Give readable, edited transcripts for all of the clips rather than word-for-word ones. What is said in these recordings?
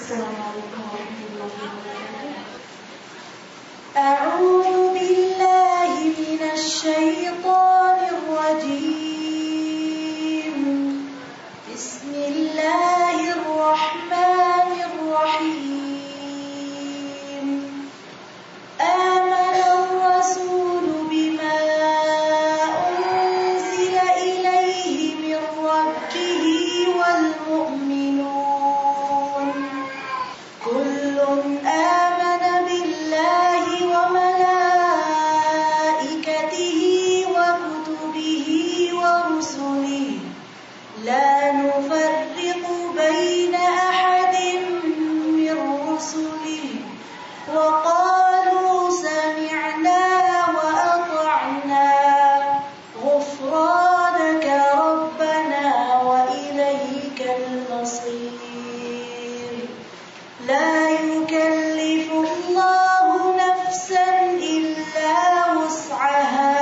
السلام علیکم ورحمۃ اللہ وبرکاتہ. أعوذ بالله من الشيطان الرجيم. بسم الله الرحمن الرحيم. آمن الرسول بما أنزل إليه من ربه والمؤمنون كل آمن بالله وملائكته وكتبه ورسله لا نفرق بين أحد من رسله وقالوا سمعنا وأطعنا غفرانك ربنا وإليك المصير. لا يكلف الله نفسا إلا وسعها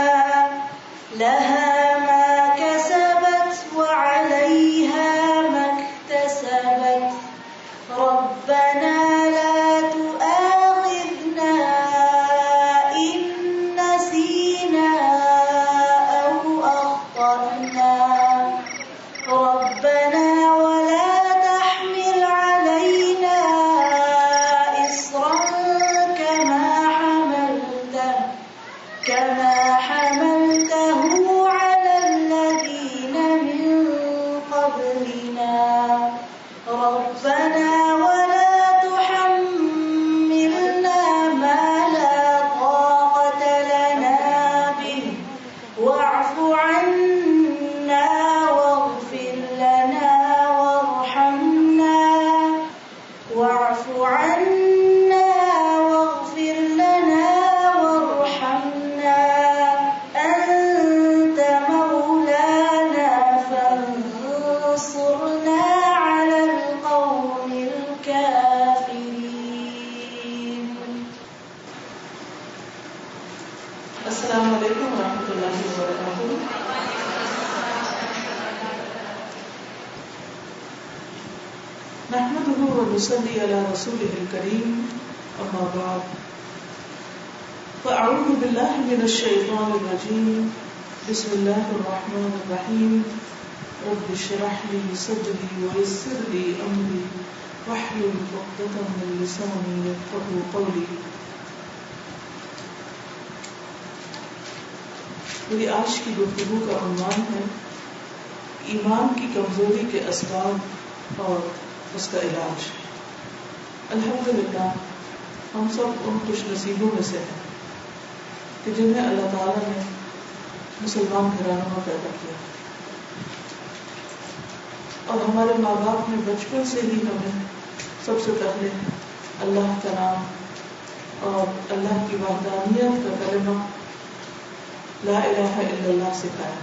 لها ما كسبت وعليها ما اكتسبت ربنا لا تؤاخذنا إن نسينا أو أخطأنا ربنا ولا تحمل علينا إصرا كما حملته على الذين من قبلنا ربنا ولا تحملنا ما لا طاقة لنا به واعف عنا واغفر لنا وارحمنا واعف عنا واغفر لنا وارحمنا أنت مولانا فانصرنا على القوم الكافرين. السلام علیکم ورحمۃ اللہ وبرکاتہ. نحمده ونصلي على رسوله الكريم اما بعد فاعوذ بالله من الشيطان الرجيم بسم الله الرحمن الرحيم رب اشرح لي صدري ويسر لي امري واحلل عقدة من لساني يفقهوا قولي. میری آج کی گفتگو کا عنوان ہے ایمان کی کمزوری کے اسباب اور اس کا علاج. الحمدللہ ہم سب ان خوش نصیبوں میں سے ہیں کہ جنہیں اللہ تعالیٰ نے مسلمان گھرانوں میں پیدا کیا اور ہمارے ماں باپ نے بچپن سے ہی ہمیں سب سے پہلے اللہ کا نام اور اللہ کی وحدانیت کا کلمہ لا الہ الا اللہ سکھایا.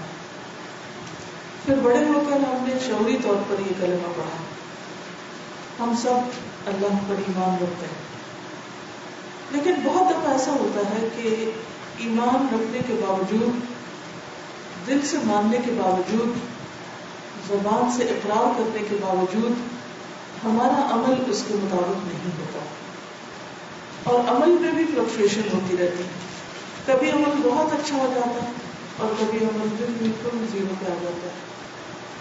پھر بڑے ہو کر ہم نے شعوری طور پر یہ کلمہ پڑھا. ہم سب اللہ پر ایمان رکھتے ہیں، لیکن بہت دفعہ ایسا ہوتا ہے کہ ایمان رکھنے کے باوجود، دل سے ماننے کے باوجود، زبان سے اقرار کرنے کے باوجود ہمارا عمل اس کے مطابق نہیں ہوتا، اور عمل میں بھی فلکچویشن ہوتی رہتی ہے. کبھی عمل بہت اچھا ہو جاتا ہے اور کبھی عمل بالکل زیرو پہ آ جاتا ہے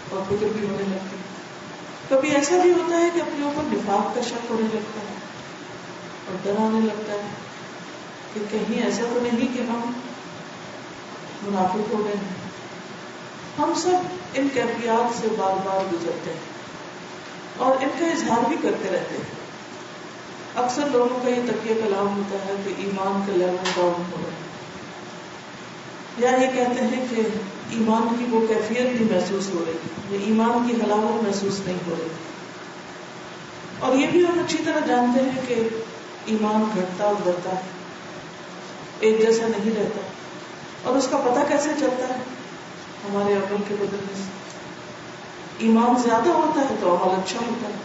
اور فکر بھی ہونے لگتی ہے. کبھی ایسا بھی ہوتا ہے کہ اپنے اوپر نفاق کا شک ہونے لگتا ہے اور ڈر آنے لگتا ہے کہ کہیں ایسا تو نہیں کہ ہم منافق ہو گئے ہیں. ہم سب ان کیفیات سے بار بار گزرتے ہیں اور ان کا اظہار بھی کرتے رہتے ہیں. اکثر لوگوں کا یہ تکیہ کلام ہوتا ہے کہ ایمان کا لیول ڈاؤن ہو رہا ہے، یا یہ کہتے ہیں کہ ایمان کی وہ کیفیت نہیں محسوس ہو رہی، یا ایمان کی حلاوت محسوس نہیں ہو رہی. اور یہ بھی ہم اچھی طرح جانتے ہیں کہ ایمان گھٹتا اور بڑھتا ہے، ایک جیسا نہیں رہتا. اور اس کا پتہ کیسے چلتا ہے؟ ہمارے عمل کے بدلنے سے. ایمان زیادہ ہوتا ہے تو عمل اچھا ہوتا ہے،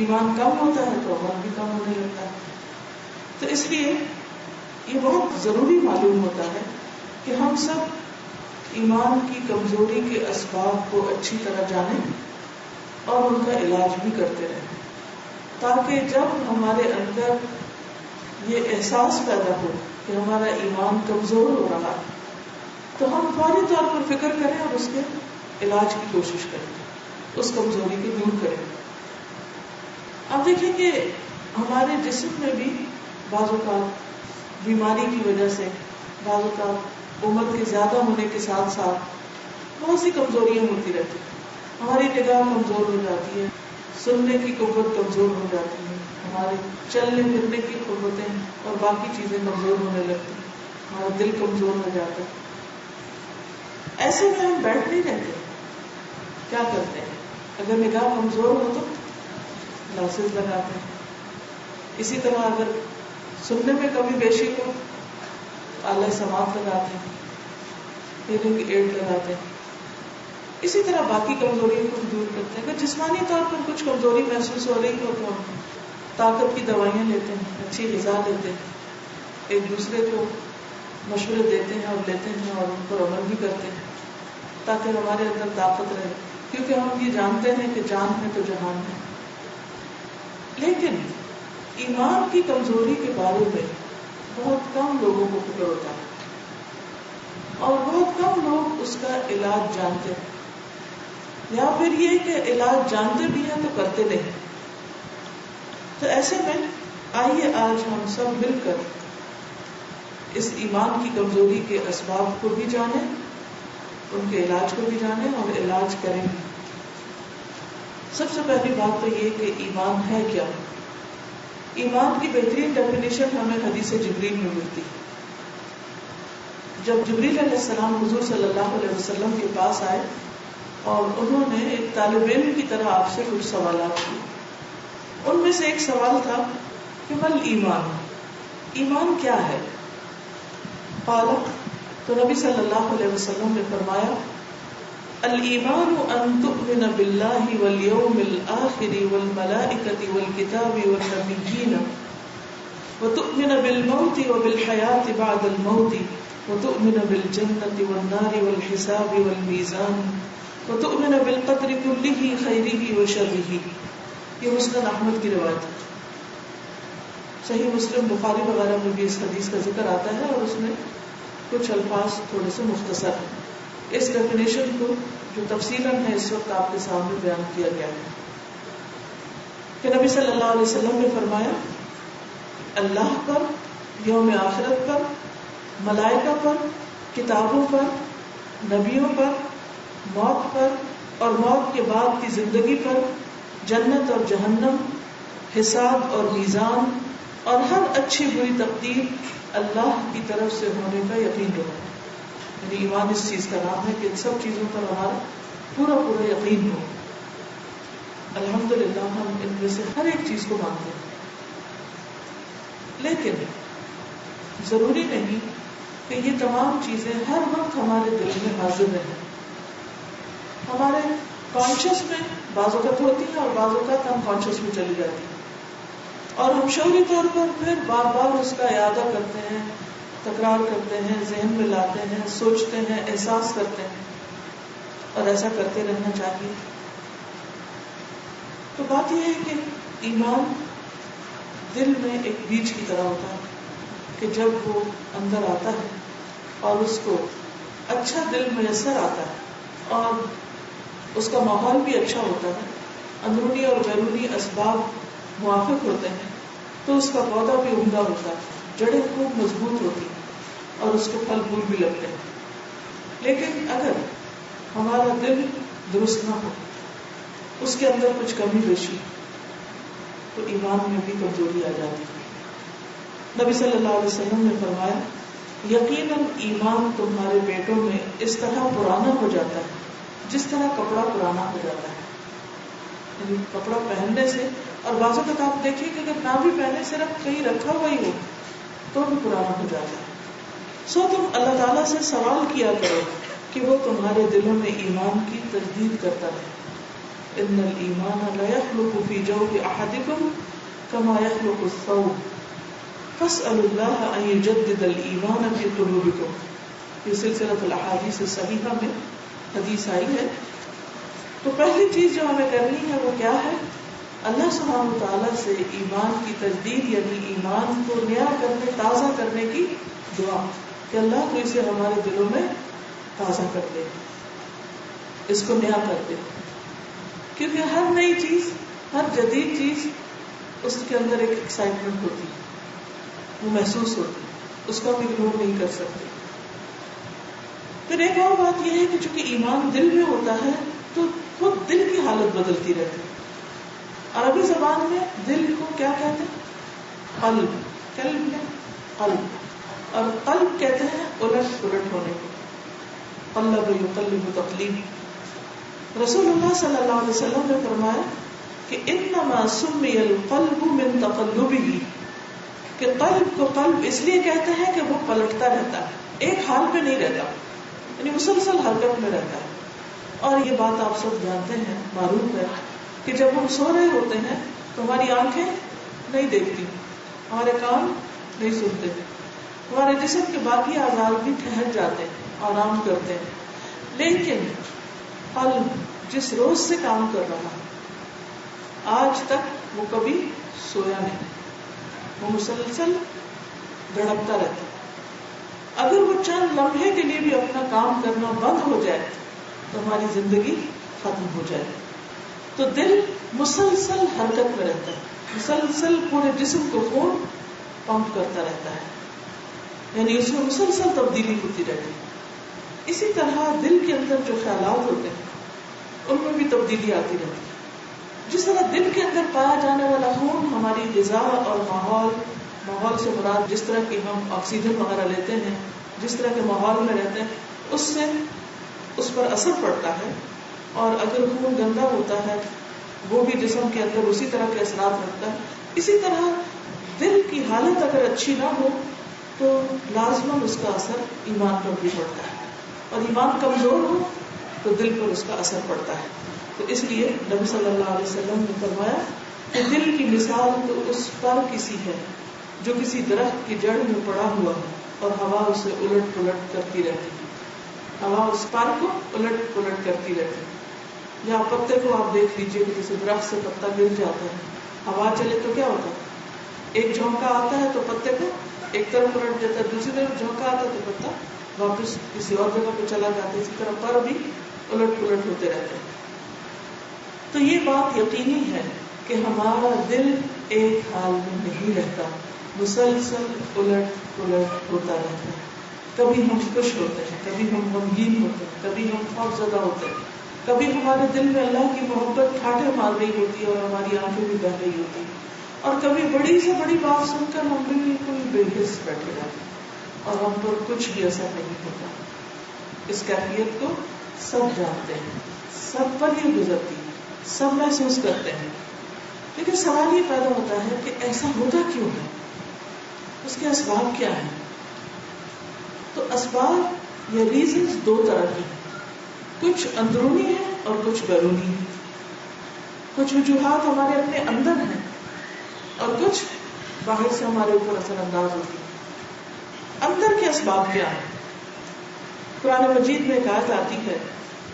ایمان کم ہوتا ہے تو عمل بھی کم ہونے لگتا ہے. تو اس لیے یہ بہت ضروری معلوم ہوتا ہے کہ ہم سب ایمان کی کمزوری کے اسباب کو اچھی طرح جانیں اور ان کا علاج بھی کرتے رہیں. تاکہ جب ہمارے اندر یہ احساس پیدا ہو کہ ہمارا ایمان کمزور ہو رہا ہے تو ہم فوری طور پر فکر کریں اور اس کے علاج کی کوشش کریں، اس کمزوری کو دور کریں۔ اب دیکھیں کہ ہمارے جسم میں بھی بعض اوقات بیماری کی وجہ سے، بعض اوقات عمر کے زیادہ ہونے کے ساتھ ساتھ بہت سی کمزوریاں ہوتی رہتی ہیں۔ ہماری نگاہ کمزور ہو جاتی ہے، سننے کی قوت کمزور ہو جاتی ہے، ہمارے چلنے پھرنے کی قوتیں اور باقی چیزیں کمزور ہونے لگتی ہیں، ہمارا دل کمزور ہو جاتا ہے۔ ایسے میں ہم بیٹھ نہیں رہتے، کیا کرتے ہیں؟ اگر نگاہ کمزور ہو تو گلاسز لگاتے ہیں، اسی طرح اگر سننے میں کمی بیشی ہو آلہ سماعت لگاتے ہیں، ہیئرنگ ایڈ لگاتے ہیں، اسی طرح باقی کمزوریوں کو بھی دور کرتے ہیں۔ اگر جسمانی طور پر کچھ کمزوری محسوس ہو رہی ہو تو ہم طاقت کی دوائیاں لیتے ہیں، اچھی غذا لیتے ہیں، ایک دوسرے کو مشورے دیتے ہیں اور لیتے ہیں اور ان پر عمل بھی کرتے ہیں تاکہ ہمارے اندر طاقت رہے، کیونکہ ہم یہ جانتے ہیں کہ جان ہے تو جہان ہے۔ لیکن ایمان کی کمزوری کے بارے میں بہت کم لوگوں کو فکر ہوتا ہے اور بہت کم لوگ اس کا علاج جانتے ہیں، یا پھر یہ کہ علاج جانتے بھی ہیں تو کرتے نہیں۔ تو ایسے میں آئیے آج ہم سب مل کر اس ایمان کی کمزوری کے اسباب کو بھی جانیں، ان کے علاج کو بھی جانیں اور علاج کریں بھی۔ سب سے پہلی بات تو یہ کہ ایمان ہے کیا؟ ایمان کی بہترین ڈیفینیشن ہمیں حدیث جبریل میں ملتی ہے۔ جب جبریل علیہ السلام حضور صلی اللہ علیہ وسلم کے پاس آئے اور انہوں نے ایک طالب علم کی طرح آپ سے کچھ سوالات کیے، ان میں سے ایک سوال تھا کہ مل ایمان، ایمان کیا ہے؟ قال، تو نبی صلی اللہ علیہ وسلم نے فرمایا الایمان ان تؤمن باللہ والیوم الآخر والملائکۃ والکتاب والنبیین وتؤمن بالموت وبالحیاة بعد الموت وتؤمن بالجنة والنار والحساب والمیزان وتؤمن بالقدر کلہ خیرہ وشرہ۔ یہ مسند احمد کی روایت ہے۔ صحیح مسلم، بخاری وغیرہ میں بھی اس حدیث کا ذکر آتا ہے اور اس میں کچھ الفاظ تھوڑے سے مختصر ہیں۔ اس ڈیفینیشن کو جو تفصیلاً ہے اس وقت آپ کے سامنے بیان کیا گیا ہے کہ نبی صلی اللہ علیہ وسلم نے فرمایا اللہ پر، یوم آخرت پر، ملائکہ پر، کتابوں پر، نبیوں پر، موت پر اور موت کے بعد کی زندگی پر، جنت اور جہنم، حساب اور میزان اور ہر اچھی بری تقدیر اللہ کی طرف سے ہونے کا یقین ہو۔ یعنی ایمان اس چیز کا نام ہے کہ ان سب چیزوں پر ہمارا پورا پورا یقین ہو۔ الحمدللہ ہم ان میں سے ہر ایک چیز کو مانتے ہیں، لیکن ضروری نہیں کہ یہ تمام چیزیں ہر وقت ہمارے دل میں حاضر رہیں۔ ہمارے کانشیس میں بعض اوقات ہوتی ہے اور بعض اوقات ہم کانشیس میں چلی جاتی ہے اور ہم شعوری طور پر پھر بار بار اس کا اعادہ کرتے ہیں، تکرار کرتے ہیں، ذہن میں لاتے ہیں، سوچتے ہیں، احساس کرتے ہیں، اور ایسا کرتے رہنا چاہیے۔ تو بات یہ ہے کہ ایمان دل میں ایک بیج کی طرح ہوتا ہے کہ جب وہ اندر آتا ہے اور اس کو اچھا دل میسر آتا ہے اور اس کا ماحول بھی اچھا ہوتا ہے، اندرونی اور بیرونی اسباب موافق ہوتے ہیں، تو اس کا پودا بھی عمدہ ہوتا ہے، جڑیں خوب مضبوط ہوتی ہیں اور اس کو پھل پھول بھی لگتے ہیں۔ لیکن اگر ہمارا دل درست نہ ہو، اس کے اندر کچھ کمی بیشی، تو ایمان میں بھی کمزوری آ جاتی ہے۔ نبی صلی اللہ علیہ وسلم نے فرمایا یقیناً ایمان تمہارے پیٹوں میں اس طرح پرانا ہو جاتا ہے جس طرح کپڑا پرانا ہو جاتا ہے۔ یعنی کپڑا پہننے سے، اور بعض اوقات آپ دیکھیے کہ اگر نہ بھی پہنے صرف کہیں رکھا ہوا ہی ہو تو بھی پرانا ہو جاتا ہے۔ سو تم اللہ تعالیٰ سے سوال کیا کرو کہ وہ تمہارے دلوں میں ایمان کی تجدید کرتا ہے۔ ان الایمان لا يخلق في جوف احدكم كما يخلق الثوب فاسألوا الله ان يجدد الايمان في قلوبكم۔ یہ سلسلۃ الاحادیث الصحیحہ میں حدیث آئی ہے۔ تو پہلی چیز جو ہمیں کرنی ہے وہ کیا ہے اللہ سبحانہ وتعالیٰ سے ایمان کی تجدید یعنی ایمان کو نیا کرنے تازہ کرنے کی دعا کہ اللہ تو اسے ہمارے دلوں میں تازہ کر دے, اس کو نیا کر دے. کیونکہ ہر نئی چیز, ہر جدید چیز, اس کے اندر ایک ایکسائٹمنٹ ہوتی ہے, وہ محسوس ہوتی ہے, اس کو ہم اگنور نہیں کر سکتے. پھر ایک اور بات یہ ہے کہ چونکہ ایمان دل میں ہوتا ہے تو خود دل کی حالت بدلتی رہتی ہے. عربی زبان میں دل کو کیا کہتے ہیں؟ قلب. قلب ہے قلب, اور قلب کہتے ہیں الٹ پلٹ ہونے کو. قلب یقلب تقلیب. رسول اللہ صلی اللہ علیہ وسلم نے فرمایا کہ انما سمی القلب من تقلبه, کہ قلب کو قلب اس لیے کہتے ہیں کہ وہ پلٹتا رہتا ہے, ایک حال پہ نہیں رہتا, یعنی مسلسل حرکت میں رہتا ہے. اور یہ بات آپ سب جانتے ہیں, معروف ہے کہ جب ہم سو رہے ہوتے ہیں تو ہماری آنکھیں نہیں دیکھتی, ہمارے کان نہیں سنتے, ہمارے جسم کے باقی اعضاء بھی ٹھہر جاتے ہیں, آرام کرتے ہیں. لیکن قلب جس روز سے کام کر رہا ہے آج تک وہ کبھی سویا نہیں, وہ مسلسل دھڑکتا رہتا ہے. اگر وہ چند لمحے کے لیے بھی اپنا کام کرنا بند ہو جائے تو ہماری زندگی ختم ہو جائے. تو دل مسلسل حرکت میں رہتا ہے, مسلسل پورے جسم کو خون پمپ کرتا رہتا ہے, یعنی اس میں مسلسل تبدیلی ہوتی رہتی ہے. اسی طرح دل کے اندر جو خیالات ہوتے ہیں ان میں بھی تبدیلی آتی رہتی ہے. جس طرح دل کے اندر پایا جانے والا خون ہماری غذا اور ماحول سے مراد جس طرح کی ہم آکسیجن وغیرہ لیتے ہیں, جس طرح کے ماحول میں رہتے ہیں, اس سے اس پر اثر پڑتا ہے. اور اگر خون گندا ہوتا ہے وہ بھی جسم کے اندر اسی طرح کے اثرات رکھتا ہے. اسی طرح دل کی حالت اگر اچھی نہ ہو تو لازماً اس کا اثر ایمان پر بھی پڑتا ہے, اور ایمان کمزور ہو تو دل پر اس کا اثر پڑتا ہے. تو اس لیے نبی صلی اللہ علیہ وسلم نے فرمایا کہ دل کی مثال تو اس پر کسی ہے جو کسی درخت کی جڑ میں پڑا ہوا ہے اور ہوا اسے الٹ پلٹ کرتی رہتی ہے. ہوا اس پر کو الٹ پلٹ کرتی رہتی ہے. یا پتے کو آپ دیکھ لیجئے کہ جیسے درخت سے پتا گر جاتا ہے, ہوا چلے تو کیا ہوتا ہے, ایک جھونکا آتا ہے تو پتے کو ایک طرف پلٹ دیتا ہے, دوسری طرف جھونکا آتا ہے تو پتا واپس کسی اور جگہ پہ چلا جاتا ہے. اسی طرح پر بھی الٹ پلٹ ہوتے رہتے ہیں. تو یہ بات یقینی ہے کہ ہمارا دل ایک حال میں نہیں رہتا, مسلسل الٹ پلٹ ہوتا رہتا ہے. کبھی ہم خوش ہوتے ہیں, کبھی ہم غمگین ہوتے ہیں, کبھی ہم خوف زدہ ہوتے ہیں, کبھی ہمارے دل میں اللہ کی محبت ٹھاٹھے مار رہی ہوتی ہے اور ہماری آنکھیں بھی بہہ رہی ہوتی ہیں, اور کبھی بڑی سے بڑی بات سن کر ہم بھی بالکل بے حس بیٹھے رہتے ہیں اور ہم پر کچھ بھی اثر نہیں ہوتا. اس کیفیت کو سب جانتے ہیں, سب پر یہ گزرتی ہے, سب محسوس کرتے ہیں. لیکن سوال یہ پیدا ہوتا ہے کہ ایسا ہوتا کیوں ہے, اس کے اسباب کیا ہیں؟ تو اسباب یا ریزنز دو طرح کے ہیں, کچھ اندرونی ہیں اور کچھ بیرونی ہیں. کچھ وجوہات ہمارے اپنے اندر ہیں اور کچھ باہر سے ہمارے اوپر اثر انداز ہوتی ہیں. اندر کے اسباب کیا ہیں؟ قرآن مجید میں ایک آیت آتی ہے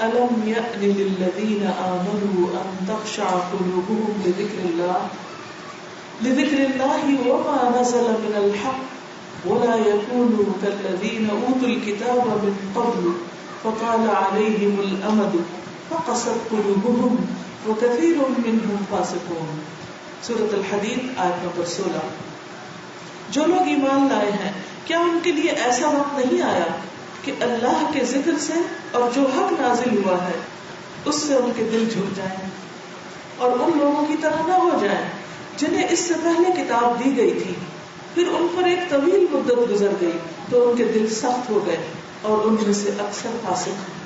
أَلَمْ يَأْنِ لِلَّذِينَ آمَنُوا أَن تَخْشَعَ قُلُوبُهُمْ لِذِكْرِ اللَّهِ وَمَا نَزَلَ مِنَ الْحَقِّ وَلَا يَكُونُوا كَالَّذِينَ أُوتُوا الْكِتَابَ مِن قَبْلُ فَطَالَ عَلَيْهِمُ الْأَمَدُ فَقَسَتْ قُلُوبُهُمْ وَكَثِيرٌ مِّنْهُمْ فَاسِقُونَ. سورۃ الحدید آیت نمبر 16. جو لوگ ایمان لائے ہیں کیا ان کے لیے ایسا وقت نہیں آیا کہ اللہ کے ذکر سے اور جو حق نازل ہوا ہے اس سے ان کے دل جھک جائیں اور ان لوگوں کی طرح نہ ہو جائیں جنہیں اس سے پہلے کتاب دی گئی تھی, پھر ان پر ایک طویل مدت گزر گئی تو ان کے دل سخت ہو گئے اور ان میں سے اکثر فاسق ہیں.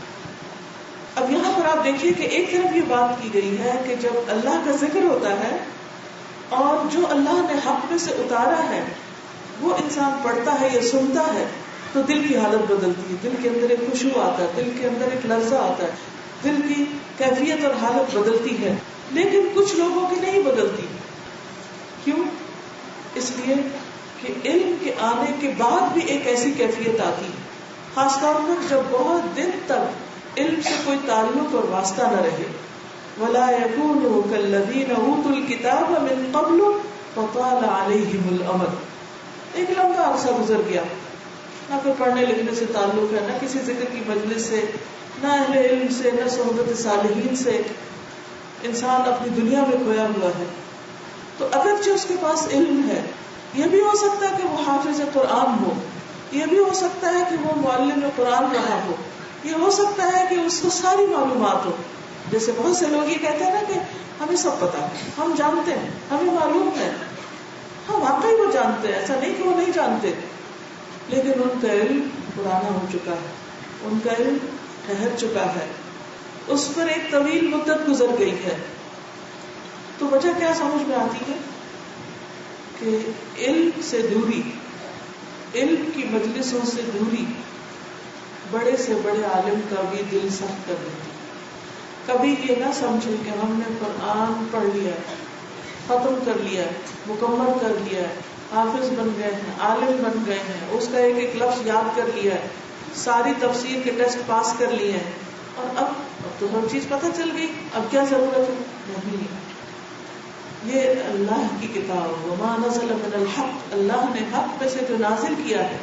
اب یہاں پر آپ دیکھیے کہ ایک طرف یہ بات کی گئی ہے کہ جب اللہ کا ذکر ہوتا ہے اور جو اللہ نے حق میں سے اتارا ہے وہ انسان پڑھتا ہے یا سنتا ہے تو دل کی حالت بدلتی ہے, دل کے اندر ایک خشوع آتا ہے, دل کے اندر ایک لرزہ آتا ہے, دل کی کیفیت اور حالت بدلتی ہے. لیکن کچھ لوگوں کی نہیں بدلتی. کیوں؟ اس لیے کہ علم کے آنے کے بعد بھی ایک ایسی کیفیت آتی ہے, خاص طور پر جب بہت دن تک علم سے کوئی تعلق اور واسطہ نہ رہے, ولا يكونوا كالذين اوتوا الكتاب من قبل فطال عليهم الامد. ایک لمبا عرصہ گزر گیا، نہ کوئی پڑھنے لکھنے سے تعلق ہے، نہ کسی ذکر کی مجلس سے، نہ اہل علم سے، نہ صحبت صالحین سے، انسان اپنی دنیا میں کھویا ہوا ہے. تو اگرچہ اس کے پاس علم ہے، یہ بھی ہو سکتا ہے کہ وہ حافظ قرآن ہو، یہ بھی ہو سکتا ہے کہ وہ معلم قرآن رہا ہو، یہ ہو سکتا ہے کہ اس کو ساری معلومات ہو. جیسے بہت سے لوگ یہ کہتے ہیں نا کہ ہمیں سب پتا ہے، ہم جانتے ہیں، ہمیں معلوم ہے. ہاں واقعی وہ جانتے ہیں، ایسا نہیں کہ وہ نہیں جانتے، لیکن ان کا علم پرانا ہو چکا ہے، ان کا علم ٹھہر چکا ہے، اس پر ایک طویل مدت گزر گئی ہے. تو وجہ کیا سمجھ میں آتی ہے کہ علم سے دوری، علم کی مجلسوں سے دوری بڑے سے بڑے عالم کا بھی دل سخت کر دیتی. کبھی یہ نہ سمجھے کہ ہم نے قرآن پڑھ لیا ہے، ختم کر لیا ہے، مکمل کر لیا ہے، حافظ بن گئے ہیں، عالم بن گئے ہیں، اس کا ایک ایک لفظ یاد کر لیا ہے، ساری تفسیر کے ٹیسٹ پاس کر لیے ہیں، اور اب تو ہر چیز پتہ چل گئی، اب کیا ضرورت ہے؟ نہیں. یہ اللہ کی کتاب، وما نزل من الحق، اللہ نے حق میں سے جو نازل کیا ہے،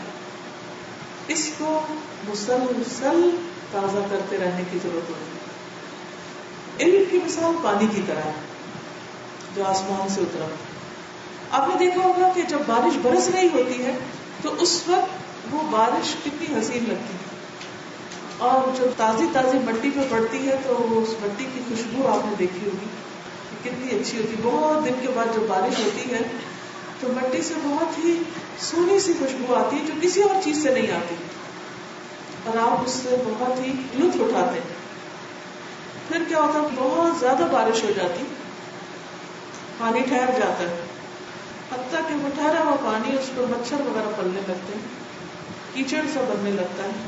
اس کو مسلسل تازہ کرتے رہنے کی ضرورت ہوتی ہے. علم کی مثال پانی کی طرح ہے جو آسمان سے اترا. آپ نے دیکھا ہوگا کہ جب بارش برس رہی ہوتی ہے تو اس وقت وہ بارش کتنی حسین لگتی ہے، اور جب تازی تازی مٹی پہ پڑتی ہے تو اس مٹی کی خوشبو آپ نے دیکھی ہوگی کتنی اچھی ہوتی. بہت دن کے بعد جب بارش ہوتی ہے تو مٹی سے بہت ہی سونی سی خوشبو آتی ہے جو کسی اور چیز سے نہیں آتی، اور آپ اس سے بہت ہی لطف اٹھاتے ہیں. پھر کیا ہوتا ہے، بہت زیادہ بارش ہو جاتی، پانی ٹھہر جاتا ہے، حتیٰ کہ وہ ٹھہرا ہوا پانی اس پر مچھر وغیرہ پلنے لگتے ہیں، کیچڑ سا بننے لگتا ہے.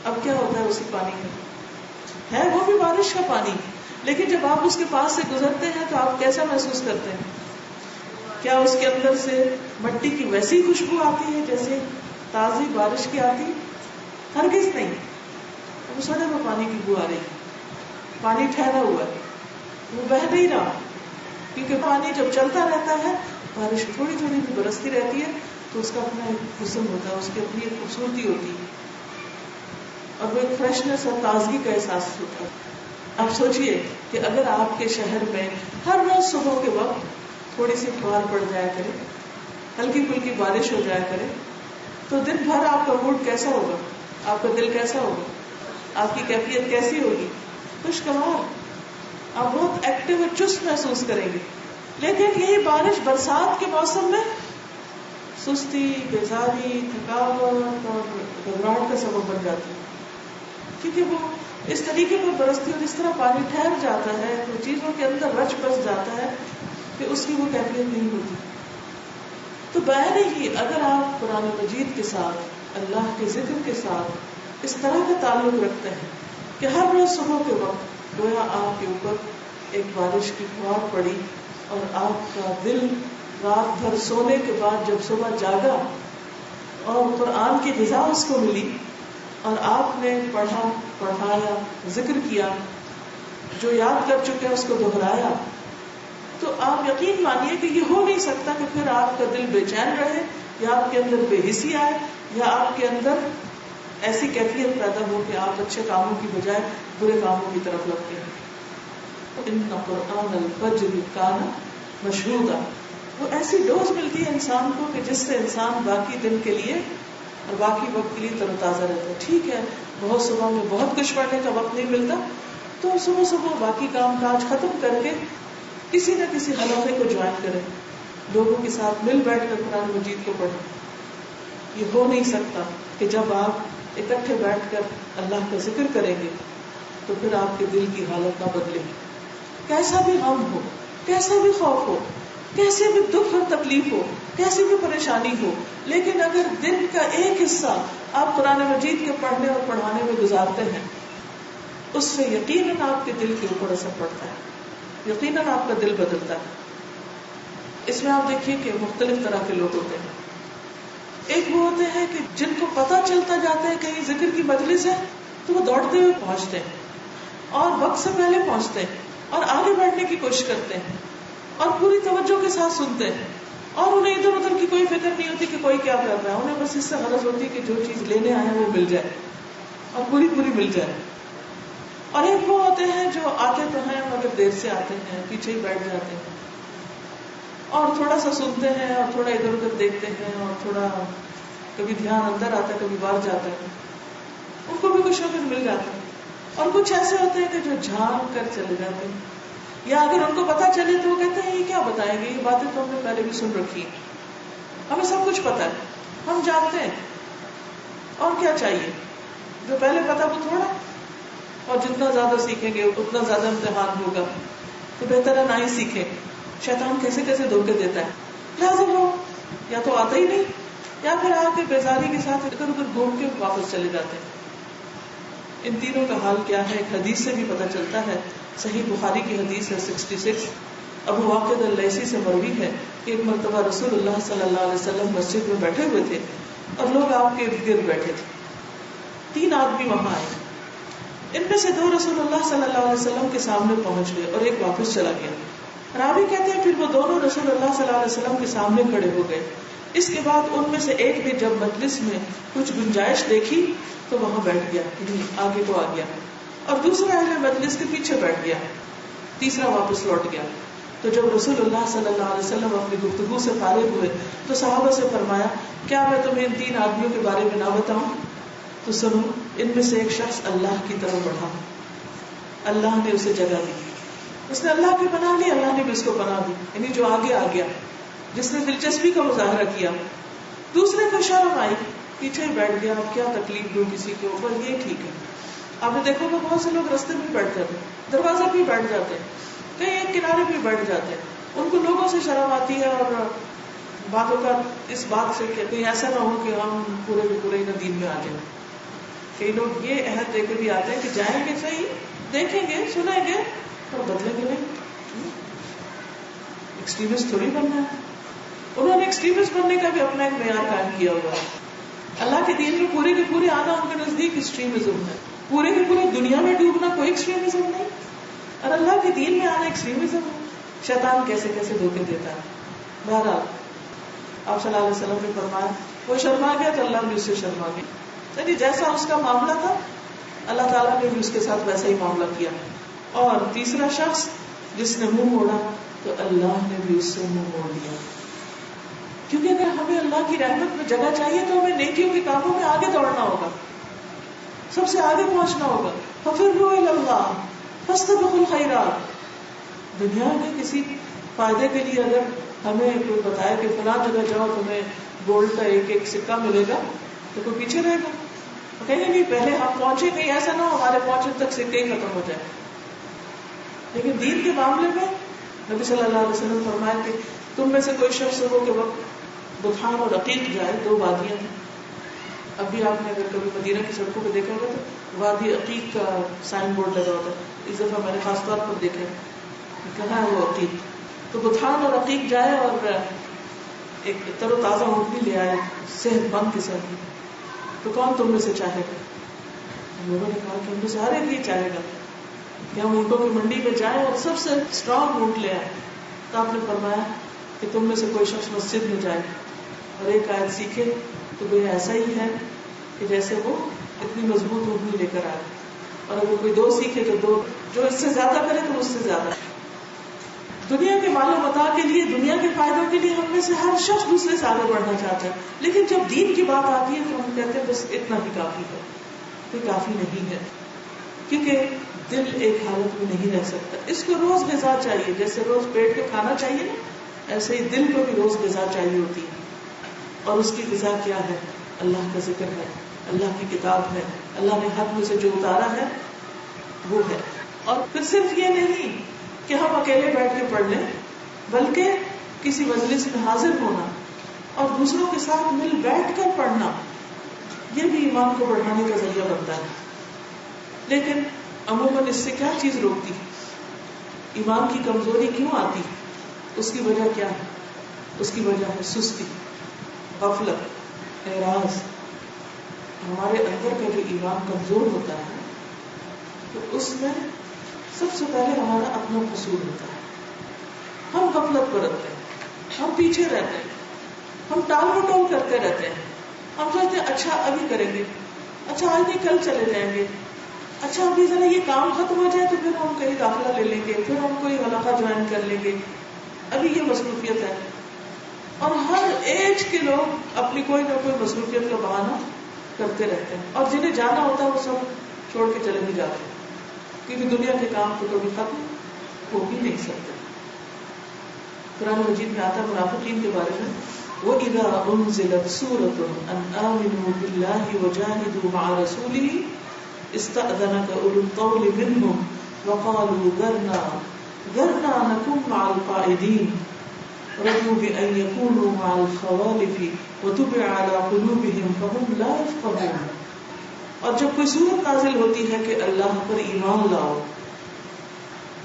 اب کیا ہوتا ہے اسی پانی میں، ہے وہ بھی بارش کا پانی، لیکن جب آپ اس کے پاس سے گزرتے ہیں تو آپ کیسا محسوس کرتے ہیں؟ کیا اس کے اندر سے مٹی کی ویسی خوشبو آتی ہے جیسے تازی بارش کی آتی؟ ہرگز نہیں. وہ سڑے ہوئے پانی کی بو آ رہی ہے، پانی ٹھہرا ہوا ہے، وہ بہہ نہیں رہا، کیونکہ پانی جب چلتا رہتا ہے، بارش تھوڑی تھوڑی بھی برستی رہتی ہے تو اس کا اپنا ایک حسن ہوتا ہے، اس کی اپنی ایک خوبصورتی ہوتی ہے، اور وہ ایک فریشنس اور تازگی کا احساس ہوتا ہے. آپ سوچئے کہ اگر آپ کے شہر میں ہر روز صبح کے وقت تھوڑی سی بہار پڑ جایا کرے، ہلکی پھلکی بارش ہو جایا کرے، تو دن بھر آپ کا موڈ کیسا ہوگا، آپ کا دل کیسا ہوگا، آپ کی کیفیت کیسی ہوگی؟ خوشگوار. آپ بہت ایکٹیو اور چست محسوس کریں گے. لیکن یہی بارش برسات کے موسم میں سستی، بیزاری، تھکاوٹ اور گھبراہٹ کا سبب بن جاتی ہے، کیونکہ وہ اس طریقے پر برستی اور اس طرح پانی ٹھہر جاتا ہے، تو چیزوں کے اندر رچ بس جاتا ہے کہ اس کی وہ کیفیت نہیں ہوتی. تو بہرحال ہی اگر آپ قرآن مجید کے ساتھ، اللہ کے ذکر کے ساتھ اس طرح کا تعلق رکھتے ہیں کہ ہر روز صبح کے وقت گویا آپ کے اوپر ایک بارش کی فوار پڑی، اور آپ کا دل رات بھر سونے کے بعد جب صبح جاگا اور قرآن کی غذا اس کو ملی، اور آپ نے پڑھا، پڑھایا، ذکر کیا، جو یاد کر چکے اس کو دہرایا، تو آپ یقین مانیے کہ یہ ہو نہیں سکتا کہ پھر آپ کا دل بے چین رہے، یا آپ کے اندر بے حسی آئے، یا آپ کے اندر ایسی کیفیت پیدا ہو کہ آپ اچھے کاموں کی بجائے برے کاموں کی طرف لگتے ہیں. ان قرآن الفجر کان مشہودا، وہ ایسی ڈوز ملتی ہے انسان کو کہ جس سے انسان باقی دن کے لیے اور باقی وقت کے لیے تر و تازہ رہتا ہے. ٹھیک ہے بہت صبح میں بہت کچھ پڑھنے کا وقت نہیں ملتا، تو صبح صبح باقی کام کاج ختم کر کے کسی نہ کسی حلقے کو جوائن کریں، لوگوں کے ساتھ مل بیٹھ کر قرآن مجید کو پڑھیں. یہ ہو نہیں سکتا کہ جب آپ اکٹھے بیٹھ کر اللہ کا ذکر کریں گے تو پھر آپ کے دل کی حالت نہ بدلے. کیسا بھی غم ہو، کیسا بھی خوف ہو، کیسے بھی دکھ اور تکلیف ہو، کیسی بھی پریشانی ہو، لیکن اگر دن کا ایک حصہ آپ قرآن مجید کے پڑھنے اور پڑھانے میں گزارتے ہیں، اس سے یقیناً آپ کے دل کے اوپر اثر پڑتا ہے، یقیناً آپ کا دل بدلتا ہے. اس میں آپ دیکھیے کہ مختلف طرح کے لوگ ہوتے ہیں. ایک وہ ہوتے ہیں کہ جن کو پتہ چلتا جاتا ہے کہیں ذکر کی مجلس ہے تو وہ دوڑتے ہوئے پہنچتے ہیں، اور وقت سے پہلے پہنچتے ہیں اور آگے بیٹھنے کی کوشش کرتے ہیں اور پوری توجہ کے ساتھ سنتے ہیں اور انہیں ادھر ادھر کی کوئی فکر نہیں ہوتی کہ کوئی کیا کر رہا ہے. انہیں بس اس سے غرض ہوتی ہے کہ جو چیز لینے آئے وہ مل جائے اور پوری مل جائے. اور ایک وہ ہوتے ہیں جو آتے تو ہیں مگر دیر سے آتے ہیں, پیچھے ہی بیٹھ جاتے ہیں اور تھوڑا سا سنتے ہیں اور تھوڑا ادھر ادھر دیکھتے ہیں اور تھوڑا کبھی دھیان اندر آتا ہے کبھی باہر جاتا ہے, ان کو بھی کچھ نہ کچھ مل جاتا ہے. اور کچھ ایسے ہوتے ہیں کہ جو جھانک کر چلے جاتے ہیں, یا اگر ان کو پتا چلے تو وہ کہتے ہیں یہ کیا بتائیں گے, یہ باتیں تو ہم نے پہلے بھی سن رکھی ہیں, ہمیں سب کچھ پتا ہے, ہم جانتے ہیں, اور کیا چاہیے. جو پہلے پتا وہ تھوڑا, اور جتنا زیادہ سیکھیں گے اتنا زیادہ امتحان ہوگا, تو بہتر ہے نہ ہی سیکھیں. شیطان کیسے کیسے دھوکے دیتا ہے, لازم ہو یا تو آتا ہی نہیں یا پھر آ کے بیزاری کے ساتھ ادھر ادھر گھوم کے واپس چلے جاتے ہیں. ان تینوں کا حال کیا ہے ایک حدیث سے بھی پتہ چلتا ہے. صحیح بخاری کی حدیث ہے 66, ابو واقد اللیثی سے مروی ہے کہ ایک مرتبہ رسول اللہ صلی اللہ علیہ وسلم مسجد میں بیٹھے ہوئے تھے اور لوگ آپ کے ارد گرد بیٹھے تھے. 3 آدمی وہاں آئے, ان میں سے 2 رسول اللہ صلی اللہ علیہ وسلم کے سامنے پہنچ گئے اور ایک واپس چلا گیا. راوی کہتے ہیں پھر وہ دونوں رسول اللہ صلی اللہ علیہ وسلم کے سامنے کھڑے ہو گئے. اس کے بعد ان میں سے ایک نے جب مجلس میں کچھ گنجائش دیکھی تو وہاں بیٹھ گیا, آگے کو آ گیا, اور دوسرا اہل مجلس کے پیچھے بیٹھ گیا, تیسرا واپس لوٹ گیا. تو جب رسول اللہ صلی اللہ علیہ وسلم اپنی گفتگو سے فارغ ہوئے تو صحابہ سے فرمایا کیا میں تمہیں ان 3 آدمیوں کے بارے میں نہ بتاؤں؟ تو سنو, ان میں سے ایک شخص اللہ کی طرف بڑھا, اللہ نے اسے جگہ دی, اس نے اللہ کی پناہ لی, اللہ نے بھی اس کو پناہ دی, یعنی جو آگے آ گیا, جس نے دلچسپی کا مظاہرہ کیا. دوسرے کو شرم آئی, پیچھے ہی بیٹھ گیا, اب کیا تکلیف دوں کسی کو, پر یہ ٹھیک ہے. آپ نے دیکھو کہ بہت سے لوگ رستے میں بیٹھ جاتے ہیں, دروازے پہ بیٹھ جاتے ہیں, کہیں ایک کنارے پہ بیٹھ جاتے ہیں. ان کو لوگوں سے شرم آتی ہے اور باتوں کا اس بات سے کہ کہیں ایسا نہ ہو کہ ہم پورے کے پورے دین میں آ جائیں. کئی لوگ یہ عہد دے کے بھی آتے ہیں کہ جائیں گے صحیح, دیکھیں گے سنیں گے اور بدلیں گے نہیں. ایکسٹریمسٹ تھوڑی بننا ہے. انہوں نے ایکسٹریمسٹ بننے کا بھی اپنا ایک معیار قائم کیا ہوا ہے. اللہ کے دین میں پورے کے پورے آنا ان کے نزدیک ایکسٹریمزم ہے. پورے کے پورے دنیا میں ڈوبنا کوئی ایکسٹریمزم نہیں, اور اللہ کے دین میں آنا ایکسٹریمزم ہے. شیطان کیسے کیسے دھوکے دیتا ہے. بہرحال آپ صلی اللہ علیہ وسلم نے فرمایا وہ شرما گیا تو اللہ بھی اس سے شرما گیا. یعنی جیسا اس کا معاملہ تھا اللہ تعالیٰ نے بھی اس کے ساتھ ویسا ہی معاملہ کیا. اور تیسرا شخص جس نے منہ موڑا تو اللہ نے بھی اس سے منہ موڑ دیا. کیونکہ اگر ہمیں اللہ کی رحمت میں جگہ چاہیے تو ہمیں نیکیوں کے کاموں میں آگے دوڑنا ہوگا, سب سے آگے پہنچنا ہوگا. فَفِرُّوا إِلَى اللَّهِ فَاسْتَبِقُوا الْخَيْرَاتِ. دنیا کے کسی فائدے کے لیے اگر ہمیں کوئی بتائے کہ فلاں جگہ جاؤ تمہیں گولڈ کا ایک ایک سکہ ملے گا تو کوئی پیچھے رہے گا, کہیں گے نہیں پہلے ہم پہنچے, کہیں ایسا نہ ہو ہمارے پہنچنے تک سکے ہی ختم ہو جائے. لیکن دین کے معاملے میں نبی صلی اللہ علیہ وسلم فرمایا کہ تم میں سے کوئی شخص ہو کہ وقت بطحان اور عقیق جائے, 2 وادیاں ہیں. اب بھی آپ نے اگر کبھی مدینہ کی سڑکوں پہ دیکھا ہوگا تو وادی عقیق کا سائن بورڈ لگا ہوتا ہے. اس دفعہ میں نے خاص طور پر دیکھا کہاں ہے وہ عقیق. تو بطحان اور عقیق جائے اور ایک تر و تازہ اونٹنی لے آئے صحت مند قسم کی, تو کون تم میں سے چاہے گا؟ لوگوں نے کہا کہ ہم میں سے ہر ایک یہ چاہے گا کہ ہم اونٹوں کی منڈی میں جائیں اور سب سے اسٹرانگ اونٹ لے آئے. تو آپ نے فرمایا کہ تم میں سے کوئی شخص مسجد میں جائے اور ایک آیت سیکھے تو وہ ایسا ہی ہے کہ جیسے وہ اتنی مضبوط اونٹنی لے کر آئے, اور اگر کوئی 2 سیکھے تو 2, جو اس سے زیادہ کرے تو اس سے زیادہ. دنیا کے مال و متاع کے لیے, دنیا کے فائدوں کے لیے ہم میں سے ہر شخص دوسرے سے آگے بڑھنا چاہتا ہے, لیکن جب دین کی بات آتی ہے تو ہم کہتے ہیں بس اتنا ہی کافی ہے. یہ کافی نہیں ہے, کیونکہ دل ایک حالت میں نہیں رہ سکتا. اس کو روز غذا چاہیے, جیسے روز پیٹ کو کھانا چاہیے نا, ایسے ہی دل کو بھی روز غذا چاہیے ہوتی ہے. اور اس کی غذا کیا ہے؟ اللہ کا ذکر ہے, اللہ کی کتاب ہے, اللہ نے حق میں سے جو اتارا ہے وہ ہے. اور پھر صرف یہ نہیں کہ ہم اکیلے بیٹھ کے پڑھ لیں, بلکہ کسی مجلس میں حاضر ہونا اور دوسروں کے ساتھ مل بیٹھ کر پڑھنا, یہ بھی ایمان کو بڑھانے کا ذریعہ بنتا ہے. لیکن عموماً اس سے کیا چیز روکتی ہے؟ ایمان کی کمزوری کیوں آتی؟ اس کی وجہ کیا ہے؟ اس کی وجہ ہے سستی, غفلت, اعراض. ہمارے اندر کا جو ایمان کمزور ہوتا ہے تو اس میں سب سے پہلے ہمارا اپنا قصور ہوتا ہے. ہم غفلت برتتے ہیں, ہم پیچھے رہتے ہیں, ہم ٹال مٹول کرتے رہتے ہیں. ہم سوچتے ہیں اچھا ابھی کریں گے, اچھا آج نہیں کل چلے جائیں گے, اچھا ابھی ذرا یہ کام ختم ہو جائے تو پھر ہم کہیں داخلہ لے لیں گے, پھر ہم کوئی حلقہ جوائن کر لیں گے, ابھی یہ مصروفیت ہے. اور ہر ایج کے لوگ اپنی کوئی نہ کوئی مصروفیت کا بہانہ کرتے رہتے ہیں, اور جنہیں جانا ہوتا ہے وہ سب چھوڑ کے چلے بھی جاتے ہیں, کیونکہ دنیا کے کام تو کبھی ختم ہو بھی نہیں سکتے. قرآن مجید میں آتا ہے منافقین کے بارے میں, وَإِذَا أُنزِلَتْ سُورَةٌ أَنْ آمِنُوا بِاللَّهِ وَجَاهِدُوا مَعَ رَسُولِهِ اسْتَأْذَنَكَ أُولُو الطَّوْلِ مِنْهُمْ وَقَالُوا ذَرْنَا نَكُنْ مَعَ الْقَاعِدِينَ رَضُوا بِأَنْ يَكُونُوا مَعَ الْخَوَالِفِ وَطُبِعَ عَلَى قُلُوبِهِمْ فَهُمْ لَا يَفْقَهُونَ. اور جب کوئی صورت نازل ہوتی ہے کہ اللہ پر ایمان لاؤ,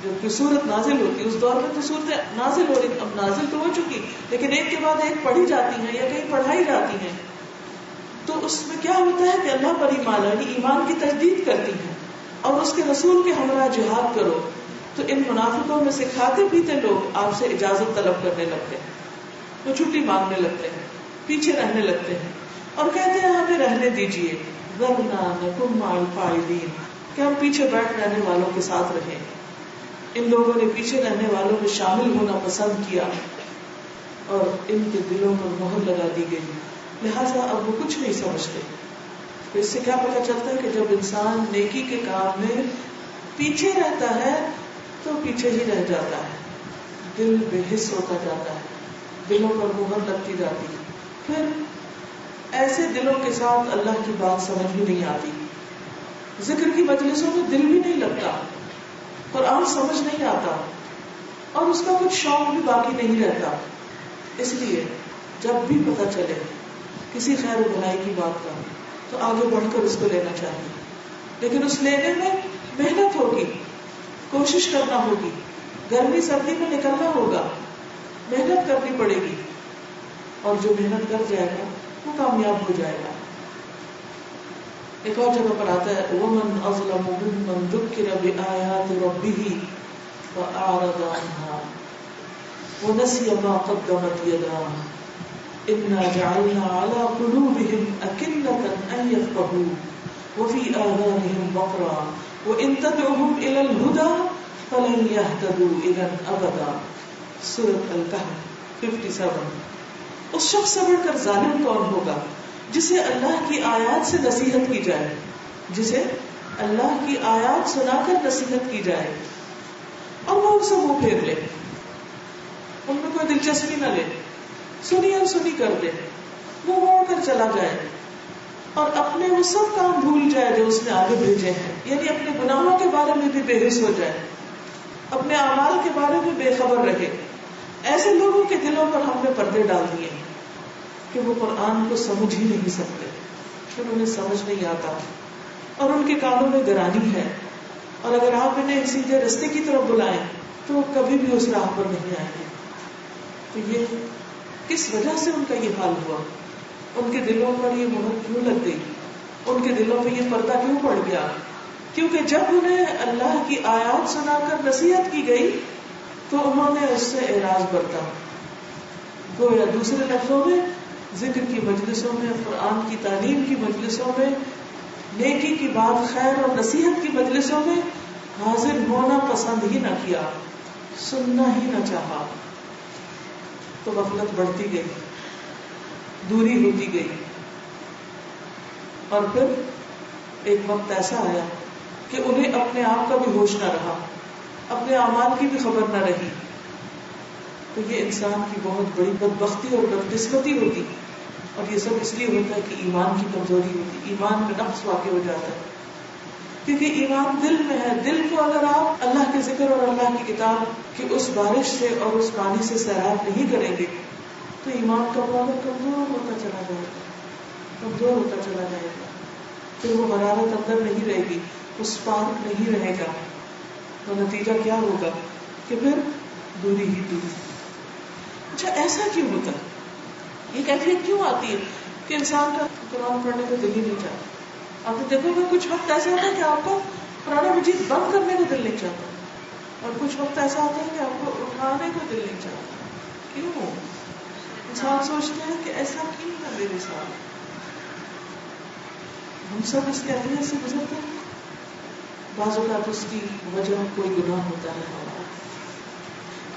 جب کوئی صورت نازل ہوتی ہے, اس دور میں تو صورتیں نازل ہو رہی, اب نازل تو ہو چکی لیکن ایک کے بعد ایک پڑھی جاتی ہیں یا کہیں پڑھائی جاتی ہیں, تو اس میں کیا ہوتا ہے کہ اللہ پر ایمان, یعنی ایمان کی تجدید کرتی ہیں اور اس کے رسول کے ہمراہ جہاد کرو. تو ان منافقوں میں سے کھاتے پیتے لوگ آپ سے اجازت طلب کرنے لگتے ہیں, وہ چھٹی مانگنے لگتے ہیں, پیچھے رہنے لگتے ہیں اور کہتے ہیں ہمیں رہنے دیجیے, ذرنا نکن مع القاعدین, کہ ہم پیچھے بیٹھ رہنے والوں کے ساتھ رہیں. ان لوگوں نے پیچھے رہنے والوں میں شامل ہونا پسند کیا اور ان کے دلوں پر مہر لگا دی گئی, لہٰذا اب وہ کچھ نہیں سمجھتے. تو اس سے کیا پتہ چلتا ہے کہ جب انسان نیکی کے کام میں پیچھے رہتا ہے تو پیچھے ہی رہ جاتا ہے, دل بے حس ہوتا جاتا ہے, دلوں پر مہر لگتی جاتی ہے. پھر ایسے دلوں کے ساتھ اللہ کی بات سمجھ بھی نہیں آتی, ذکر کی مجلسوں میں دل بھی نہیں لگتا, قرآن سمجھ نہیں آتا اور اس کا کچھ شوق بھی باقی نہیں رہتا. اس لیے جب بھی پتہ چلے کسی خیر و بھلائی کی بات کا تو آگے بڑھ کر اس کو لینا چاہیے, لیکن اس لینے میں محنت ہوگی, کوشش کرنا ہوگی, گرمی سردی میں نکلنا ہوگا, محنت کرنی پڑے گی, اور جو محنت کر جائے گا وہ کامیاب ہو جائے گا. ایک اور جگہ پر آتا ہے وَمَنْ أَظْلَمُ مِمَّنْ ذُكِّرَ بِآيَاتِ رَبِّهِ فَأَعْرَضَ عَنْهَا وَنَسِيَ مَا قَدَّمَتْ يَدَاهُ إِنَّا جَعَلْنَا عَلَى قُلُوبِهِمْ أَكِنَّةً أَنْ يَفْقَهُوهُ وَفِي آذَانِهِمْ وَقْرًا وَإِنْ تَدْعُهُمْ إِلَى الْهُدَى فَلَنْ يَهْتَدُوا إِذًا أَبَدًا. سورۃ الکہف 57. اس شخص سے بڑھ کر ظالم کون ہوگا جسے اللہ کی آیات سے نصیحت کی جائے, جسے اللہ کی آیات سنا کر نصیحت کی جائے اور وہ ان سے منہ پھیر لے, ان میں کوئی دلچسپی نہ لے, سنی اور سنی کر دے, منہ موڑ کر چلا جائے اور اپنے وہ سب کام بھول جائے جو اس نے آگے بھیجے ہیں, یعنی اپنے گناہوں کے بارے میں بھی بے حس ہو جائے, اپنے اعمال کے بارے میں بے خبر رہے. ایسے لوگوں کے دلوں پر ہم نے پردے ڈال دیے کہ وہ قرآن کو سمجھ ہی نہیں سکتے, پھر انہیں سمجھ نہیں آتا اور ان کے کانوں میں گرانی ہے, اور اگر آپ انہیں سیدھے رستے کی طرف بلائیں تو وہ کبھی بھی اس راہ پر نہیں آئیں گے. تو یہ کس وجہ سے ان کا یہ حال ہوا, ان کے دلوں پر یہ مہر کیوں لگ گئی, ان کے دلوں میں یہ پردہ کیوں پڑ گیا؟ کیونکہ جب انہیں اللہ کی آیات سنا کر نصیحت کی گئی تو انہوں نے اس سے اعراض برتا. گویا دوسرے لفظوں میں ذکر کی مجلسوں میں, قرآن کی تعلیم کی مجلسوں میں, نیکی کی بات خیر اور نصیحت کی مجلسوں میں حاضر ہونا پسند ہی نہ کیا, سننا ہی نہ چاہا, تو غفلت بڑھتی گئی, دوری ہوتی گئی, اور پھر ایک وقت ایسا آیا کہ انہیں اپنے آپ کا بھی ہوش نہ رہا, اپنے اعمال کی بھی خبر نہ رہی. تو یہ انسان کی بہت بڑی بدبختی اور بدقسمتی ہوتی, اور یہ سب اس لیے ہوتا ہے کہ ایمان کی کمزوری ہوتی, ایمان میں نقص واقع ہو جاتا ہے, کیونکہ ایمان دل میں ہے. دل کو اگر آپ اللہ کے ذکر اور اللہ کی کتاب کی اس بارش سے اور اس پانی سے سیراب نہیں کریں گے تو ایمان کا پاور کمزور ہوتا چلا جائے گا, کمزور ہوتا چلا جائے گا, پھر وہ حرارت اندر نہیں رہے گی, اس پارک نہیں رہے گا, تو نتیجہ کیا ہوگا کہ پھر دوری ہی دوری. اچھا ایسا کیوں ہوتا ہے, یہ کیفیت کیوں آتی ہے کہ انسان کا قرآن پڑھنے کو دل ہی نہیں چاہتا؟ آپ نے دیکھو گے کچھ وقت ایسا ہوتا ہے کہ آپ کو قرآن مجید بند کرنے کو دل نہیں چاہتا, اور کچھ وقت ایسا ہوتا ہے کہ آپ کو اٹھانے کو دل نہیں چاہتا. کیوں؟ انسان سوچتے ہیں کہ ایسا کیوں ہے میرے ساتھ. ہم سب اس کیفیت سے گزرتے ہیں. بعض اوقات اس کی وجہ کوئی گناہ ہوتا ہے ہمارا.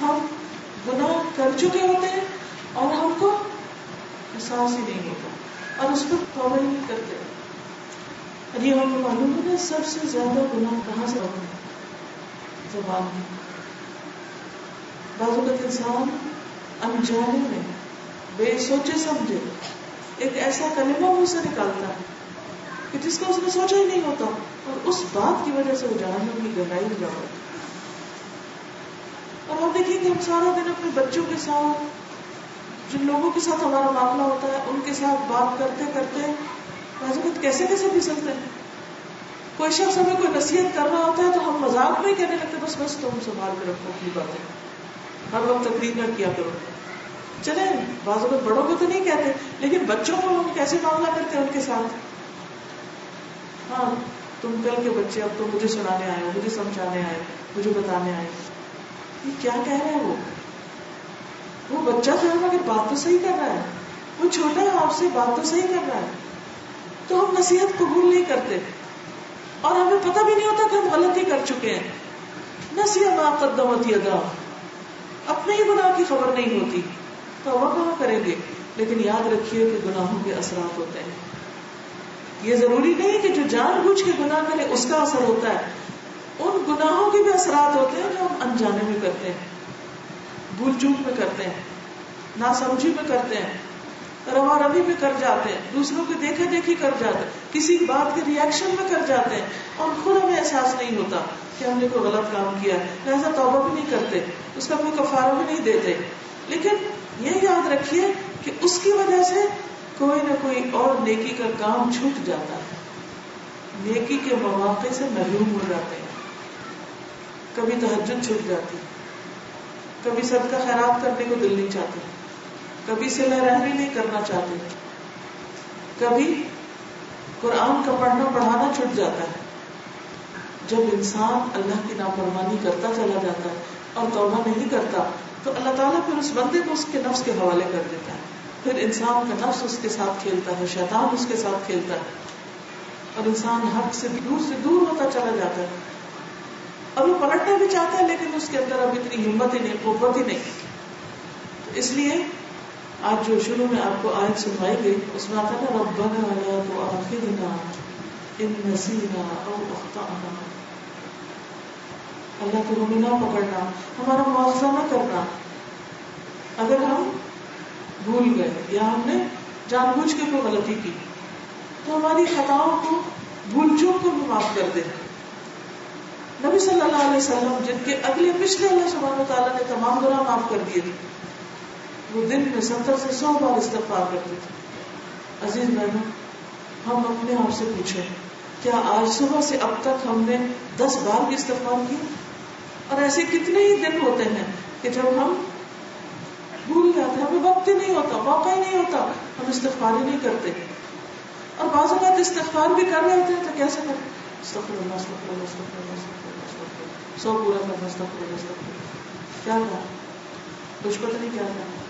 ہم گناہ کر چکے ہوتے ہیں اور ہم کو احساس ہی نہیں ہوتا اور اس پر توبہ ہی نہیں کرتے. اور یہ ہمیں معلوم ہے سب سے زیادہ گناہ کہاں سے ہوتے ہیں؟ زبان میں. بعض اوقات انسان انجانے میں بے سوچے سمجھے ایک ایسا کلمہ منہ سے نکالتا ہے کہ جس کو اس نے سوچا ہی نہیں ہوتا اور اس بات کی وجہ سے وہ جہنم کی گہرائی میں جاتا ہے. اور ہم دیکھیں کہ ہم سارا دن اپنے بچوں کے ساتھ جن لوگوں کے ساتھ ہمارا معاملہ ہوتا ہے ان کے ساتھ بات کرتے کرتے بعض اوقات کیسے کیسے پھسلتے ہیں. کوئی شخص ہمیں کوئی نصیحت کر رہا ہوتا ہے تو ہم مذاق میں کہنے لگتے بس بس تم سنبھال کے رکھو اپنی باتیں, ہر وقت تقریر نہ کیا کرو. چلیں بعض اوقات بڑوں کو تو نہیں کہتے لیکن بچوں کو ہم کیسے معاملہ کرتے ہیں ان کے ساتھ. ہاں تم کل کے بچے اب تو مجھے سنانے آئے, مجھے سمجھانے آئے, مجھے بتانے آئے. یہ کیا کہہ رہے ہیں وہ بچہ جو ہے مگر بات تو صحیح کر رہا ہے, وہ چھوٹا ہے آپ سے بات تو صحیح کر رہا ہے. تو ہم نصیحت قبول نہیں کرتے اور ہمیں پتہ بھی نہیں ہوتا کہ ہم غلطی کر چکے ہیں. نسیٰ ما قدمت یدا, اپنے ہی گناہ کی خبر نہیں ہوتی تو وہ کہاں کریں گے. لیکن یاد رکھیے کہ گناہوں کے اثرات ہوتے ہیں. یہ ضروری نہیں کہ جو جان بوجھ کے گناہ کرے اس کا اثر ہوتا ہے, ان گناہوں کے بھی اثرات ہوتے ہیں جو ہم انجانے میں کرتے ہیں, بھول چوک میں کرتے ہیں, ناسمجھی میں کرتے ہیں, روا روی میں کر جاتے ہیں, دوسروں کے دیکھا دیکھی کر جاتے ہیں, کسی بات کے ریئیکشن میں کر جاتے ہیں اور خود ہمیں احساس نہیں ہوتا کہ ہم نے کوئی غلط کام کیا ہے, لہذا توبہ بھی نہیں کرتے, اس کا کوئی کفارہ بھی نہیں دیتے. لیکن یہ یاد رکھیے کہ اس کی وجہ سے کوئی نہ کوئی اور نیکی کا کام چھوٹ جاتا ہے, نیکی کے مواقع سے محروم ہو جاتے ہیں. کبھی تہجد چھوٹ جاتی, کبھی صدقہ خیرات کرنے کو دل نہیں چاہتے, کبھی صلہ رحمی نہیں کرنا چاہتے, کبھی قرآن کا پڑھنا پڑھانا چھوٹ جاتا ہے. جب انسان اللہ کی نافرمانی کرتا چلا جاتا ہے اور توبہ نہیں کرتا تو اللہ تعالیٰ پھر اس بندے کو اس کے نفس کے حوالے کر دیتا ہے. پھر انسان کا نفس اس کے ساتھ کھیلتا ہے, شیطان اس کے ساتھ کھیلتا ہے اور انسان حق سے دور ہوتا چلا جاتا ہے. اور وہ پلٹنا بھی چاہتا ہے لیکن اس کے اندر اب اتنی ہمت ہی نہیں, قوت ہی نہیں. اس لیے آج جو شروع میں آپ کو آیت سنوائی گئی اس میں آتا ہے ربنا لا تؤاخذنا ان نسینا او اخطأنا. اللہ کو ہمیں نہ پکڑنا, ہمارا مواخذہ نہ کرنا اگر ہم بھول گئے یا ہم نے جان بوجھ کے کوئی غلطی کی, تو ہماری خطاؤں کو بھول چوک کو بھی معاف کر دے. نبی صلی اللہ علیہ وسلم جن کے اگلے پچھلے اللہ سبحانہ وتعالیٰ نے تمام گناہ معاف کر دیے, وہ دن میں 70 سے 100 بار استغفار کرتے تھے. عزیز بہنوں, ہم اپنے آپ سے پوچھیں کیا آج صبح سے اب تک ہم نے 10 بار بھی استغفار کی؟ اور ایسے کتنے ہی دن ہوتے ہیں کہ جب ہم بھول جاتے ہیں, ہمیں وقت ہی نہیں ہوتا, موقع ہی نہیں ہوتا, ہم استغفار ہی نہیں کرتے. اور بعض اوقات استغفار بھی کر رہے ہوتے ہیں تو کیسے کریں, استغفر اللہ استغفر اللہ استغفر اللہ استغفر اللہ استغفر اللہ, 100 پورا کرنا استغفر اللہ استغفر اللہ. کیا کہا, کچھ پتہ نہیں کیا کہا.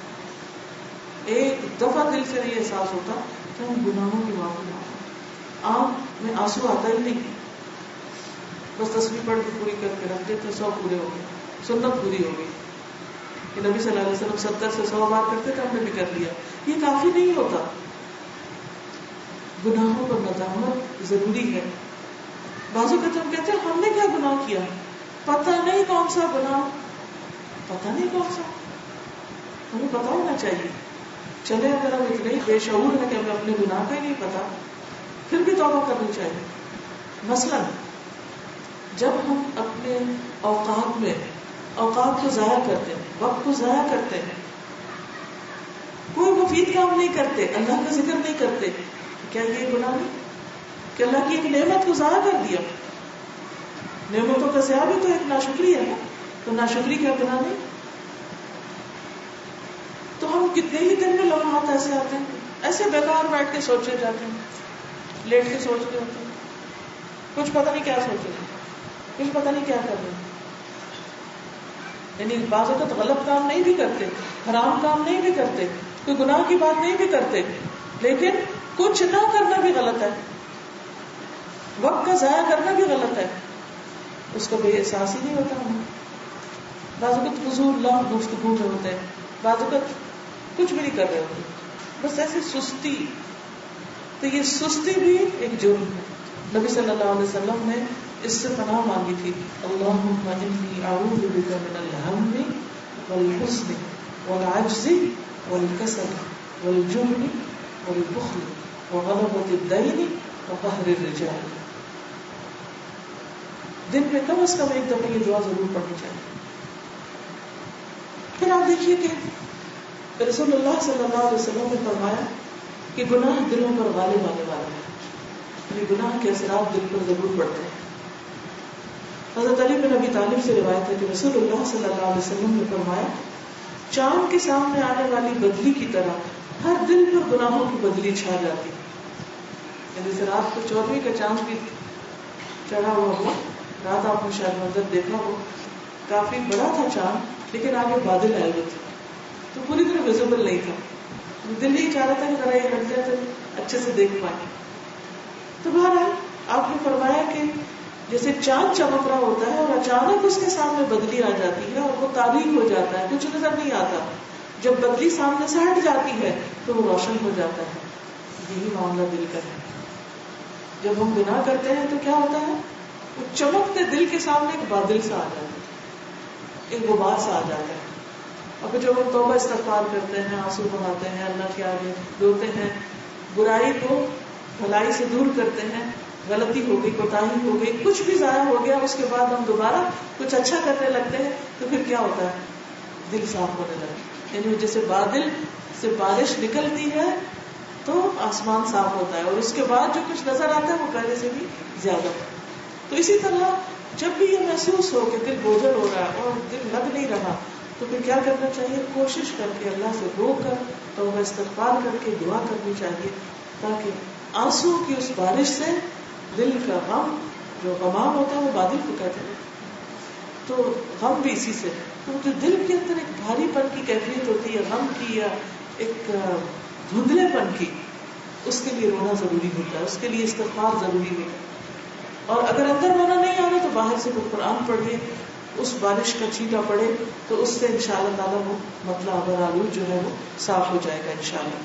ایک دفعہ دل سے یہ احساس ہوتا کہ ہم گناہوں کی معافی مانگیں. آنکھ میں آنسو آتا ہی نہیں, بس تسبیح پڑھ کے پوری کر کے رکھ دیتے, 100 پورے ہو گئے, سنت پوری ہو گئی. کہ نبی صلی اللہ علیہ وسلم 70 سے 100 بار کرتے تھے, ہم نے بھی کر لیا. یہ کافی نہیں ہوتا, گناہوں پر ندامت ضروری ہے. بعض اوقات ہم کہتے ہیں ہم نے کیا گناہ کیا, پتہ نہیں کون سا گناہ, پتہ نہیں کون سا, ہمیں پتہ ہونا چاہیے. چلے اگر ہم اتنے بے شعور ہیں کہ ہمیں اپنے گناہ کا ہی نہیں پتا, پھر بھی توبہ کرنی چاہیے. مثلا جب ہم اپنے اوقات میں اوقات کو ضائع کرتے ہیں, وقت کو ضائع کرتے ہیں, کوئی مفید کام نہیں کرتے, اللہ کا ذکر نہیں کرتے, کیا یہ گناہ نہیں کہ اللہ کی ایک نعمت کو ضائع کر دیا؟ نعمتوں کا ضیاع بھی تو ایک ناشکری ہے نا, تو ناشکری کیا گناہ نہیں؟ تو ہم کتنے ہی دن میں لمحات ایسے آتے ہیں, ایسے بیکار بیٹھ کے سوچے جاتے ہیں, لیٹ کے سوچتے ہوتے ہیں, کچھ پتہ نہیں کیا سوچے, کچھ پتہ نہیں کیا کر رہے ہیں. یعنی بعض اوقات غلط کام نہیں بھی کرتے، حرام کام نہیں بھی کرتے، کوئی گناہ کی بات نہیں بھی کرتے، لیکن کچھ نہ کرنا بھی غلط ہے، وقت کا ضائع کرنا بھی غلط ہے، اس کا کوئی احساس ہی نہیں ہوتا ہمیں. بعض اوقات فضول لوگ گفتگو میں ہوتے ہیں، بعض اوقات کچھ بھی نہیں کر رہے ہوتے، بس ایسی سستی. تو یہ سستی بھی ایک جرم ہے. نبی صلی اللہ علیہ وسلم نے اس سے پناہ مانگی تھی، اللہم انی اعوذ بک من الہم والحزن والعجز والکسل والجبن والبخل وغلبۃ الدین وقہر الرجال. دن میں کم از کم ایک دفعہ یہ دعا ضرور پڑھنی چاہیے. پھر آپ دیکھیے کہ رسول اللہ صلی اللہ علیہ وسلم نے فرمایا کہ گناہ دلوں پر غالب آنے والا ہے، یعنی گناہ کے اثرات دل پر ضرور پڑتے ہیں. حضرت علی بن ابی طالب سے روایت ہے کہ رسول اللہ صلی اللہ علیہ وسلم نے فرمایا، چاند کے سامنے آنے والی بدلی کی طرح ہر دل پر گناہوں کی بدلی چھا جاتی. یعنی رات کو 14ویں کا چاند بھی چڑھا ہوا ہو، رات آپ نے شاید منظر دیکھا ہو، کافی بڑا تھا چاند، لیکن آگے بادل آئے ہوئے تھے تو پوری طرح ویزیبل نہیں تھا. دل یہی چاہ رہا تھا کہ ذرا یہ ہٹ جائے تو اچھے سے دیکھ پائے. تو بہرحال آپ نے فرمایا کہ جیسے چاند چمک رہا ہوتا ہے اور اچانک اس کے سامنے بدلی آ جاتی ہے اور وہ تاریک ہو جاتا ہے، کچھ نظر نہیں آتا. جب بدلی سامنے سے ہٹ جاتی ہے تو وہ روشن ہو جاتا ہے. یہی معاملہ دل کا ہے. جب ہم گناہ کرتے ہیں تو کیا ہوتا ہے، وہ چمکتے دل کے سامنے ایک بادل سا آ جاتا ہے، ایک غبار سا آ جاتا ہے. اور پھر جب ہم توبہ استغفار کرتے ہیں، آنسو بہاتے ہیں، اللہ کے آگے روتے ہیں، برائی کو بھلائی سے دور کرتے ہیں، غلطی ہو گئی، کوتاہی ہو گئی، کچھ بھی ضائع ہو گیا، اس کے بعد ہم دوبارہ کچھ اچھا کرنے لگتے ہیں، تو پھر کیا ہوتا ہے، دل صاف ہونے لگتا ہے. یعنی جیسے بادل سے بارش نکلتی ہے تو آسمان صاف ہوتا ہے، اور اس کے بعد جو کچھ نظر آتا ہے وہ پہلے سے بھی زیادہ. تو اسی طرح جب بھی یہ محسوس ہو کہ دل بوجھل ہو رہا ہے اور دل لگ نہیں رہا، تو پھر کیا کرنا چاہیے، کوشش کر کے اللہ سے رو کر توبہ استغفار کر کے دعا کرنی چاہیے، تاکہ آنسو کی اس بارش سے دل کا غم، جو غمام ہوتا ہے وہ بادل کو کہتے ہیں، تو غم بھی اسی سے. تو جو دل کے اندر ایک بھاری پن کی کیفیت ہوتی ہے، غم کی یا ایک دھندلے پن کی، اس کے لیے رونا ضروری ہوتا ہے، اس کے لیے استغفار ضروری ہوتا ہے. اور اگر اندر رونا نہیں آ رہا تو باہر سے کوئی قرآن پڑھیے، اس بارش کا چھینٹا پڑے تو اس سے انشاءاللہ تعالیٰ وہ مطلب آلود جو ہے وہ صاف ہو جائے گا انشاءاللہ.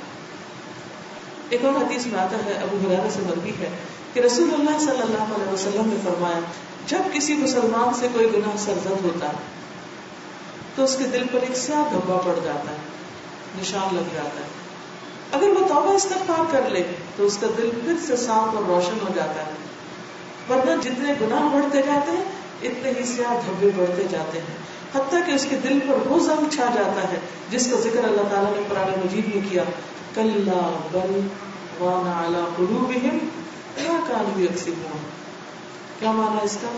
ایک اور حدیث میں آتا ہے، ابو ہریرہ سے مروی ہے کہ رسول اللہ صلی اللہ علیہ وسلم نے فرمایا، جب کسی مسلمان سے کوئی گناہ سرزد ہوتا ہے تو اس کے دل پر ایک سیاہ دھبا پڑ جاتا ہے، نشان لگ جاتا ہے. اگر وہ توبہ استغفار کر لے تو اس کا دل پھر سے صاف اور روشن ہو جاتا ہے، ورنہ جتنے گناہ بڑھتے جاتے ہیں اتنے ہی سیاہ دھبے بڑھتے جاتے ہیں، حتیٰ کہ اس کے دل پر وہ زنگ چھا جاتا ہے جس کا ذکر اللہ تعالیٰ نے قرآن مجید میں کیا، کلا بل ران علی قلوبہم ما کانوا یکسبون. کیا معنی اس کا؟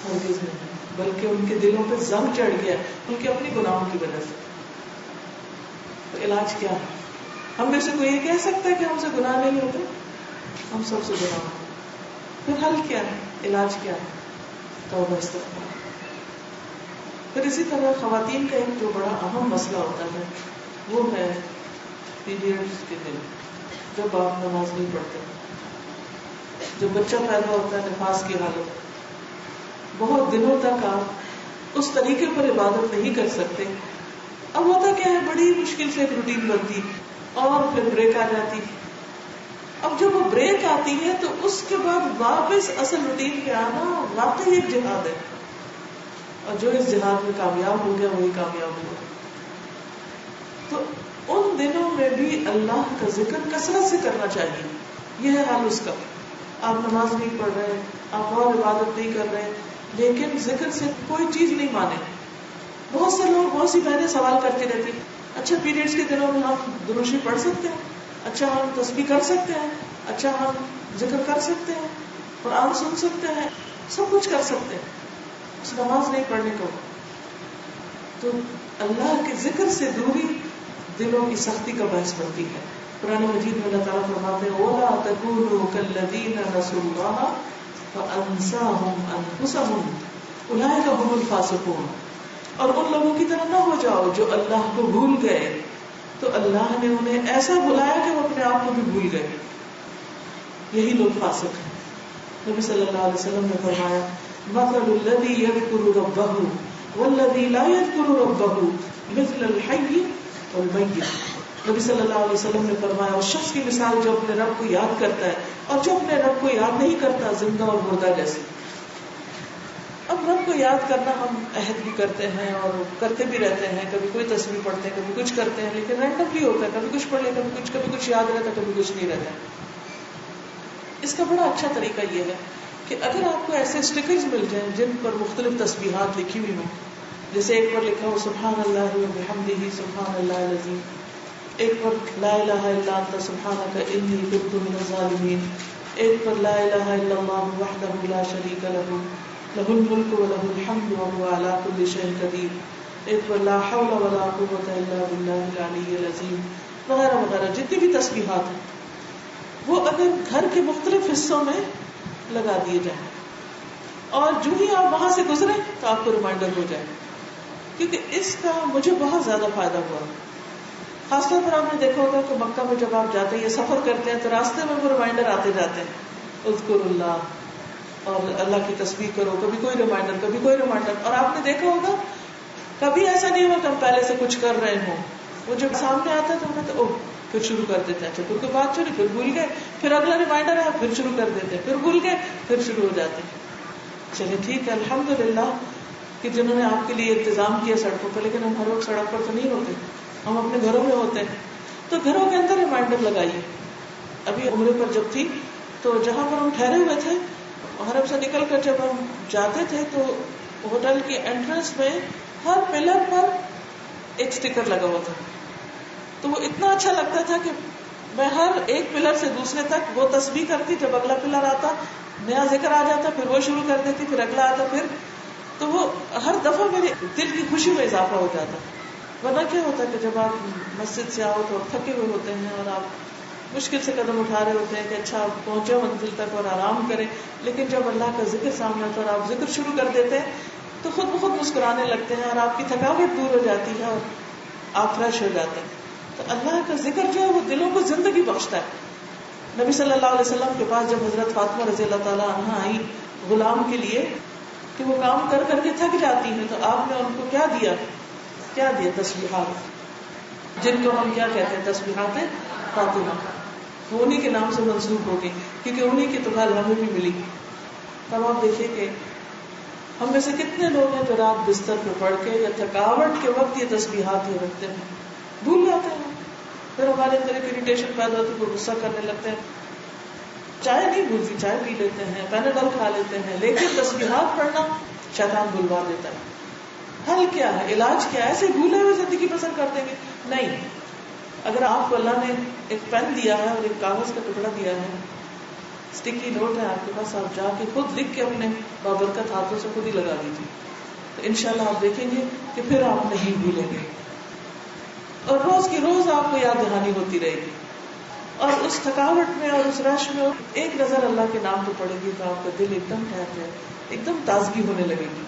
ہرگز نہیں، بلکہ ان کے دلوں پہ زنگ چڑھ گیا ان کے اپنی گناہوں کی وجہ سے. تو علاج کیا ہے؟ ہم میں سے کوئی یہ کہہ سکتا ہے کہ ہم سے گناہ نہیں ہوتے؟ ہم سب سے گناہ ہوتے. پھر حل کیا ہے، علاج کیا ہے؟ توبہ استغفار. پھر اسی طرح خواتین کا ایک جو بڑا اہم مسئلہ ہوتا ہے وہ ہے پیریڈز کے دن، جب آپ نماز نہیں پڑھتے، جب بچہ پیدا ہوتا ہے نفاس کی حالت، بہت دنوں تک آپ اس طریقے پر عبادت نہیں کر سکتے. اب ہوتا کیا ہے، بڑی مشکل سے ایک روٹین بنتی اور پھر بریک آ جاتی. اب جب وہ بریک آتی ہے تو اس کے بعد واپس اصل روٹین پہ آنا واقعی ایک جہاد ہے، اور جو اس جہاد میں کامیاب ہو گیا وہی کامیاب ہوا. تو ان دنوں میں بھی اللہ کا ذکر کثرت سے کرنا چاہیے. یہ ہے حال اس کا. آپ نماز نہیں پڑھ رہے، آپ اور عبادت نہیں کر رہے، لیکن ذکر سے کوئی چیز نہیں مانے. بہت سے لوگ، بہت سی بہنیں سوال کرتے رہتی، اچھا پیریڈز کے دنوں میں ہم دروشی پڑھ سکتے ہیں، اچھا ہم تسبیح کر سکتے ہیں، اچھا ہم ذکر کر سکتے ہیں، قرآن سن سکتے ہیں، سب کچھ کر سکتے ہیں، اس نماز نہیں پڑھنے کو. تو اللہ کے ذکر سے دوری دلوں کی سختی کا باعث بنتی ہے. قرآن مجید میں اللہ تعالیٰ فرماتے ہیں وَلَا تَكُونُوا كَالَّذِينَ نَسُوا اللَّهَ فَأَنسَاهُمْ أَنفُسَهُمْ أُولَٰئِكَ هُمُ الْفَاسِقُونَ. اور ان لوگوں کی طرح نہ ہو جاؤ جو اللہ کو بھول گئے، تو اللہ نے انہیں ایسا بلایا کہ وہ اپنے آپ کو بھی بھول گئے. یہی لوگ فاسق ہیں. نبی صلی اللہ علیہ وسلم نے فرمایا مثل الذی یذکر ربہ والذی لا یذکر ربہ مثل الحی والمیت. نبی صلی اللہ علیہ وسلم نے فرمایا اس شخص کی مثال جو اپنے رب کو یاد کرتا ہے اور جو اپنے رب کو یاد نہیں کرتا زندہ اور مردہ جیسے. اب رب کو یاد کرنا ہم عہد بھی کرتے ہیں اور کرتے بھی رہتے ہیں، کبھی کوئی تصویر پڑھتے ہیں، کبھی کچھ کرتے ہیں، لیکن رینڈملی ہوتا ہے، کبھی کچھ پڑھ لے، کبھی کچھ یاد رہتا ہے، کبھی کچھ نہیں رہتا. اس کا بڑا اچھا طریقہ یہ ہے کہ اگر آپ کو ایسے اسٹکرز مل جائیں جن پر مختلف تسبیحات لکھی ہوئی ہوں، جیسے ایک پر لکھا ہو سبحان اللہ وبحمدہ سبحان اللہ العظیم، ایک پر لا الہ الا انت سبحانک انی کنت من الظالمین، ایک پر لا الہ الا اللہ وحدہ لا شریک لہ لہ الملک ولہ الحمد وہو علی کل شیء قدیر، ایک پر لا حول ولا قوۃ الا باللہ العلی العظیم، وغیرہ وغیرہ. جتنی بھی تسبیحات ہیں وہ اگر گھر کے مختلف حصوں میں لگا دیے جائیں اور جو ہی آپ وہاں سے گزرے تو آپ کو ریمائنڈر ہو جائے. کیونکہ اس کا مجھے بہت زیادہ فائدہ ہوا. خاص طور پر آپ نے دیکھا ہوگا کہ مکہ میں جب آپ جاتے ہیں یا سفر کرتے ہیں تو راستے میں وہ ریمائنڈر آتے جاتے ہیں اذکر اللہ اور اللہ کی تسبیح کرو، کبھی کوئی ریمائنڈر کبھی کوئی ریمائنڈر. اور آپ نے دیکھا ہوگا کبھی ایسا نہیں ہوا کہ ہم پہلے سے کچھ کر رہے ہوں، وہ جب سامنے آتا ہے تو ہمیں تو پھر شروع کر دیتے ہیں. اچھا پھر کوئی بات چھوڑی، پھر بھول گئے، پھر اگلا ریمائنڈر ہے پھر شروع کر دیتے ہیں، پھر بھول گئے پھر شروع ہو جاتے ہیں. چلیے ٹھیک ہے الحمدللہ کہ جنہوں نے آپ کے لیے انتظام کیا سڑکوں پہ، لیکن ہم ہر وقت سڑک پر تو نہیں ہوتے، ہم اپنے گھروں میں ہوتے ہیں. تو گھروں کے اندر ریمائنڈر لگائیے. ابھی عمرے پر جب تھی تو جہاں پر ہم ٹھہرے ہوئے تھے حرم سے نکل کر جب ہم جاتے تھے تو ہوٹل کی انٹرنس میں ہر پلر پر ایک سٹیکر لگا ہوا تھا. تو وہ اتنا اچھا لگتا تھا کہ میں ہر ایک پلر سے دوسرے تک وہ تسبیح کرتی، جب اگلا پلر آتا نیا ذکر آ جاتا پھر وہ شروع کر دیتی، پھر اگلا آتا پھر. تو وہ ہر دفعہ میرے دل کی خوشی میں اضافہ ہو جاتا. ورنہ کیا ہوتا ہے کہ جب آپ مسجد سے آؤ تو تھکے ہوئے ہوتے ہیں اور آپ مشکل سے قدم اٹھا رہے ہوتے ہیں کہ اچھا آپ پہنچے منزل تک اور آرام کریں، لیکن جب اللہ کا ذکر سامنے آتا ہے اور آپ ذکر شروع کر دیتے ہیں تو خود بخود مسکرانے لگتے ہیں اور آپ کی تھکاوٹ دور ہو جاتی ہے اور آپ فریش ہو جاتے ہیں. تو اللہ کا ذکر جو ہے وہ دلوں کو زندگی بخشتا ہے. نبی صلی اللہ علیہ وسلم کے پاس جب حضرت فاطمہ رضی اللہ تعالیٰ عنہا آئی غلام کے لیے کہ وہ کام کر کر کے تھک جاتی ہیں، تو آپ نے ان کو کیا دیا؟ تسبیحات، جن کو ہم کیا کہتے ہیں تسبیحات فاطمہ. وہ انہی کے نام سے منسوب ہو گئی کیونکہ انہی کی تو گھر ہمیں بھی ملی. تب آپ دیکھیے کہ ہم میں سے کتنے لوگ ہیں جو رات بستر پہ پڑھ کے یا تھکاوٹ کے وقت یہ تسبیحات ہی رکھتے ہیں، بھول جاتے ہیں، پھر ہمارے اندر ایک اریٹیشن پیدا ہوتی ہے، غصہ کرنے لگتے ہیں. چائے نہیں بھولتی، چائے پی لیتے ہیں، پیناڈول کھا لیتے ہیں، لیکن تسبیحات پڑھنا شیطان بھلوا دیتا ہے. حل کیا ہے؟ علاج کیا ہے؟ ایسے بھولے ہوئے زندگی بسر کر دیں گے؟ نہیں. اگر آپ کو اللہ نے ایک پین دیا ہے اور ایک کاغذ کا ٹکڑا دیا ہے، اسٹکی نوٹ ہے آپ کے پاس، آپ جا کے خود لکھ کے اپنے بابرکت ہاتھوں سے خود ہی لگا دیجیے، تو انشاءاللہ آپ دیکھیں گے کہ پھر آپ نہیں بھولیں گے اور روز کی روز آپ کو یاد دہانی ہوتی رہے گی. اور اس تھکاوٹ میں اور اس رش میں ایک نظر اللہ کے نام پہ پڑے گی تو آپ کا دل ایک دم ٹھہر جائے، ایک دم تازگی ہونے لگے گی.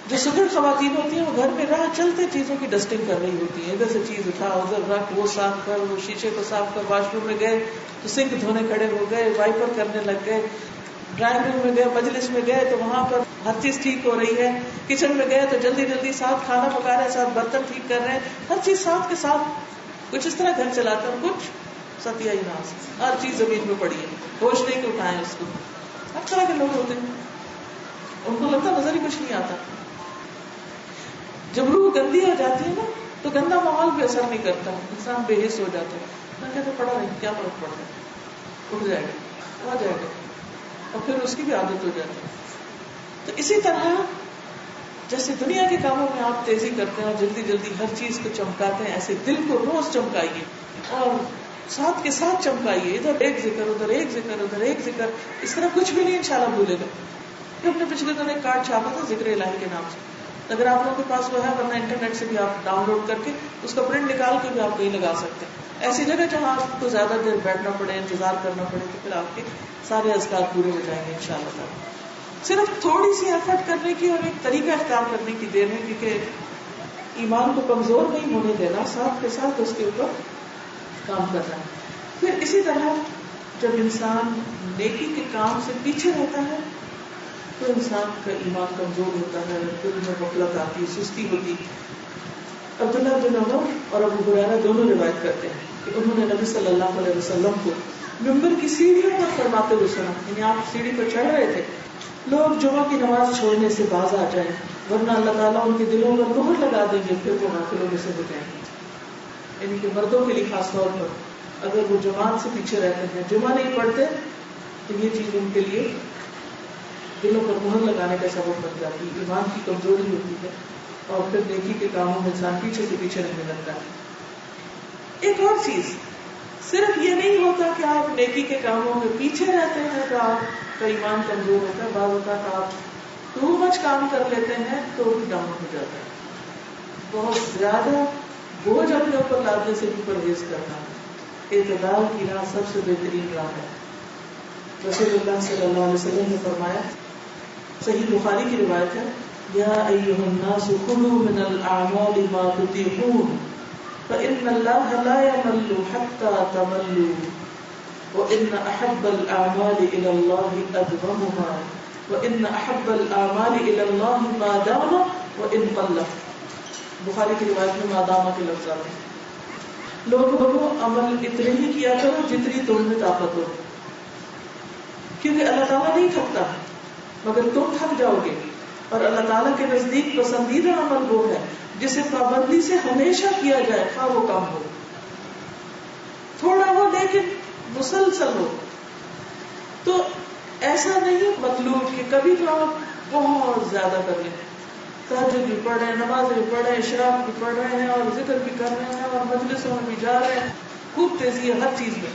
جو سگڑ خواتین ہوتی ہیں وہ گھر میں راہ چلتے چیزوں کی ڈسٹنگ کر رہی ہوتی ہیں، ادھر سے چیز اٹھا ادھر رکھ، وہ صاف کر، وہ شیشے کو صاف کر، واش روم میں گئے تو سنک دھونے کھڑے ہو گئے، وائپر کرنے لگ گئے، ڈرائنگ روم میں گئے، مجلس میں گئے تو وہاں پر ہر چیز ٹھیک ہو رہی ہے، کچن میں گئے تو جلدی جلدی ساتھ کھانا پکا رہے ہیں، ساتھ برتن ٹھیک کر رہے ہیں، ہر چیز ساتھ کے ساتھ. کچھ اس طرح گھر چلاتے ہیں، کچھ ستیہ ناس، ہر چیز زمین میں پڑی ہے، ہوش نہیں کہ اٹھائیں اس کو. ہر طرح کے لوگ ہوتے ہیں، ان کو لگتا نظر ہی کچھ نہیں آتا. جب روح گندی ہو جاتی ہے نا تو گندا ماحول بھی اثر نہیں کرتا، انسان بے حس ہو جاتا ہے. میں کہتے پڑا نہیں، کیا فرق پڑتا ہے، اٹھ جائے گا، آ جائے گا، اور پھر اس کی بھی عادت ہو جاتی ہے. تو اسی طرح جیسے دنیا کے کاموں میں آپ تیزی کرتے ہیں اور جلدی جلدی ہر چیز کو چمکاتے ہیں، ایسے دل کو روز چمکائیے اور ساتھ کے ساتھ چمکائیے. ادھر ایک ذکر، ادھر ایک ذکر، ادھر ایک ذکر، اس طرح کچھ بھی نہیں انشاءاللہ بھولے گا. ہم نے پچھلے دنوں ایک کارڈ چھاپا تھا ذکر الہی کے نام سے، اگر آپ لوگوں کے پاس وہ ہے، ورنہ انٹرنیٹ سے بھی آپ ڈاؤن لوڈ کر کے اس کا پرنٹ نکال کے بھی آپ کہیں لگا سکتے ہیں. ایسی جگہ جہاں آپ کو زیادہ دیر بیٹھنا پڑے، انتظار کرنا پڑے، تو پھر آپ کے سارے اذکار پورے ہو جائیں گے انشاءاللہ تعالی. صرف تھوڑی سی ایفرٹ کرنے کی اور ایک طریقہ اختیار کرنے کی دیر ہے، کیونکہ ایمان کو کمزور نہیں ہونے دینا، ساتھ کے ساتھ اس کے اوپر کام کرنا ہے. پھر اسی طرح جب انسان نیکی کے کام سے پیچھے رہتا ہے تو انسان کا ایمان کمزور ہوتا ہے، دل میں غفلت آتی، سستی ہوتی. عبداللہ بن عمر اور ابو ہریرہ دونوں روایت کرتے ہیں کہ انہوں نے نبی صلی اللہ علیہ وسلم کو منبر کی سیڑھیوں پر فرماتے ہوئے سنا، یعنی آپ سیڑھی پر چڑھ رہے تھے، لوگ جمعہ کی نماز چھوڑنے سے باز آ جائیں ورنہ اللہ تعالیٰ ان کے دلوں پر مہر لگا دیں گے، پھر وہ غافلوں میں سے ہو جائیں گے. یعنی کہ مردوں کے لیے خاص طور پر اگر وہ جماعت سے پیچھے رہتے ہیں، جمعہ نہیں پڑھتے، تو یہ چیز ان کے لیے دلوں پر مہر لگانے کا سبب بن جاتی ہے، ایمان کی کمزوری ہوتی ہے اور پھر نیکی کے کاموں میں انسان پیچھے سے پیچھے رہنے لگتا ہے. ایک اور چیز، صرف یہ نہیں ہوتا کہ آپ نیکی کے کاموں میں پیچھے رہتے ہیں تو آپ کا ایمان کمزور ہوتا ہے، بعض اوقات آپ ٹو مچ کام کر لیتے ہیں تو بھی ڈاؤن ہو جاتا ہے. بہت زیادہ بوجھ اپنے اوپر لادنے سے بھی پرہیز کرنا ہے. اعتدال کی راہ سب سے بہترین راہ ہے. رسول اللہ صلی اللہ علیہ وسلم نے فرمایا، صحیح بخاری کی روایت ہے، یا ایھا الناس خذوا من الاعمال ما تطیقون فإن الله لا يمل حتى تملوا وإن أحب الأعمال إلى الله أدومها وإن أحب الأعمال إلى الله ما دام وإن قل. بخاری کی روایت میں ما دام کے لفظ آتے ہیں. لوگوں عمل اتنے ہی کیا کرو جتنی تم میں طاقت ہو، کیونکہ اللہ تعالیٰ نہیں تھکتا مگر تم تھک جاؤ گے. اور اللہ تعالیٰ کے نزدیک پسندیدہ عمل وہ ہے جسے پابندی سے ہمیشہ کیا جائے، خواہ وہ کم ہو، تھوڑا ہو لیکن مسلسل ہو. تو ایسا نہیں مطلوب کہ کبھی تو آپ بہت زیادہ کر لیں، تہجد بھی پڑھ رہے ہیں، نماز بھی پڑھ رہے ہیں، اشراق بھی پڑھ رہے ہیں اور ذکر بھی کر رہے ہیں اور مجلسوں میں بھی جا رہے ہیں، خوب تیزی ہے ہر چیز میں،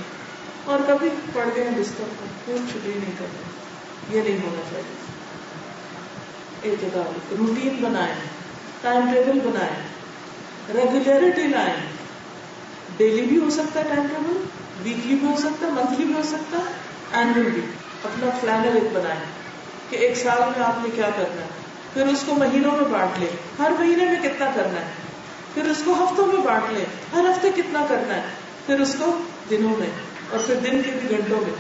اور کبھی پڑھ گئے ہیں بستر پر، کچھ بھی نہیں کر رہے. یہ نہیں ہونا چاہیے. اعتدال، روٹین بنائیں، ٹائم ٹیبل بنائیں، ریگولیرٹی لائیں. ڈیلی بھی ہو سکتا ہے ٹائم ٹیبل، ویکلی بھی ہو سکتا ہے، منتھلی بھی ہو سکتا ہے، اینوئل بھی. اپنا پلانر ایک بنائیں کہ ایک سال میں آپ نے کیا کرنا ہے، پھر اس کو مہینوں میں بانٹ لیں، ہر مہینے میں کتنا کرنا ہے، پھر اس کو ہفتوں میں بانٹ لیں، ہر ہفتے کتنا کرنا ہے، پھر اس کو دنوں میں، اور پھر دن کے بھی گھنٹوں میں.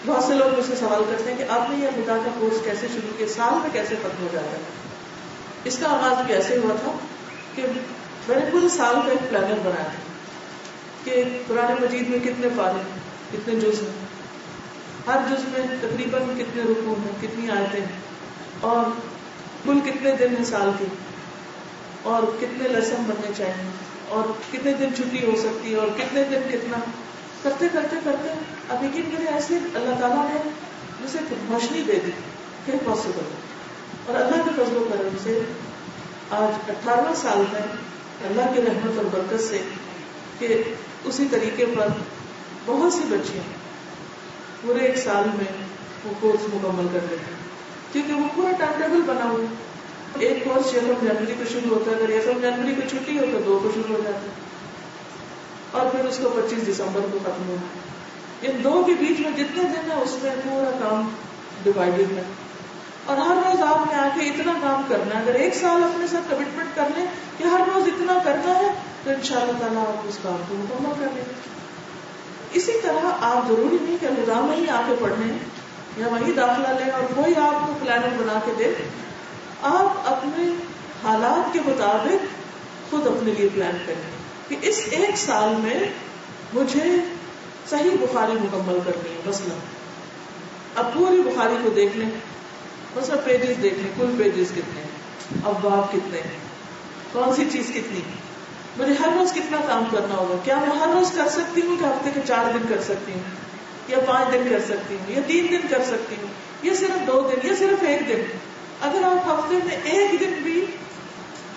بہت سے لوگ مجھ سے سوال کرتے ہیں کہ آپ نے یہ نکاح کا کورس کیسے شروع کیا، سال میں کیسے ختم ہو جاتا ہے. اس کا آغاز بھی ایسے ہوا تھا کہ میں نے پورے سال کا ایک پلانر بنایا تھا کہ قرآن مجید میں کتنے پارے، کتنے جز ہیں، ہر جز میں تقریباً کتنے رکوع ہیں، کتنی آیتیں ہیں، اور کل کتنے دن ہیں سال کے، اور کتنے لیسن بننے چاہیے، اور کتنے دن چھٹی ہو سکتی ہے، اور کتنے دن کتنا. کرتے کرتے کرتے اب یقین کریں ایسے اللہ تعالیٰ نے جسے روشنی دے دی کہ پاسبل. اور اللہ کے فضل و کرم سے آج 18واں سال ہے اللہ کی رحمت اور برکت سے کہ اسی طریقے پر بہت سی بچیاں پورے ایک سال میں وہ کورس مکمل کر لیتے ہیں، کیونکہ وہ پورا ٹائم ٹیبل بنا ہوا ہے. ایک کورس 1 جنوری کو شروع ہوتا ہے، اگر 1 جنوری کو چھٹی ہو تو 2 کو شروع ہو جاتا ہے، اور پھر اس کو 25 دسمبر کو ختم ہونا ہے. ان 2 کے بیچ میں جتنے دن ہے اس میں پورا کام ڈیوائڈیڈ ہے، اور ہر روز آپ نے آ کے اتنا کام کرنا ہے. اگر ایک سال اپنے ساتھ کمٹمنٹ کر لیں کہ ہر روز اتنا کرنا ہے تو انشاءاللہ تعالیٰ آپ اس کام کو مکمل کر لیں. اسی طرح آپ ضروری نہیں کہ نظام میں ہی آ کے پڑھنے یا وہیں داخلہ لیں اور کوئی آپ کو پلانر بنا کے دے. آپ اپنے حالات کے مطابق خود اپنے لیے پلان کریں کہ اس ایک سال میں مجھے صحیح بخاری مکمل کرنی ہے. مثلا اب پوری بخاری کو دیکھ لیں، مثلا پیجز دیکھ لیں، کل پیجز کتنے ہیں، ابواب کتنے ہیں، کون سی چیز کتنی، مجھے ہر روز کتنا کام کرنا ہوگا. کیا میں ہر روز کر سکتی ہوں کہ ہفتے کے 4 دن کر سکتی ہوں، یا 5 دن کر سکتی ہوں، یا 3 دن کر سکتی ہوں، یا صرف 2 دن، یا صرف 1 دن. اگر آپ ہفتے میں 1 دن بھی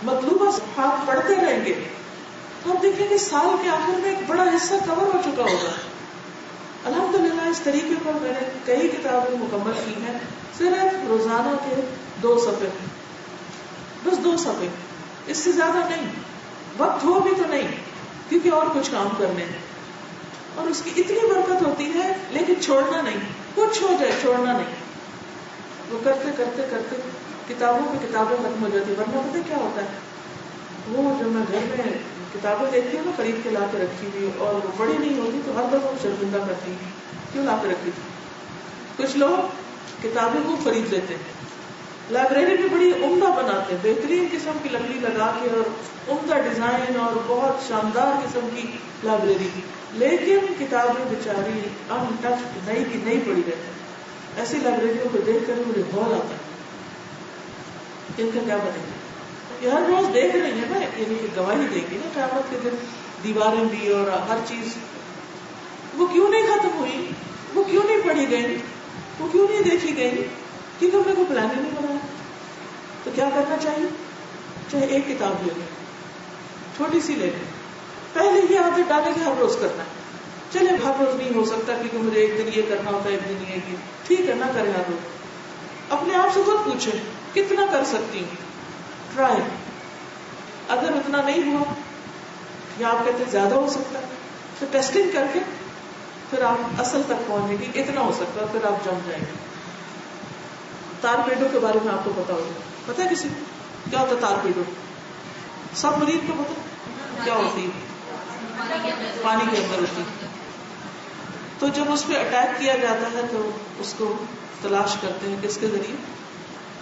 مطلوبہ صفحات پڑھتے رہیں گے تو آپ دیکھیں گے سال کے آخر میں ایک بڑا حصہ کور ہو چکا ہوگا. الحمدللہ اس طریقے پر میں نے کئی کتابیں مکمل کی ہیں، صرف روزانہ کے 2 صفحے، بس 2 صفحے، اس سے زیادہ نہیں. وقت ہو بھی تو نہیں کیونکہ اور کچھ کام کرنے ہیں، اور اس کی اتنی برکت ہوتی ہے. لیکن چھوڑنا نہیں، کچھ ہو جائے چھوڑنا نہیں. وہ کرتے کرتے کرتے کتابوں پہ کتابیں ختم ہو جاتی. ورنہ پتہ کیا ہوتا ہے، وہ جب میں گھر میں کتابیں دیکھتی ہوں نا خرید کے لا کے رکھی ہوئی اور وہ بڑی نہیں ہوتی تو ہر دفعہ شرمندہ کرتی ہیں کیوں لا کے رکھی تھی. کچھ لوگ کتابیں کو خرید لیتے ہیں، لائبریری بھی بڑی عمدہ بناتے ہیں، بہترین قسم کی لکڑی لگا کے اور عمدہ ڈیزائن اور بہت شاندار قسم کی لائبریری، لیکن کتابیں بیچاری ان ٹچ نئی کی نئی پڑی رہتی ہیں. ایسی لائبریریوں کو دیکھ کر مجھے غور آتا ہے ان کا کیا بنے گا. یہ ہر روز دیکھ رہی ہیں نا، یعنی کہ گواہی دیں گی نا قیامت کے دن، دیواریں بھی اور ہر چیز. وہ کیوں نہیں ختم ہوئی، وہ کیوں نہیں پڑھی گئی، وہ کیوں نہیں دیکھی گئی؟ کیونکہ ہم نے کوئی پلان ہی نہیں بنایا. تو کیا کرنا چاہیے؟ چاہے ایک کتاب لے لیں، چھوٹی سی لے لیں، پہلے یہ عادت ڈالیں کہ ہر روز کرنا ہے. چلے ہر روز نہیں ہو سکتا کیونکہ مجھے ایک دن یہ کرنا ہوتا ہے ایک دن یہ، ٹھیک ہے نہ کریں ہر روز. اپنے آپ سے خود پوچھیں کتنا کر سکتی ہوں، ٹرائی. اگر اتنا نہیں ہوا یا آپ کہتے زیادہ ہو سکتا ہے تو ٹیسٹنگ کر کے پھر آپ اصل تک پہنچیں گے اتنا ہو سکتا ہے، پھر آپ جم جائیں گے. تار پیڈو کے بارے میں آپ کو پتا ہوگا، پتا ہے کسی کو کیا ہوتا ہے تار پیڈو؟ سب مریض کو پتا کیا ہوتی ہے؟ پانی کے اندر ہوتی ہے. تو جب اس پہ اٹیک کیا جاتا ہے تو اس کو تلاش کرتے ہیں کس کے ذریعے؟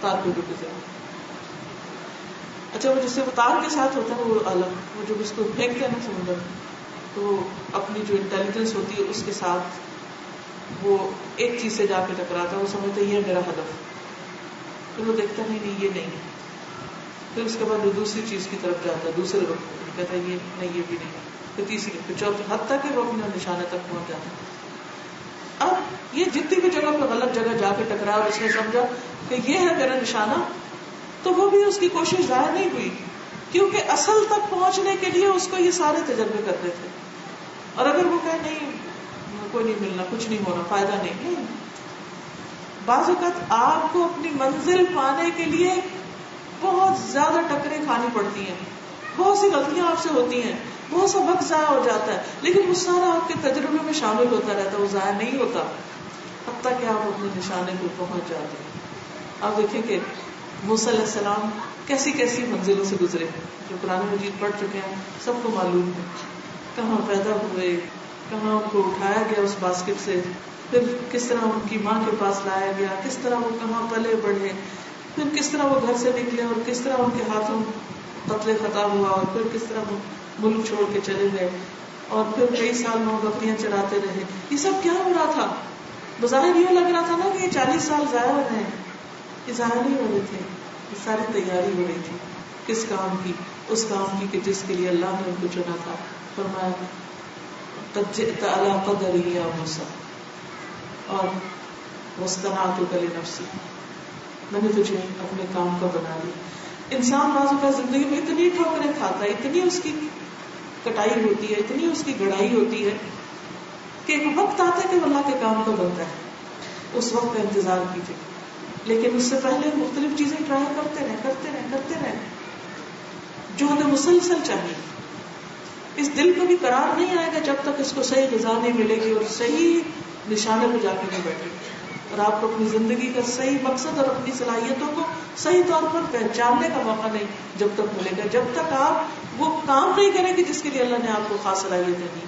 تار پیڈو کے ذریعے. اچھا وہ جس سے وہ تار کے ساتھ ہوتا ہے وہ الگ، وہ جب اس کو پھینکتے ہیں نا سمندر تو اپنی جو انٹیلیجنس ہوتی ہے اس کے ساتھ وہ ایک چیز سے جا کے ٹکراتا ہے، وہ سمجھتا ہے یہ میرا ہدف. پھر وہ دیکھتا نہیں یہ نہیں، پھر اس کے بعد وہ دوسری چیز کی طرف جاتا ہے، دوسرے وقت کہتا ہے یہ نہیں یہ بھی نہیں، پھر تیسری، پھر چوتھی، حتیٰ کہ وہ اپنے نشانے تک پہنچ جاتا ہے. اب یہ جتنی بھی جگہ پہ غلط جگہ جا کے ٹکرایا اور اس نے سمجھا کہ یہ ہے میرا نشانہ، تو وہ بھی اس کی کوشش ضائع نہیں ہوئی، کیونکہ اصل تک پہنچنے کے لیے اس کو یہ سارے تجربے کرنے تھے. اور اگر وہ کہے نہیں کوئی نہیں ملنا، کچھ نہیں ہونا، فائدہ نہیں، بعض اوقات آپ کو اپنی منزل پانے کے لیے بہت زیادہ ٹکریں کھانی پڑتی ہیں، بہت سی غلطیاں آپ سے ہوتی ہیں، بہت سا وقت ضائع ہو جاتا ہے، لیکن وہ سارا آپ کے تجربے میں شامل ہوتا رہتا ہے، وہ ضائع نہیں ہوتا حتیٰ کہ آپ اپنے نشانے کو پہنچ جاتے ہیں. آپ دیکھیں کہ موسیٰ علیہ السلام کیسی کیسی منزلوں سے گزرے، جو قرآن مجید پڑھ چکے ہیں سب کو معلوم ہے. کہاں پیدا ہوئے، کہاں ان کو اٹھایا گیا اس باسکٹ سے، پھر کس طرح ان کی ماں کے پاس لایا گیا، کس طرح وہ کہاں پلے بڑھے، پھر کس طرح وہ گھر سے نکلے اور کس طرح ان کے ہاتھوں قتل خطا ہوا، اور پھر کس طرح وہ ملک چھوڑ کے چلے گئے، اور پھر کئی سال وہ بکریاں چراتے رہے. یہ سب کیا ہو رہا تھا؟ بظاہر یہ لگ رہا تھا نا کہ یہ 40 سال ضائع ہو رہے ہیں، یہ ضائع نہیں ہو رہے تھے، یہ ساری تیاری ہو رہی تھی. کس کام کی؟ اس کام کی کہ جس کے لیے اللہ نے ان کو چنا تھا. فرمایا قد جئت علی قدری یا موسیٰ اور واصطنعتک لنفسی، میں نے تجھے اپنے کام کا بنا لی. انسان بعض اوقات زندگی میں اتنی ٹھوکریں کھاتا ہے، اتنی اس کی کٹائی ہوتی ہے، اتنی اس کی گڑائی ہوتی ہے کہ ایک وقت آتا ہے کہ اللہ کے کام کا بنتا ہے. اس وقت کا انتظار کیجیے، لیکن اس سے پہلے مختلف چیزیں ٹرائی کرتے رہیں. جہد مسلسل چاہیے. اس دل کو بھی قرار نہیں آئے گا جب تک اس کو صحیح غذا نہیں ملے گی اور صحیح نشانے پہ جا کے نہیں بیٹھے گی، اور آپ کو اپنی زندگی کا صحیح مقصد اور اپنی صلاحیتوں کو صحیح طور پر پہچاننے کا موقع نہیں جب تک ملے گا. جب تک آپ وہ کام نہیں کریں گے جس کے لیے اللہ نے آپ کو خاص صلاحیتیں دی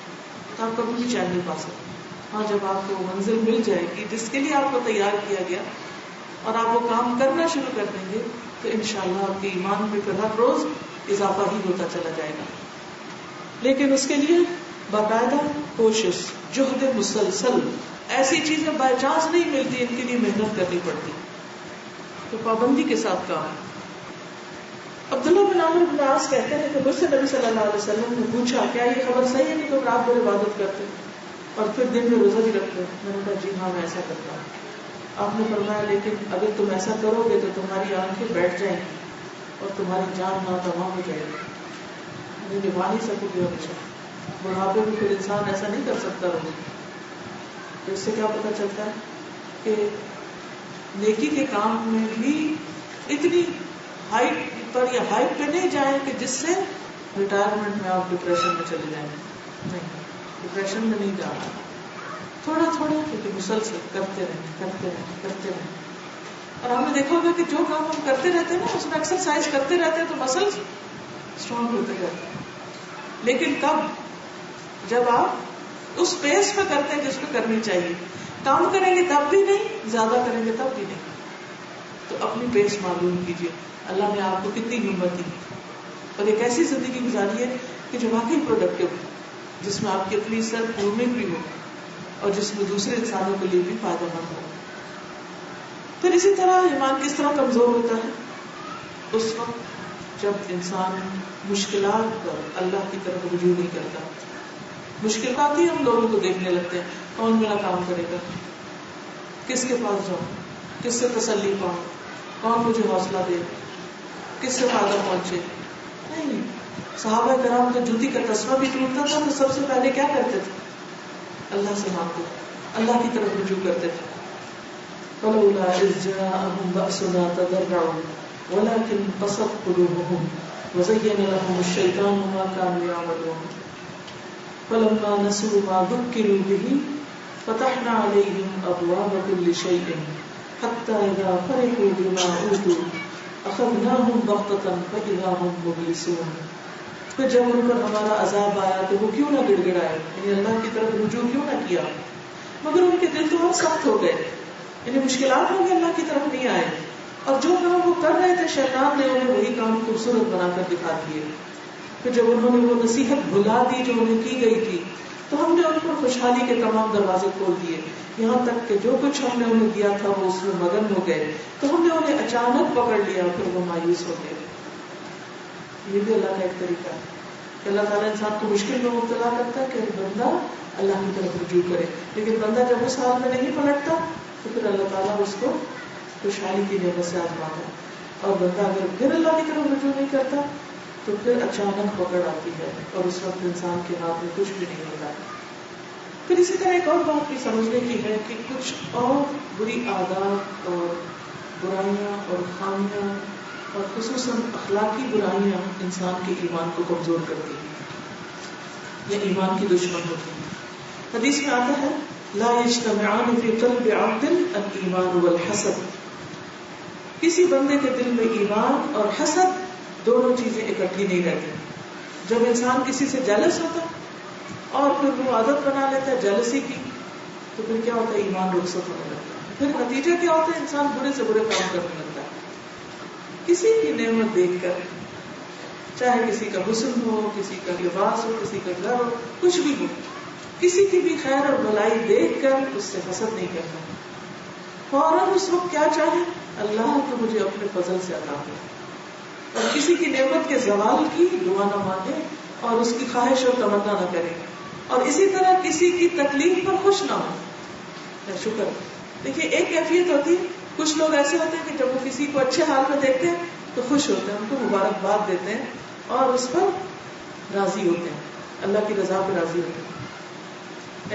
تو آپ کبھی بھی چین نہیں پا سکتے. ہاں جب آپ کو منزل مل جائے گی جس کے لیے آپ کو تیار کیا گیا اور آپ وہ کام کرنا شروع کر دیں گے تو انشاءاللہ آپ کے ایمان میں پھر ہر روز اضافہ ہی ہوتا چلا جائے گا. لیکن اس کے لیے باقاعدہ کوشش، جہد مسلسل. ایسی چیزیں بائی چانس نہیں ملتی، ان کے لیے محنت کرنی پڑتی، تو پابندی کے ساتھ کام. عبداللہ بن عمرو بن العاص کہتے ہیں کہ مجھ سے نبی صلی اللہ علیہ وسلم نے پوچھا کیا یہ خبر صحیح ہے کہ تم رات بھر عبادت کرتے اور پھر دن میں روزہ بھی رکھتے؟ میں نے کہا جی ہاں میں ایسا کرتا ہوں. آپ نے فرمایا لیکن اگر تم ایسا کرو گے تو تمہاری آنکھیں بیٹھ جائیں گی اور تمہاری جان ناتمام ہو جائے گی، نبھا نہیں سکو گے ہمیشہ. بڑھاپے میں پھر انسان ایسا نہیں کر سکتا رہے. تو اس سے کیا پتہ چلتا ہے کہ نیکی کے کام میں بھی اتنی ہائٹ پر یا ہائٹ پہ نہیں جائیں کہ جس سے ریٹائرمنٹ میں آپ ڈپریشن میں چلے جائیں. نہیں، ڈپریشن میں نہیں جانا، تھوڑا تھوڑا کیونکہ مسلسل کرتے رہیں. اور ہم نے دیکھا ہوگا کہ جو کام ہم کرتے رہتے ہیں نا اس میں ایکسرسائز کرتے رہتے ہیں تو مسلز اسٹرانگ ہوتے رہتے ہیں. لیکن کب؟ جب آپ اس پیس پہ کرتے ہیں جس پہ کرنی چاہیے. کام کریں گے تب بھی نہیں, زیادہ کریں گے تب بھی نہیں. تو اپنی پیس معلوم کیجیے اللہ نے آپ کو کتنی ہمت دی اور ایک ایسی زندگی گزاری ہے کہ جو واقعی پروڈکٹیو ہے, جس میں آپ کی اپنی سیلف گرومنگ بھی ہو اور جس میں دوسرے انسانوں کے لیے بھی فائدہ مند ہو. پھر اسی طرح ایمان کس طرح کمزور ہوتا ہے؟ اس وقت جب انسان مشکلات پر اللہ کی طرف رجوع نہیں کرتا. مشکلات ہی ہم لوگوں کو دیکھنے لگتے ہیں, کون میرا کام کرے گا, کس کے پاس جاؤں, کس سے تسلی پاؤں, کون مجھے حوصلہ دے, کس سے فائدہ پہنچے. نہیں, صحابہ کرام تو جوتی کا تسمہ بھی ٹوٹتا تھا تو سب سے پہلے کیا کرتے تھے؟ اللہ سے مانگتے, اللہ کی طرف رجوع کرتے تھے. فلولا إذ جاءهم بأسنا تضرعوا ولكن قست قلوبهم وزين لهم الشيطان ما كانوا يعملون فلما نسوا ما ذكروا به فتحنا عليهم أبواب كل شيء حتى إذا فرحوا بما أوتوا أخذناهم بغتة فإذا هم مبلسون. پھر جب ان پر ہمارا عذاب آیا تو وہ کیوں نہ گڑ گڑائے, یعنی اللہ کی طرف رجوع کیوں نہ کیا, مگر ان کے دل تو اور سخت ہو گئے, یعنی مشکلات ہوں گے اللہ کی طرف نہیں آئے. اور جو کام وہ کر رہے تھے شیطان نے انہیں وہی کام خوبصورت بنا کر دکھا دیے. پھر جب انہوں نے وہ نصیحت بھلا دی جو انہیں کی گئی تھی تو ہم نے ان پر خوشحالی کے تمام دروازے کھول دیے, یہاں تک کہ جو کچھ ہم نے انہیں دیا تھا وہ اس میں مگن ہو گئے. تو ہم نے انہیں اچانک پکڑ لیا, پھر وہ مایوس ہو گئے. یہ بھی اللہ کا ایک طریقہ ہے کہ اللہ تعالیٰ انسان کو مشکل میں مبتلا کرتا ہے کہ بندہ اللہ کی طرف رجوع کرے. لیکن بندہ جب اس حال میں نہیں پلٹتا تو پھر اللہ تعالیٰ اس کو خوشحالی کی نعمت سے آزماتا ہے. اور بندہ اگر پھر اللہ کی طرف رجوع نہیں کرتا تو پھر اچانک پکڑ آتی ہے اور اس وقت انسان کے ہاتھ میں کچھ بھی نہیں ہوتا. پھر اسی طرح ایک اور بات بھی سمجھنے کی ہے کہ کچھ اور بری عادات اور برائیاں اور خامیاں اور خصوصاً اخلاقی برائیاں انسان کے ایمان کو کمزور کرتی ہیں یا ایمان کی دشمن ہوتی ہیں. حدیث میں آتا ہے لا یجتمعان فی قلب عبد الایمان والحسد, کسی بندے کے دل میں ایمان اور حسد دونوں چیزیں اکٹھی نہیں رہتی. جب انسان کسی سے جیلس ہوتا اور پھر وہ عادت بنا لیتا ہے جیلسی کی تو پھر کیا ہوتا ہے, ایمان رخصت ہونے لگتا ہے. پھر نتیجہ کیا ہوتا ہے, انسان برے سے برے کام کرنے لگتا ہے. کسی کی نعمت دیکھ کر, چاہے کسی کا حسن ہو, کسی کا لباس ہو, کسی کا گھر ہو, کچھ بھی ہو, کسی کی بھی خیر اور بھلائی دیکھ کر اس سے حسد نہیں کرنا. فوراً اس وقت کیا چاہے, اللہ تو مجھے اپنے فضل سے عطا کرے. اور کسی کی نعمت کے زوال کی دعا نہ مانگے اور اس کی خواہش اور تمنا نہ کرے. اور اسی طرح کسی کی تکلیف پر خوش نہ ہو, شکر. دیکھیے ایک کیفیت ہوتی ہے, کچھ لوگ ایسے ہوتے ہیں کہ جب وہ کسی کو اچھے حال میں دیکھتے ہیں تو خوش ہوتے ہیں, ان کو مبارکباد دیتے ہیں اور اس پر راضی ہوتے ہیں, اللہ کی رضا پر راضی ہوتے ہیں.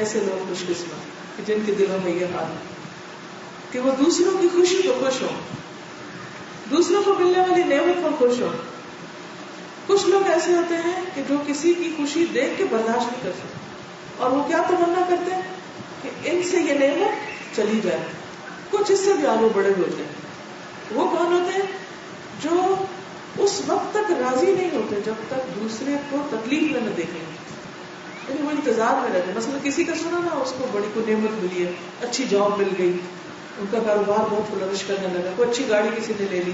ایسے لوگ خوش قسمت جن کے دلوں میں یہ حال ہے کہ وہ دوسروں کی خوشی کو خوش ہوں, دوسروں کو ملنے والی نعمت پر خوش ہوں. کچھ لوگ ایسے ہوتے ہیں کہ جو کسی کی خوشی دیکھ کے برداشت نہیں کر سکتے اور وہ کیا تمنا کرتے ہیں کہ ان سے یہ نعمت چلی جائے. کچھ اس سے بھی آگے بڑے ہوتے ہیں. وہ کون ہوتے ہیں جو اس وقت تک راضی نہیں ہوتے جب تک دوسرے کو تکلیف میں نہ دیکھیں, یعنی وہ انتظار میں رہتے. مثلا کسی کا سنا نا اس کو بڑی کوئی نعمت ملی ہے, اچھی جاب مل گئی, ان کا کاروبار بہت فلرش کرنے لگا, کوئی اچھی گاڑی کسی نے لے لی,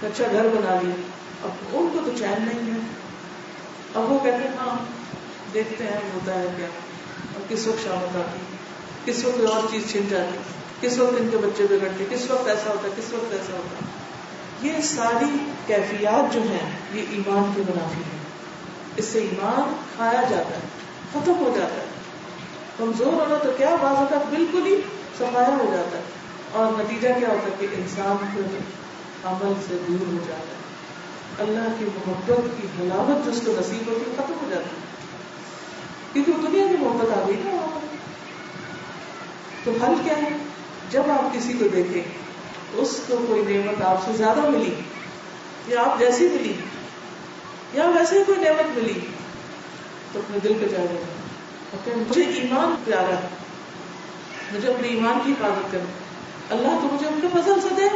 اچھا گھر بنا لیا. اب ان کو تو چین نہیں ہے. اب وہ کہتے ہیں ہاں دیکھتے ہیں ہوتا ہے کیا, اور کس وقت شامت آتی, کس وقت اور چیز چھن جاتی, کس وقت ان کے بچے بگڑتے, کس وقت ایسا ہوتا ہے, کس وقت ایسا ہوتا ہے. یہ ساری کیفیات جو ہیں یہ ایمان کے منافی ہیں. اس سے ایمان کھایا جاتا ہے, ختم ہو جاتا ہے. کمزور ہونا تو کیا, بعض اوقات بالکل ہی صفایا ہو جاتا ہے. اور نتیجہ کیا ہوتا ہے کہ انسان پھر عمل سے دور ہو جاتا ہے. اللہ کی محبت کی حلاوت جو اس کو نصیب ہوتی ہے ختم ہو جاتی ہے, کیونکہ وہ دنیا کی محبت آ گئی نا. تو حل کیا ہے, جب آپ کسی کو دیکھیں اس کو کوئی نعمت آپ سے زیادہ ملی یا آپ جیسی ملی یا ویسے ہی کوئی نعمت ملی تو اپنے دل پہ جا جائے, مجھے ایمان پیارا ہے, مجھے اپنے ایمان کی حفاظت کرنا, اللہ تو مجھے اپنے فضل سے دے,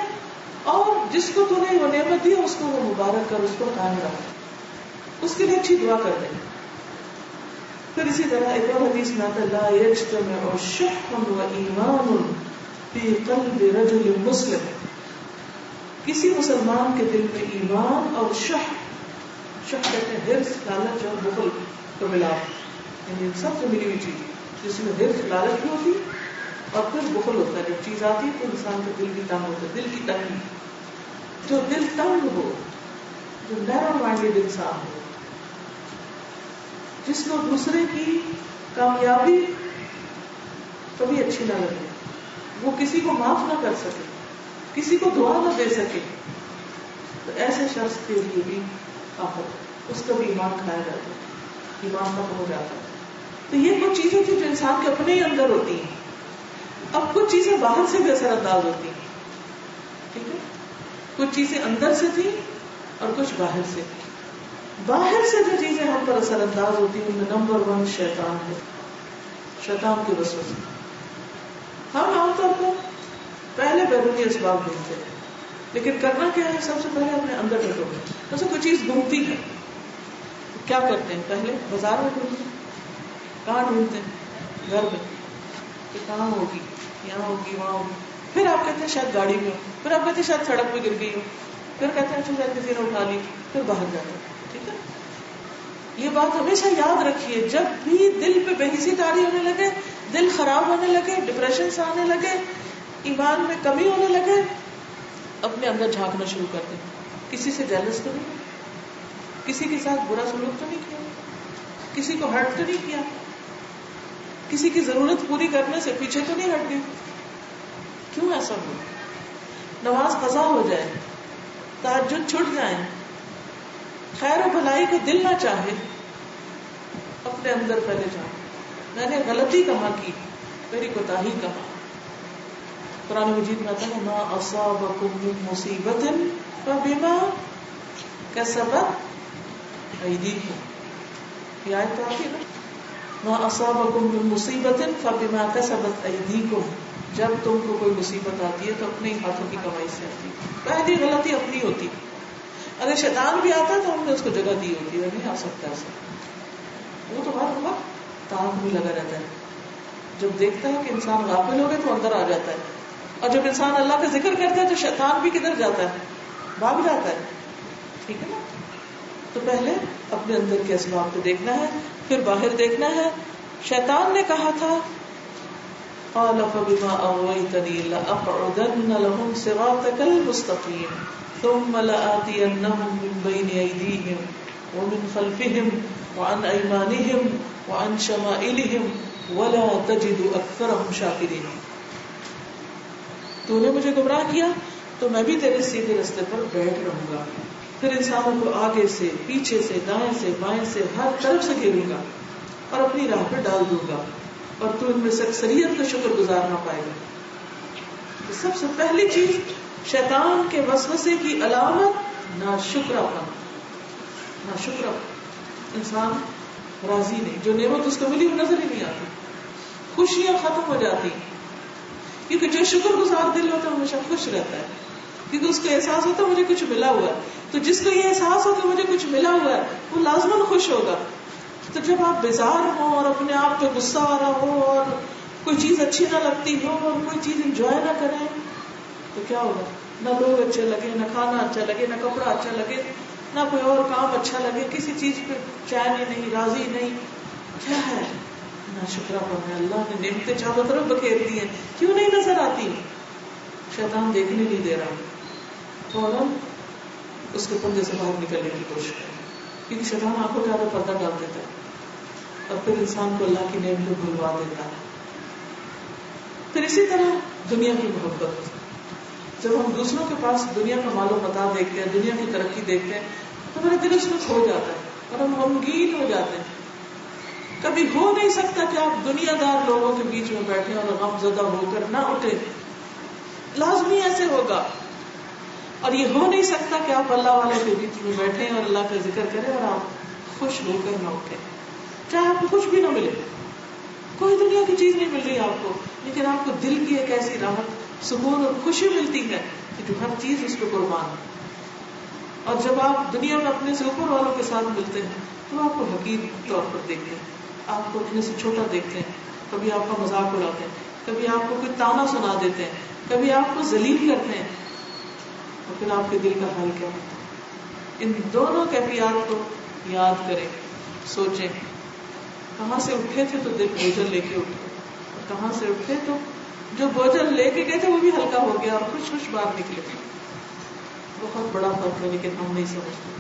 اور جس کو تو نے وہ نعمت دی اس کو وہ مبارک کر، اس کو قائم رکھ، اس کے لیے اچھی دعا کر دیں. پھر اسی طرح ایک اور حدیث میں آتا ہے لا یجتمع شح و ایمان فی قلب رجل مسلم. کسی مسلمان کے دل میں ایمان اور شح کہتے ہیں حرص، لالچ اور بخل کا ملاپ، یعنی سب سے ملی ہوئی چیز جس میں حرص لالچ بھی ہوتی اور پھر بخل ہوتا ہے. جب چیز آتی ہے تو انسان کا دل بھی تنگ ہوتا ہے، دل کی تنگی. جو دل تنگ ہو، جو نیرو مائنڈیڈ انسان ہو، جس کو دوسرے کی کامیابی کبھی اچھی نہ لگے، وہ کسی کو معاف نہ کر سکے، کسی کو دعا نہ دے سکے، تو ایسے شخص کے لیے بھی آفت، اس کا بھی ایمان کھایا جاتا ہے، ایمان ختم ہو جاتا ہے. تو یہ کچھ چیزیں تھیں جو انسان کے اپنے ہی اندر ہوتی ہیں. اب کچھ چیزیں باہر سے بھی اثر انداز ہوتی ہیں، ٹھیک ہے، کچھ چیزیں اندر سے تھیں اور کچھ باہر سے. باہر سے جو چیزیں ہم پر اثر انداز ہوتی ہیں ان میں نمبر 1 شیطان ہے، شیطان کے وسوسے. ہم عام طور پر پہلے بیرونی اسباب ڈھونڈتے ہیں، لیکن کرنا کیا ہے، سب سے پہلے اپنے اندر ڈھونڈنا. جیسے کوئی چیز گھومتی ہے، کیا کرتے ہیں، پہلے بازار میں ڈھونڈتے ہیں. کہاں ڈھونڈتے ہیں؟ گھر میں، کہ کہاں ہوگی، یہاں ہوگی، وہاں ہوگی. پھر آپ کہتے ہیں شاید گاڑی میں ہو، پھر آپ کہتے ہیں شاید سڑک پہ گر گئی ہو، پھر کہتے ہیں اچھا شاید کسی نے اٹھا لی، پھر باہر جاتے ہیں. ٹھیک ہے، یہ بات ہمیشہ یاد رکھیے. جب بھی دل پہ بےحسی طاری ہونے لگے، دل خراب ہونے لگے، ڈپریشن سے آنے لگے، ایمان میں کمی ہونے لگے، اپنے اندر جھانکنا شروع کر دیں. کسی سے جیلس تو نہیں، کسی کے ساتھ برا سلوک تو نہیں کیا، کسی کو ہرٹ تو نہیں کیا، کسی کی ضرورت پوری کرنے سے پیچھے تو نہیں ہٹ گئی. کیوں ایسا ہوا؟ نماز قضا ہو جائے، تہجد چھٹ جائیں، خیر و بھلائی کو دل نہ چاہے، اپنے اندر پہلے جاؤ، میں نے غلطی کہاں کی، میری کوتاہی کہاں. قرآن مجید میں آتا ہے ما اصابکم من مصیبت فبما کسبت ایدیکم. یہ آیت تو آتی ہے نا، ما اصابکم من مصیبت فبما کسبت ایدیکم. جب تم کو کوئی مصیبت آتی ہے تو اپنے ہی ہاتھوں کی کمائی سے آتی ہے. پہلی غلطی اپنی ہوتی. اگر شیطان بھی آتا تو ہم نے اس کو جگہ دی ہوتی ہے، نہیں آ سکتا ایسا. وہ تو ہر وقت تاک میں لگا رہتا ہے. جب دیکھتا ہے کہ انسان غافل ہو گئے تو اندر آ جاتا ہے، اور جب انسان اللہ کا ذکر کرتا ہے تو شیطان بھی کدھر جاتا ہے، بھاگ جاتا ہے. ٹھیک ہے نا. تو پہلے اپنے اندر کے اسباب کو دیکھنا ہے، پھر باہر دیکھنا ہے. شیطان نے کہا تھا قال فبما اغويتني لاقعدن لهم صراطك المستقيم ثم لآتينهم من بين ايديهم ومن خلفهم وعن ايمانهم وعن شمائلهم ولا تجد اكثرهم شاكرين. تو نے مجھے گمراہ کیا تو میں بھی تیرے سیدھے راستے پر بیٹھ رہوں گا. پھر انسانوں کو آگے سے، پیچھے سے، دائیں سے، بائیں سے، ہر طرف سے گھیروں گا اور اپنی راہ پہ ڈال دوں گا، اور تو ان میں سے اکثریت کا شکر گزار نہ پائے گا. تو سب سے پہلی چیز شیطان کے وسوسے کی علامت ناشکراپن. انسان راضی نہیں، جو نعمت اس کو ملی وہ نظر ہی نہیں آتی، خوشیاں ختم ہو جاتی. کیونکہ جو شکر گزار دل ہوتا ہے ہمیشہ خوش رہتا ہے، کیونکہ اس کو احساس ہوتا ہے مجھے کچھ ملا ہوا ہے. تو جس کو یہ احساس ہو کہ مجھے کچھ ملا ہوا ہے وہ لازماً خوش ہوگا. تو جب آپ بیزار ہو اور اپنے آپ پہ غصہ آ رہا ہو اور کوئی چیز اچھی نہ لگتی ہو اور کوئی چیز انجوائے نہ کریں تو کیا ہوگا؟ نہ لوگ اچھے لگے، نہ کھانا اچھا لگے، نہ کپڑا اچھا لگے، نہ کوئی اور کام اچھا لگے، کسی چیز پہ چین ہی نہیں، راضی نہیں. کیا ہے؟ نہ شکراپن ہے. اللہ نے نعمتیں چاروں طرف بکھیر دی ہیں، کیوں نہیں نظر آتی؟ شیطان دیکھنے نہیں دے رہا. فوراً اس کے پردے سے باہر نکلنے کی کوشش کریں، کیونکہ شیطان آنکھوں کے آگے پردہ ڈال دیتا ہے اور پھر انسان کو اللہ کی نعمتیں بھلوا دیتا ہے. پھر اسی طرح دنیا کی محبت. جب ہم دوسروں کے پاس دنیا کا مال و متاع دیکھتے ہیں، دنیا کی ترقی دیکھتے ہیں تو میرا دل اس میں کھو جاتا ہے اور ہم غمگین ہو جاتے ہیں. کبھی ہو نہیں سکتا کہ آپ دنیا دار لوگوں کے بیچ میں بیٹھیں اور غم زدہ ہو کر نہ اٹھیں. لازمی ایسے ہوگا. اور یہ ہو نہیں سکتا کہ آپ اللہ والے کے بیچ میں بیٹھیں اور اللہ کا ذکر کریں اور آپ خوش ہو کر نہ اٹھیں. چاہے آپ کو کچھ بھی نہ ملے، کوئی دنیا کی چیز نہیں مل رہی آپ کو، لیکن آپ کو دل کی ایک ایسی راحت سکون اور خوشی ملتی ہے کہ جو ہر چیز اس پہ قربان ہے. اور جب آپ دنیا میں اپنے سے اوپر والوں کے ساتھ ملتے ہیں تو آپ کو حقیر طور پر دیکھتے ہیں, آپ کو اپنے سے چھوٹا دیکھتے ہیں, کبھی آپ کا مذاق اڑاتے ہیں, کبھی آپ کو کوئی تانا سنا دیتے ہیں, کبھی آپ کو ذلیل کرتے ہیں, اور پھر آپ کے دل کا حال کیا ہوتا ہے. ان دونوں کیفیات کو یاد کریں, سوچیں کہاں سے اٹھے تھے تو دل بوجھل لے کے اٹھے, اور کہاں سے اٹھے تو جو بوجھل لے کے گئے تھے وہ بھی ہلکا ہو گیا اور خوش خوش باہر نکلے. بہت بڑا فرق ہے, لیکن ہم نہیں سمجھتے.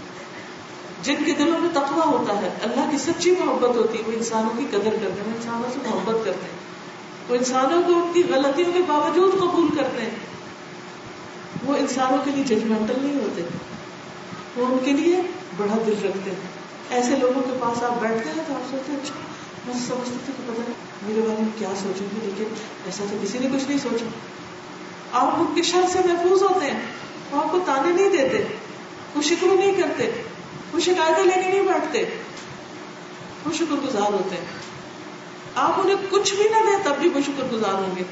جن کے دلوں میں تقویٰ ہوتا ہے, اللہ کی سچی محبت ہوتی ہے, وہ انسانوں کی قدر کرتے ہیں, وہ انسانوں سے محبت کرتے ہیں, وہ انسانوں کو ان کی غلطیوں کے باوجود قبول کرتے ہیں, وہ انسانوں کے لیے ججمنٹل نہیں ہوتے, وہ ان کے لیے بڑا دل رکھتے ہیں. ایسے لوگوں کے پاس آپ بیٹھتے ہیں تو آپ سوچتے ہیں اچھا میں سمجھتے تھے کہ پتہ نہیں میرے بارے میں کیا سوچیں گے, لیکن ایسا تو کسی نے کچھ نہیں سوچا. آپ ان کے شر سے محفوظ ہوتے ہیں, وہ آپ کو تانے نہیں دیتے, وہ شکر نہیں کرتے, وہ شکایتیں لے کے نہیں بیٹھتے, وہ شکر گزار ہوتے ہیں. آپ انہیں کچھ بھی نہ دیں تب بھی وہ شکر گزار ہوں گے,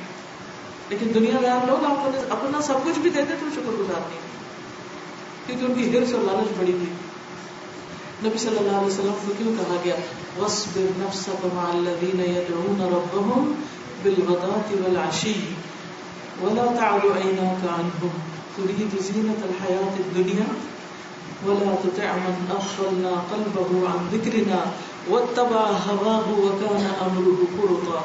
لیکن دنیا دار لوگ آپ انہیں اپنا سب کچھ بھی دیتے تو شکر گزار نہیں, کیونکہ ان کی حرص اور لالچ بڑی ہوئی. نبی صلی اللہ علیہ وسلم کو کیوں کہا گیا وَاصْبِرْ نَفْسَكَ مَعَ الَّذِينَ يَدْعُونَ رَبَّهُمْ بِالْغَدَاةِ وَالْعَشِيِّ وَلَا تَعْدُ عَيْنَاكَ عَنْهُمْ تُرِيدُ زِينَةَ الْحَيَاةِ الدُّنْيَا وَلَا تُطِعْ مَنْ أَغْفَلْنَا قَلْبَهُ عَنْ ذِكْرِنَا وَاتَّبَعَ هَوَاهُ وَكَانَ أَمْرُهُ فُرُطًا.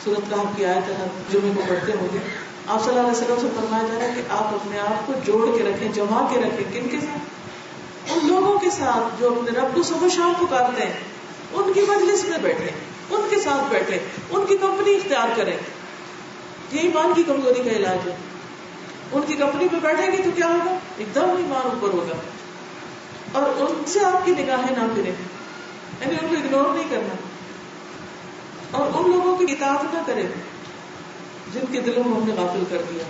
سورۃ کہف کی آیت ہے, جمعے کو پڑھتے ہوں گے. آپ صلی اللہ علیہ وسلم سے فرمایا جا رہا ہے کہ آپ اپنے آپ کو جوڑ کے رکھیں, جما کے رکھیں. کن کے ساتھ؟ ان لوگوں کے ساتھ جو اپنے رب کو صبح شام پکارتے ہیں, ان کی مجلس میں بیٹھے, ان کے ساتھ بیٹھے, ان کی کمپنی اختیار کریں. یہ ایمان کی کمزوری کا علاج ہے. ان کی کمپنی پہ بیٹھیں گے تو کیا ہوگا, ایک دم ایمان اوپر ہوگا, اور ان سے آپ کی نگاہیں نہ پھریں, یعنی ان کو اگنور نہیں کرنا, اور ان لوگوں کی اطاعت نہ کریں جن کے دلوں میں ہم نے غافل کر دیا.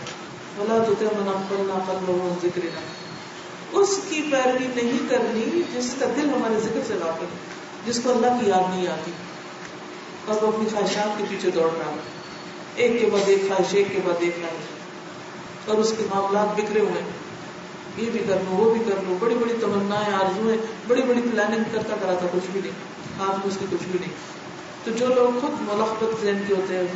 وَلَا تُطِعْ مَنْ أَغْفَلْنَا قَلْبَهُ عَنْ ذِكْرِنَا, اس کی پیروی نہیں کرنی جس کا دل ہمارے ذکر سے غافل ہے, جس کو اللہ کی یاد نہیں آتی, اور وہ اپنی خواہشات کے پیچھے دوڑ رہا ہے, ایک کے بعد ایک خواہش, ایک کے بعد ایک خواہش, اور اس کے معاملات بکھرے ہوئے ہیں, یہ بھی کر لوں, وہ بھی کر لوں, بڑی بڑی تمنائیں, آرزویں, بڑی بڑی پلاننگ کرتا کراتا کچھ بھی نہیں, ہاتھ میں اس کے کچھ بھی نہیں. تو جو لوگ خود ملخبت ذہن کے ہوتے ہیں,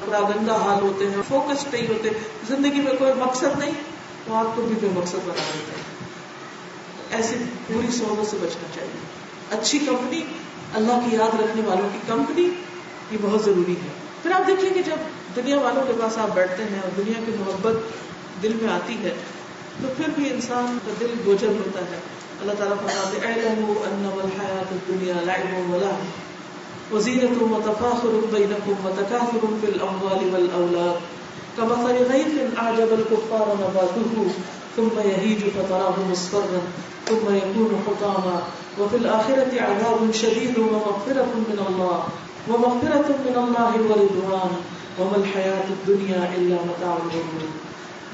پراگندہ حال ہوتے ہیں, فوکس نہیں ہوتے, زندگی میں کوئی مقصد نہیں, تو آپ کو بھی بے مقصد بنا دیتے ہیں. ایسی بری صحبت سے بچنا چاہیے. اچھی کمپنی, اللہ کی یاد رکھنے والوں کی کمپنی, یہ بہت ضروری ہے. پھر آپ دیکھیں کہ جب دنیا والوں کے پاس آپ بیٹھتے ہیں اور دنیا کی محبت دل میں آتی ہے تو پھر بھی انسان کا دل بوجھل ہوتا ہے. اللہ تعالیٰ فرماتے ہیں اعلموا انما الحیات الدنیا لعب ولهو وزینة وتفاخر بینکم وتکاثر فی الاموال والاولاد کمثل غیث اعجب الکفار نباته ثم يهيج فتراه مصفرا ثم يكون حطاما وفي الآخرة عذاب شديد ومغفرة من الله ورضوان وما الحياة الدنيا إلا متاع الغرور.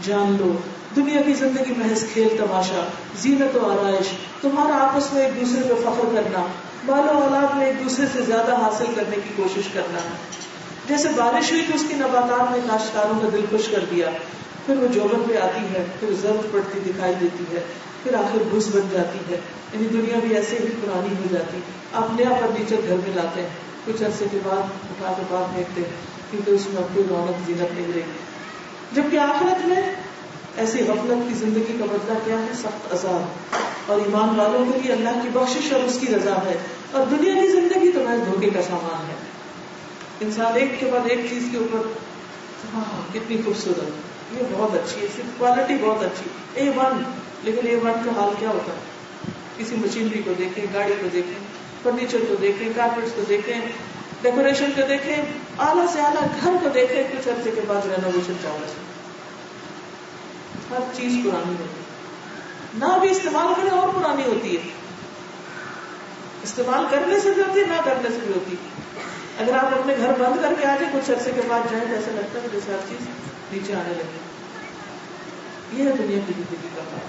جان لو دنیا کی زندگی محض کھیل تماشا, زینت و آرائش, تمہارا آپس میں ایک دوسرے پہ فخر کرنا, بال و اولاد میں ایک دوسرے سے زیادہ حاصل کرنے کی کوشش کرنا. جیسے بارش ہوئی تو اس کی نباتات نے کاشتکاروں کا دل خوش کر دیا, پھر وہ جوبن پہ آتی ہے, پھر زرد پڑتی دکھائی دیتی ہے, پھر آخر بھوس بن جاتی ہے. یعنی دنیا بھی ایسے ہی پرانی ہو جاتی. آپ نیا فرنیچر گھر میں لاتے ہیں, کچھ عرصے کے بعد اٹھا کے باہر پھینکتے ہیں کیونکہ اس میں اب کوئی رونق زینت نہیں رہی. جبکہ آخرت میں ایسی غفلت کی زندگی کا بدلہ کیا ہے, سخت عذاب. اور ایمان والوں کے لیے اللہ کی بخشش اور اس کی رضا ہے, اور دنیا کی زندگی تو محض دھوکے کا سامان ہے. انسان ایک کے بعد ایک چیز کے اوپر, ہاں کتنی خوبصورت, یہ بہت اچھی ہے, اس کی کوالٹی بہت اچھی, A1, لیکن A1 کا حال کیا ہوتا ہے. کسی مشینری کو دیکھیں, گاڑی کو دیکھیں, فرنیچر کو دیکھیں, کارپیٹس کو دیکھیں, ڈیکوریشن کو دیکھیں, اعلیٰ سے اعلیٰ گھر کو دیکھیں, کچھ عرصے کے بعد رینوویشن چاہیے. ہر چیز پرانی ہوتی ہے, نہ بھی استعمال کریں اور پرانی ہوتی ہے. استعمال کرنے سے بھی ہوتی ہے, نہ کرنے سے بھی ہوتی ہے. اگر آپ اپنے گھر بند کر کے آ جائیں, کچھ عرصے کے بعد جائیں تو ایسا لگتا ہے جیسے ہر چیز نیچے آنے لگے. یہ ہے دنیا کی زندگی کا کام.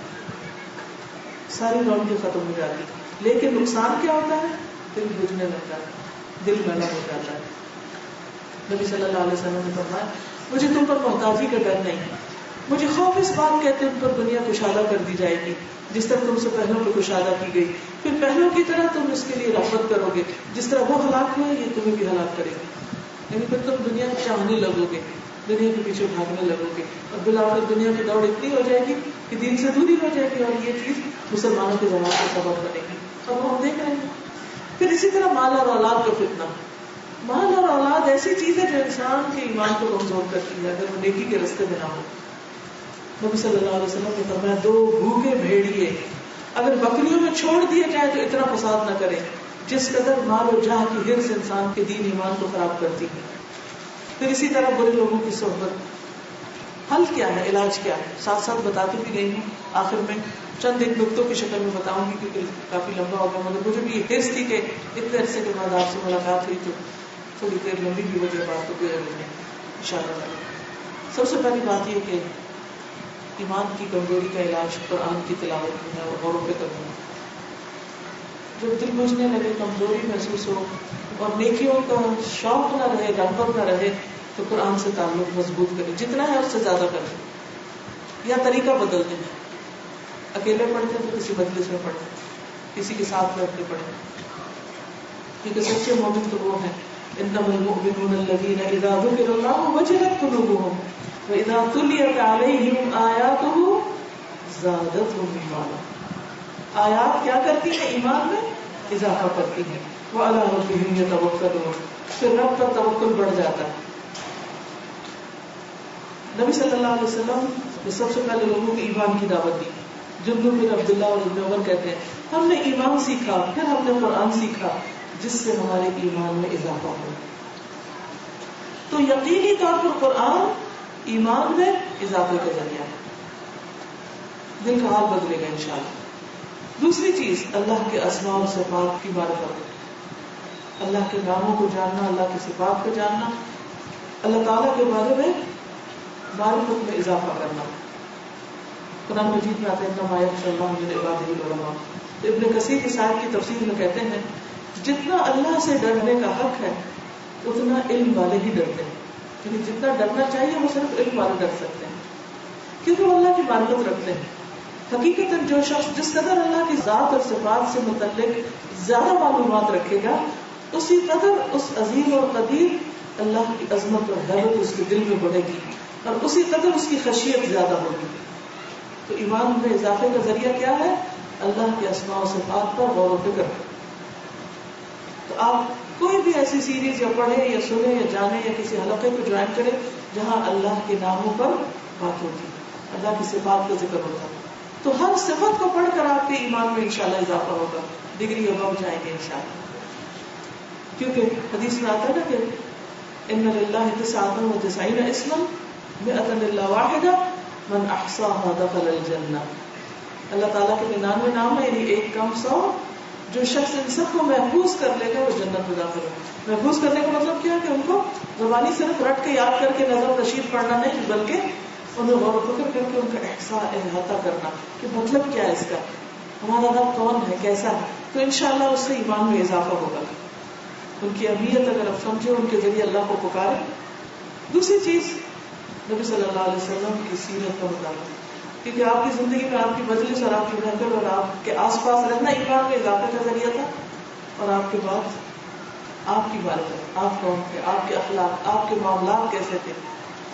ساری رونقیں ختم ہو جاتی, لیکن نقصان کیا ہوتا ہے, دل بجھنے لگتا ہے, دل میلا ہو جاتا ہے. نبی صلی اللہ علیہ وسلم نے فرمایا مجھے تم پر محتاجی کا ڈر نہیں. مجھے خوف اس بات کہ تم پر دنیا کشادہ کر دی جائے گی جس طرح تم سے پہلوں کو کشادہ کی گئی, پھر پہلوں کی طرح تم اس کے لیے رغبت کرو گے, جس طرح وہ ہلاک ہوئے یہ تمہیں بھی ہلاک کرے گی. یعنی پھر تم دنیا کو چاہنے لگو گے, دنیا کے پیچھے بھاگنے لگو گے, اور بالآخر دنیا کی دوڑ اتنی ہو جائے گی کہ دین سے دوری ہو جائے گی, اور یہ چیز مسلمانوں کے زمانے کا سبب بنے گی. اور وہ ہم دیکھ رہے ہیں. پھر اسی طرح مال اور اولاد کا فتنہ. مال اور اولاد ایسی چیز ہے جو انسان کے ایمان کو کمزور کرتی ہے اگر وہ نیکی کے راستے میں نہ ہو. نبی صلی اللہ علیہ وسلم نے فرمایا 2 بھوکے بھیڑیے اگر بکریوں میں چھوڑ دیے جائے تو اتنا فساد نہ کرے جس قدر مال و جاہ کی ہرس انسان کے دین ایمان کو خراب کرتی ہے. پھر اسی طرح برے لوگوں کی صحبت. حل کیا ہے, علاج کیا ہے, ساتھ ساتھ بتاتی بھی گئی ہوں. آخر میں چند ایک نقطوں کی شکل میں بتاؤں گی کیونکہ کافی لمبا ہو گیا, مگر مجھے بھی ہرس تھی کہ اتنے عرصے کے بعد آپ سے ملاقات ہوئی تو تھوڑی دیر لمبی بھی ہو جائے بات, تو کوئی عرض نہیں انشاءاللہ. سب سے پہلی بات یہ کہ ایمان کی کمزوری کا علاج قرآن کی تلاوت میں اور غور پہ کرنا. جب دل بجھنے لگے, کمزوری محسوس ہو اور نیکیوں کا شوق نہ رہے, رغبت نہ رہے, تو قرآن سے تعلق مضبوط کرے, جتنا ہے اس سے زیادہ کریں, یا طریقہ بدل دیں. اکیلے پڑھتے تو کسی مجلس میں پڑھیں, کسی کے ساتھ بیٹھ کے پڑھیں, کیونکہ سچے مومن تو وہ ہیں انما المؤمنون الذين اذا ذكر الله وجلت قلوبهم واذا تليت عليهم آياته زادتهم ایمانا. آیات کیا کرتی ہیں؟ ایمان میں اضافہ کرتی ہیں. وعلى ربهم يتوکلون, پھر رب پر توکل بڑھ جاتا ہے. نبی صلی اللہ علیہ وسلم نے سب سے پہلے لوگوں کو ایمان کی دعوت دی. جندب بن عبداللہ اور ابن عمر کہتے ہیں ہم نے ایمان سیکھا, پھر ہم نے قرآن سیکھا جس سے ہمارے ایمان میں اضافہ ہو. تو یقینی طور پر قرآن ایمان میں اضافے کا ذریعہ ہے. دل کا حال بدلے گا انشاءاللہ. دوسری چیز اللہ کے اسماء و صفات کی معرفت. اللہ کے ناموں کو جاننا, اللہ کی صفات کو جاننا, اللہ تعالیٰ کے بارے میں معرفت میں اضافہ کرنا. قرآن مجید میں آتے ہیں انما یخشی اللہ من عبادہ العلماء. ابن کثیر کی آیت کی تفسیر میں کہتے ہیں جتنا اللہ سے ڈرنے کا حق ہے اتنا علم والے ہی ڈرتے ہیں. یعنی جتنا ڈرنا چاہیے وہ صرف علم والے ڈر سکتے ہیں, کیونکہ وہ اللہ کی معرفت رکھتے ہیں. حقیقتاً جو شخص جس قدر اللہ کی ذات اور صفات سے متعلق زیادہ معلومات رکھے گا اسی قدر اس عظیم اور قدیر اللہ کی عظمت اور حیرت اس کے دل میں بڑھے گی, اور اسی قدر اس کی خشیت زیادہ ہوگی. تو ایمان میں اضافے کا ذریعہ کیا ہے؟ اللہ کے اسماء و صفات پر غور و فکر. تو آپ کوئی بھی ایسی سیریز یا پڑھیں یا سنیں یا جانیں یا کسی حلقے کو جوائن کریں جہاں اللہ کے ناموں پر بات ہوتی, اللہ کی صفات کا ذکر ہوتا, تو ہر صفت کو پڑھ کر آپ کے ایمان میں انشاءاللہ اضافہ ہوگا, ڈگری اور بڑھ جائیں گے انشاءاللہ. کیونکہ حدیث میں آتا ہے نا کہ ان للہ 99 اسما 100 الا واحدہ من احصاها دخل الجنہ. اللہ تعالیٰ کے 99 نام ہے, یعنی 1 کم 100. جو شخص ان سب کو محفوظ کر لے گا وہ جنت میں داخل ہوگا. محفوظ کرنے کا مطلب کیا ہے کہ ان کو زبانی صرف رٹ کے یاد کر کے نظر رشید پڑھنا نہیں, بلکہ انہیں غور و فکر کر کے ان کا احساء احاطہ کرنا کہ مطلب کیا ہے اس کا, ہمارا رب کون ہے, کیسا ہے. تو انشاءاللہ اس سے ایمان میں اضافہ ہوگا. ان کی اہمیت اگر آپ سمجھے, ان کے ذریعے اللہ کو پکارے. دوسری چیز نبی صلی اللہ علیہ وسلم کی سیرت کا مطالعہ, کیونکہ آپ کی زندگی میں آپ کی مجلس اور آپ کی محفل اور آپ کے آس پاس رہنا ایمان میں اضافے کا ذریعہ تھا, اور آپ کے بعد آپ کی معرفت, آپ کون تھے, آپ کے اخلاق, آپ کے معاملات کیسے تھے,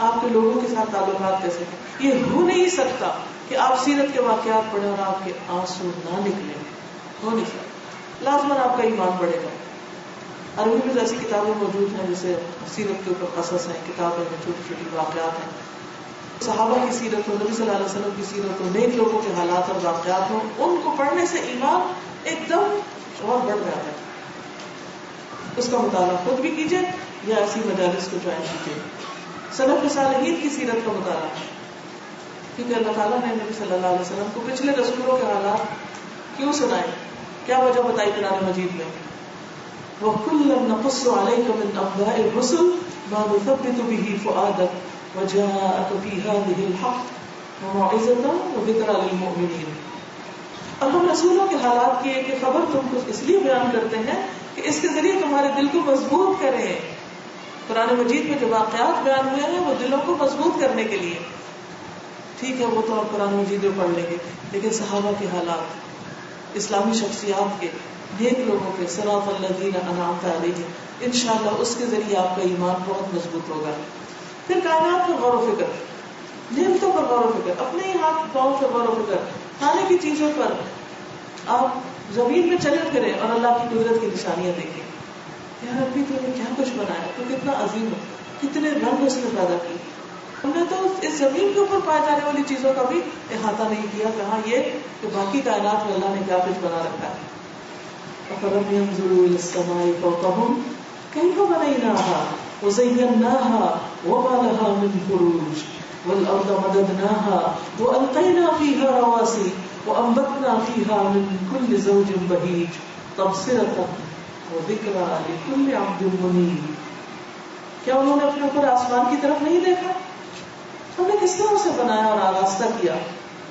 آپ کے لوگوں کے ساتھ تعلقات کیسے تھے. یہ ہو نہیں سکتا کہ آپ سیرت کے واقعات پڑھیں اور آپ کے آنسو نہ نکلیں, ہو نہیں سکتا. لازماً آپ کا ایمان بڑھے گا. عربی میں ایسی کتابیں موجود ہیں جیسے سیرت کے اوپر قصص ہیں, کتابیں ہیں, چھوٹی چھوٹی واقعات ہیں. صحابہ کی سیرت ہو, نبی صلی اللہ علیہ وسلم کی سیرت ہو, نیک لوگوں کے حالات اور واقعات ہوں, ان کو پڑھنے سے ایمان ایک دم اور بڑھ جاتا ہے. اس کا مطالعہ خود بھی کیجیے یا ایسی مجالس کو جوائن کیجیے. سلف صالحین کی سیرت کا مطالعہ, کیونکہ اللہ تعالیٰ نے نبی صلی اللہ علیہ وسلم کو پچھلے رسولوں کے حالات کیوں سنائے, کیا وجہ بتائی قرآن مجید میں. وَكُلًّا نَقُصُّ عَلَيْكَ مِنْ أَنْبَاءِ الرُّسُلِ مَا نُثَبِّتُ بِهِ فُؤَادَكَ وَجَاءَكَ فِي هَٰذِهِ الْحَقُّ وَمَوْعِظَةً وَذِكْرَىٰ لِلْمُؤْمِنِينَ. اب ہم رسولوں کے حالات کی ایک خبر تم کو اس لیے بیان کرتے ہیں کہ اس کے ذریعے تمہارے دل کو مضبوط کریں, قرآن مجید میں جو واقعات بیان ہوئے ہیں وہ دلوں کو مضبوط کرنے کے لیے. ٹھیک ہے وہ تو آپ قرآن مجید میں پڑھ لیں گے، لیکن صحابہ کے حالات، اسلامی شخصیات کے، نیک لوگوں کے، صراط الذین انعمت علیہم، انشاءاللہ اس کے ذریعے آپ کا ایمان بہت مضبوط ہوگا. پھر کائنات پر غور و فکر، نعمتوں پر غور و فکر، اپنے ہی ہاتھ پاؤں پر غور و فکر، کھانے کی چیزوں پر. آپ زمین میں چلے پھریں اور اللہ کی قدرت کی نشانیاں دیکھیں. یار ابھی تو نے کیا کچھ بنایا، تو کتنا عظیم ہے، کتنے رنگ اس نے پیدا کیے. ہم نے تو اس زمین کے اوپر پائے جانے والی چیزوں کا بھی احاطہ نہیں کیا کہ ہاں یہ کہ باقی کائنات میں اللہ نے کیا کچھ بنا رکھا ہے. أَفَلَمْ يَنْظُرُوا إِلَى السَّمَاءِ فَوْقَهُمْ كَيْفَ بَنَيْنَاهَا وَزَيَّنَّاهَا وَمَا لَهَا مِنْ فُرُوجٍ وَالْأَرْضَ مَدَدْنَاهَا وَأَلْقَيْنَا فِيهَا رَوَاسِيَ وَأَنبَتْنَا فِيهَا مِنْ كُلِّ زَوْجٍ بَهِيجٍ تَبْصِرَةً وَذِكْرَىٰ لِكُلِّ عَبْدٍ مُنِيبٍ. کیا انہوں نے اپنے اوپر آسمان کی طرف نہیں دیکھا؟ ہم نے کس طرح اسے بنایا اور آراستہ کیا،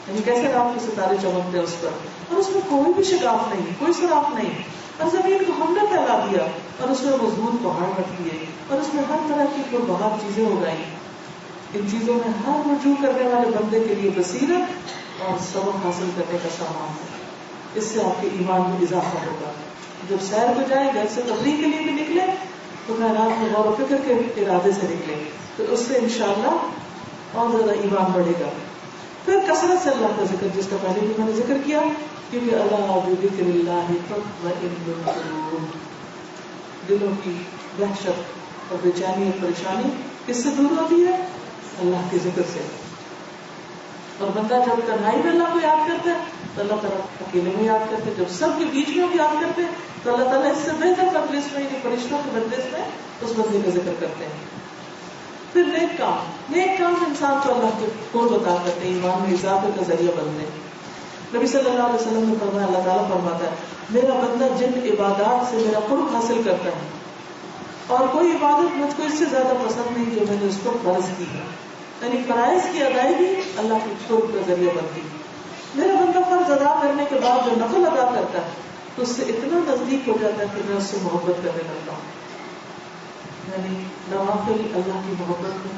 یعنی کیسے رات کے ستارے چمکتے ہیں اس پر، اور اس میں کوئی بھی شگاف نہیں، کوئی سراف نہیں. اور زمین کو ہم نے پھیلا دیا اور اس میں مضبوط پہاڑ رکھ دیے اور اس میں ہر طرح کی پربہار چیزیں اگائی. ان چیزوں میں ہر رجوع کرنے والے بندے کے لیے بصیرت اور سبق حاصل کرنے کا سامان ہے. اس سے آپ کے ایمان میں اضافہ ہوگا. جب سیر کو جائیں، گھر سے تفریح کے لیے بھی نکلے تو کائنات میں غور و فکر کے ارادے سے نکلے، تو اس سے انشاءاللہ اور زیادہ ایمان بڑھے گا. پھر کثرت سے اللہ کا ذکر، جس کا پہلے بھی میں نے ذکر کیا، کیونکہ اللہ بذکر اللہ تطمئن القلوب، دلوں کی دہشت اور بے چینی اور پریشانی کس سے دور ہوتی ہے؟ اللہ کے ذکر سے. اور بندہ جب تنہائی میں اللہ کو یاد کرتا ہے تو اللہ تعالیٰ اکیلے میں یاد کرتے، جب سب کے بیچ میں یاد کرتے تو اللہ تعالیٰ اس سے بہتر مجلس میں، یعنی فرشتوں کے مجلس میں اس بندے کا ذکر کرتے ہیں. پھر نیک کام، نیک کام انسان کو اللہ کے قرب عطا کرتے ہیں، ایمان میں اضافے کا ذریعہ بنتے ہیں. نبی صلی اللہ علیہ وسلم نے فرمایا، اللہ تعالیٰ فرماتا ہے میرا بندہ جن عبادات سے میرا قرب حاصل کرتا ہے، اور کوئی عبادت مجھ کو اس سے زیادہ پسند نہیں جو میں نے اس کو فرض کی ہے، یعنی فرائض کی ادائیگی اللہ کے قرب کا ذریعہ بنتی ہے. میرا بندہ فرض ادا کرنے کے بعد جو نفل ادا کرتا ہے تو اس سے اتنا نزدیک ہو جاتا ہے کہ میں اس سے محبت کرنے لگتا ہوں. یعنی نوافل اللہ کی محبت میں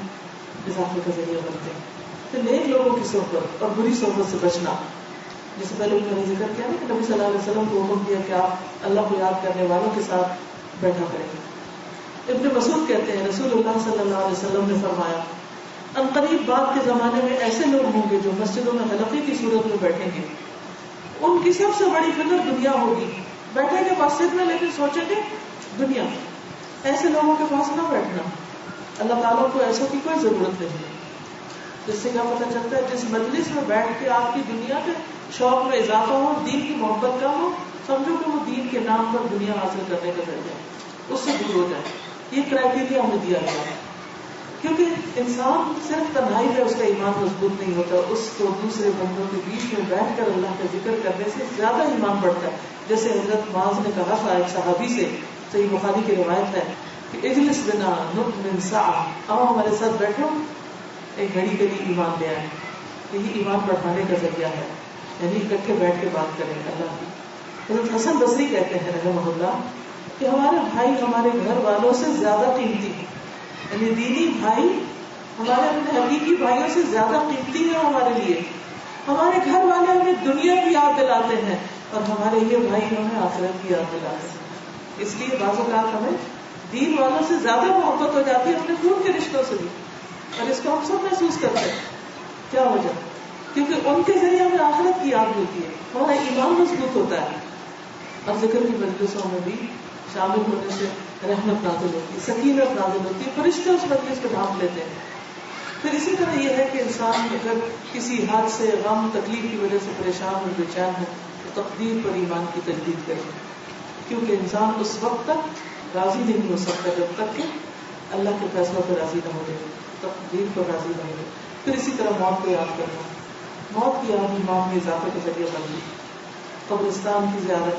اضافے کا ذریعہ بنتے ہیں. پھر نیک لوگوں کی صحبت اور بری صحبت سے بچنا، جیسے پہلے میں نے ذکر کیا نا کہ نبی صلی اللہ علیہ وسلم کو حکم دیا کہ آپ اللہ کو یاد کرنے والوں کے ساتھ بیٹھا کریں. ابن مسعود کہتے ہیں رسول اللہ صلی اللہ علیہ وسلم نے فرمایا، ان قریب بعد کے زمانے میں ایسے لوگ ہوں گے جو مسجدوں میں حلقے کی صورت میں بیٹھیں گے، ان کی سب سے بڑی فکر دنیا ہوگی. بیٹھیں گے مسجد میں لیکن سوچیں گے دنیا. ایسے لوگوں کے پاس نہ بیٹھنا، اللہ تعالیٰ کو ایسوں کی کوئی ضرورت نہیں ہے. جس سے کیا پتہ چلتا ہے، جس مجلس میں بیٹھ کے آپ کی دنیا کے شوق میں اضافہ ہو، دین کی محبت کا ہو، سمجھو کہ وہ دین کے نام پر دنیا حاصل کرنے کا ذریعہ ہے، اس سے دور ہو جائے. یہ کرائٹیریا ہمیں دیا گیا ہے، کیونکہ انسان صرف تنہائی میں اس کا ایمان مضبوط نہیں ہوتا، اس کو دوسرے بندوں کے بیچ میں بیٹھ کر اللہ کا ذکر کرنے سے زیادہ ایمان بڑھتا ہے. جیسے حضرت معاذ نے کہا تھا ایک صحابی سے، صحیح بخاری کی روایت ہے کہ اجلس بنا نؤمن ساعہ، آؤ ہمارے ساتھ بیٹھو ایک گھڑی کے لیے ایمان لے آئے. یہی ایمان بڑھانے کا ذریعہ ہے، یعنی اکٹھے بیٹھ کے بات کریں اللہ کی. حضرت حسن بصری کہتے ہیں رحمہ اللہ کہ ہمارے بھائی ہمارے گھر والوں سے زیادہ قیمتی ہیں، یعنی دینی بھائی ہمارے اپنے حقیقی بھائیوں سے زیادہ قیمتی ہیں ہمارے لیے. ہمارے گھر والے ہمیں دنیا کی یاد دلاتے ہیں اور ہمارے یہ بھائی ہمیں آخرت کی یاد دلاتے ہیں. اس لیے بعض اوقات ہمیں دین والوں سے زیادہ محبت ہو جاتی ہے اپنے خون کے رشتوں سے بھی، اور اس کو ہم سب محسوس کرتے ہیں. کیا وجہ؟ کیونکہ ان کے ذریعے ہمیں آخرت کی یاد ملتی ہے، ہمارا ایمان مضبوط ہوتا ہے. اور ذکر کی مجلسوں میں بھی شامل ہونے سے رحمت نازل ہوتی ہے، سکینت نازل ہوتی ہے، فرشتے اس مجلس کو ڈھانپ لیتے ہیں. پھر اسی طرح یہ ہے کہ انسان اگر کسی حادثے، غم، تکلیف کی وجہ سے پریشان اور بے چین ہے تو تقدیر پر ایمان کی تجدید کرے، کیونکہ انسان اس وقت تک راضی نہیں ہو سکتا جب تک کہ اللہ کے فیصلوں پر راضی نہ ہو جائے، تقدیر پر راضی نہ ہو جائے. پھر اسی طرح موت کو یاد کرنا، موت کی یاد ایمان میں اضافے کا ذریعہ بن گئی. قبرستان کی زیارت،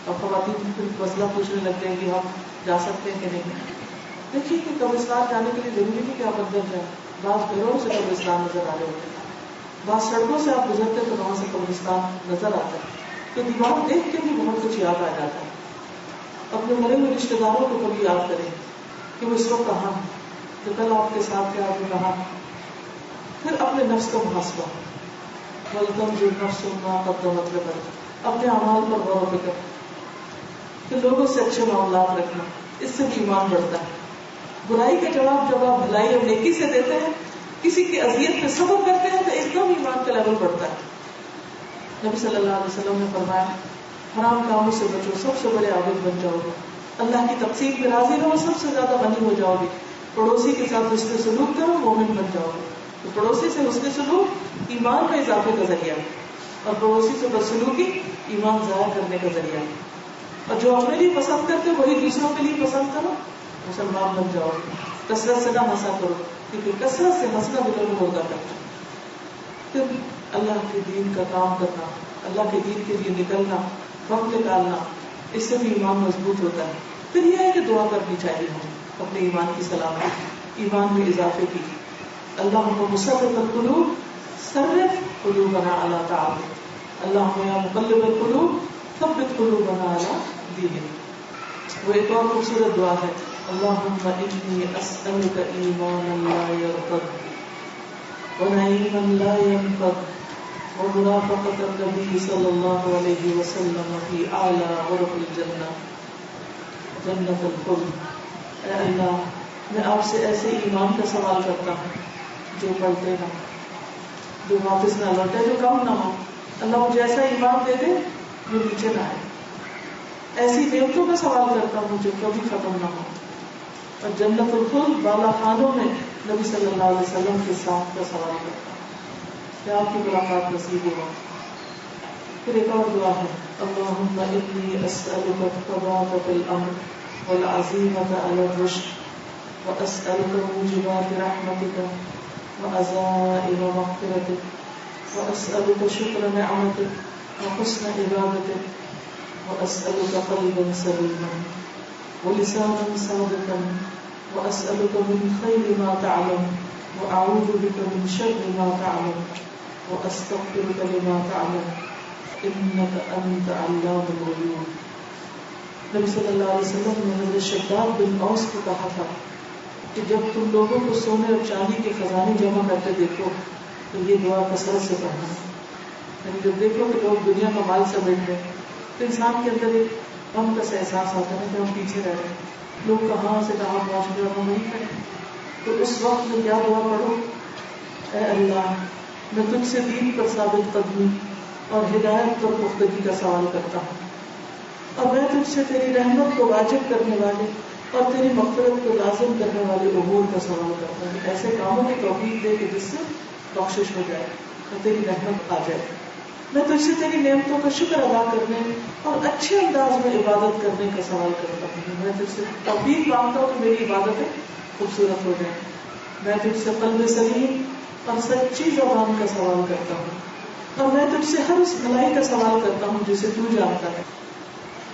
اور خواتین پھر مسئلہ پوچھنے لگتے ہیں کہ ہم جا سکتے ہیں کہ نہیں. دیکھیے کہ قبرستان جانے کے لیے ضروری نہیں کہ آپ اندر جائیں. بعض گھروں سے قبرستان نظر آ رہے ہوتے ہیں، بعض سڑکوں سے آپ گزرتے تو وہاں سے قبرستان نظر آتا ہے، تو دیوار دیکھ کے بھی بہت کچھ یاد آ جاتا ہے. اپنے مرے ہوئے رشتے داروں کو کبھی یاد کریں، کہ وہ اس وقت کہاں جو کل آپ کے ساتھ تھے آپ نے کہا. پھر اپنے نفس کا محاسبہ, وَلْتَنْظُرْ نَفْسٌ مَا قَدَّمَتْ لِغَدٍ, اپنے اعمال پر غور و فکر. پھر لوگوں سے اچھے معاملات رکھنا, اس سے بھی ایمان بڑھتا ہے. برائی کا جواب جب آپ بھلائی اور نیکی سے دیتے ہیں, کسی کی اذیت پہ صبر کرتے ہیں, تو ایک دم ایمان کا لیول بڑھتا ہے. نبی صلی اللہ علیہ وسلم نے فرمایا حرام کاموں سے بچو, سب سے بڑے عابد بن جاؤ گے, اللہ کی تقسیم پہ راضی رہو, سب سے زیادہ غنی ہو جاؤ گے. پڑوسی کے ساتھ حسن سلوک کرو, مومن بن جاؤ گے. تو پڑوسی سے حسن سلوک ایمان کا اضافے کا ذریعہ ہے, اور پڑوسی سے بدسلوکی ایمان ضائع کرنے کا ذریعہ ہے. اور جو اپنے لیے پسند کرتے وہی دوسروں کے لیے پسند کرو, مسلمان بن جاؤ. کثرت سے نہ ہنسا کرو, کیونکہ کثرت سے ہنسنا دلوں کو مردہ کرتا ہے. پھر اللہ کے دین کا کام کرنا, اللہ کے دین کے لیے نکلنا, وقت نکالنا, اس سے بھی ایمان مضبوط ہوتا ہے. پھر یہ ہے کہ دعا کرنی چاہیے ہمیں اپنے ایمان کی سلامتی, ایمان میں اضافے کی. اللہم مصرف القلوب صرف قلوبنا علی طاعتک, اللہم یا مقلب القلوب ثبت قلوبنا علی دینک. وہ ایک اور خوبصورت دعا ہے, اللہم انی اسألک ایمانا لا یرتد ونعیما لا ینفد ومرافقۃ النبی صلی اللہ علیہ وسلم فی اعلی غرف الجنہ جنت الخلد. اے اللہ, میں آپ سے ایسے ایمان کا سوال کرتا ہوں جو پلٹے نہ, جو واپس نہ لوٹے, جو کم نہ ہو. اللہ مجھے ایسا ایمان دے دے جو نیچے نہ آئے. ایسی نعمتوں کا سوال کرتا ہوں جو کبھی ختم نہ ہو. اور جنت الخلد بالا خانوں میں نبی صلی اللہ علیہ وسلم کے ساتھ کا سوال کرتا ہوں کہ آپ کی ملاقات نصیب ہو. پھر ایک اور دعا ہے, اللہم انی اسألک الثبات فی الامر والعزیمۃ علی الرشد واسألک موجبات رحمتک وعزائم مغفرتک واسألک شکر نعمتک وحسن عبادتک واسألک قلبا سلیما ولسانا صادقا واسألک من خیر ما تعلم واعوذ بک من شر ما تعلم واستغفرک لما تعلم انک انت علام الغیوب. نبی صلی اللہ علیہ وسلم نے حضرت شداد بن اوس کو کہا تھا کہ جب تم لوگوں کو سونے اور چاندی کے خزانے جمع کرتے دیکھو تو یہ دعا کثرت سے پڑھنا. یعنی جب دیکھو کہ لوگ دنیا کا مال سمیٹ رہے تو انسان کے اندر ایک غم کا سا احساس آتا ہے کہ ہم پیچھے رہ رہے ہیں, لوگ کہاں سے کہاں پہنچ گئے اور ہم نہیں کھڑے. تو اس وقت میں کیا دعا پڑھو, اے اللہ میں تجھ سے دین پر ثابت قدمی اور ہدایت پر پختگی کا سوال کرتا ہوں, اور میں تجھ سے تیری رحمت کو واجب کرنے والے اور تیری مغفرت کو لازم کرنے والے امور کا سوال کرتا ہوں. ایسے کاموں کی توفیق دے کہ جس سے بخشش ہو جائے اور تیری رحمت آ جائے. میں تجھ سے تیری نعمتوں کا شکر ادا کرنے اور اچھے انداز میں عبادت کرنے کا سوال کرتا ہوں. میں تجھ سے توفیق مانگتا ہوں کہ میری عبادتیں خوبصورت ہو جائیں. میں تجھ سے قلب سلیم اور سچی زبان کا سوال کرتا ہوں, اور میں تجھ سے ہر اس بھلائی کا سوال کرتا ہوں جسے تو جانتا ہے,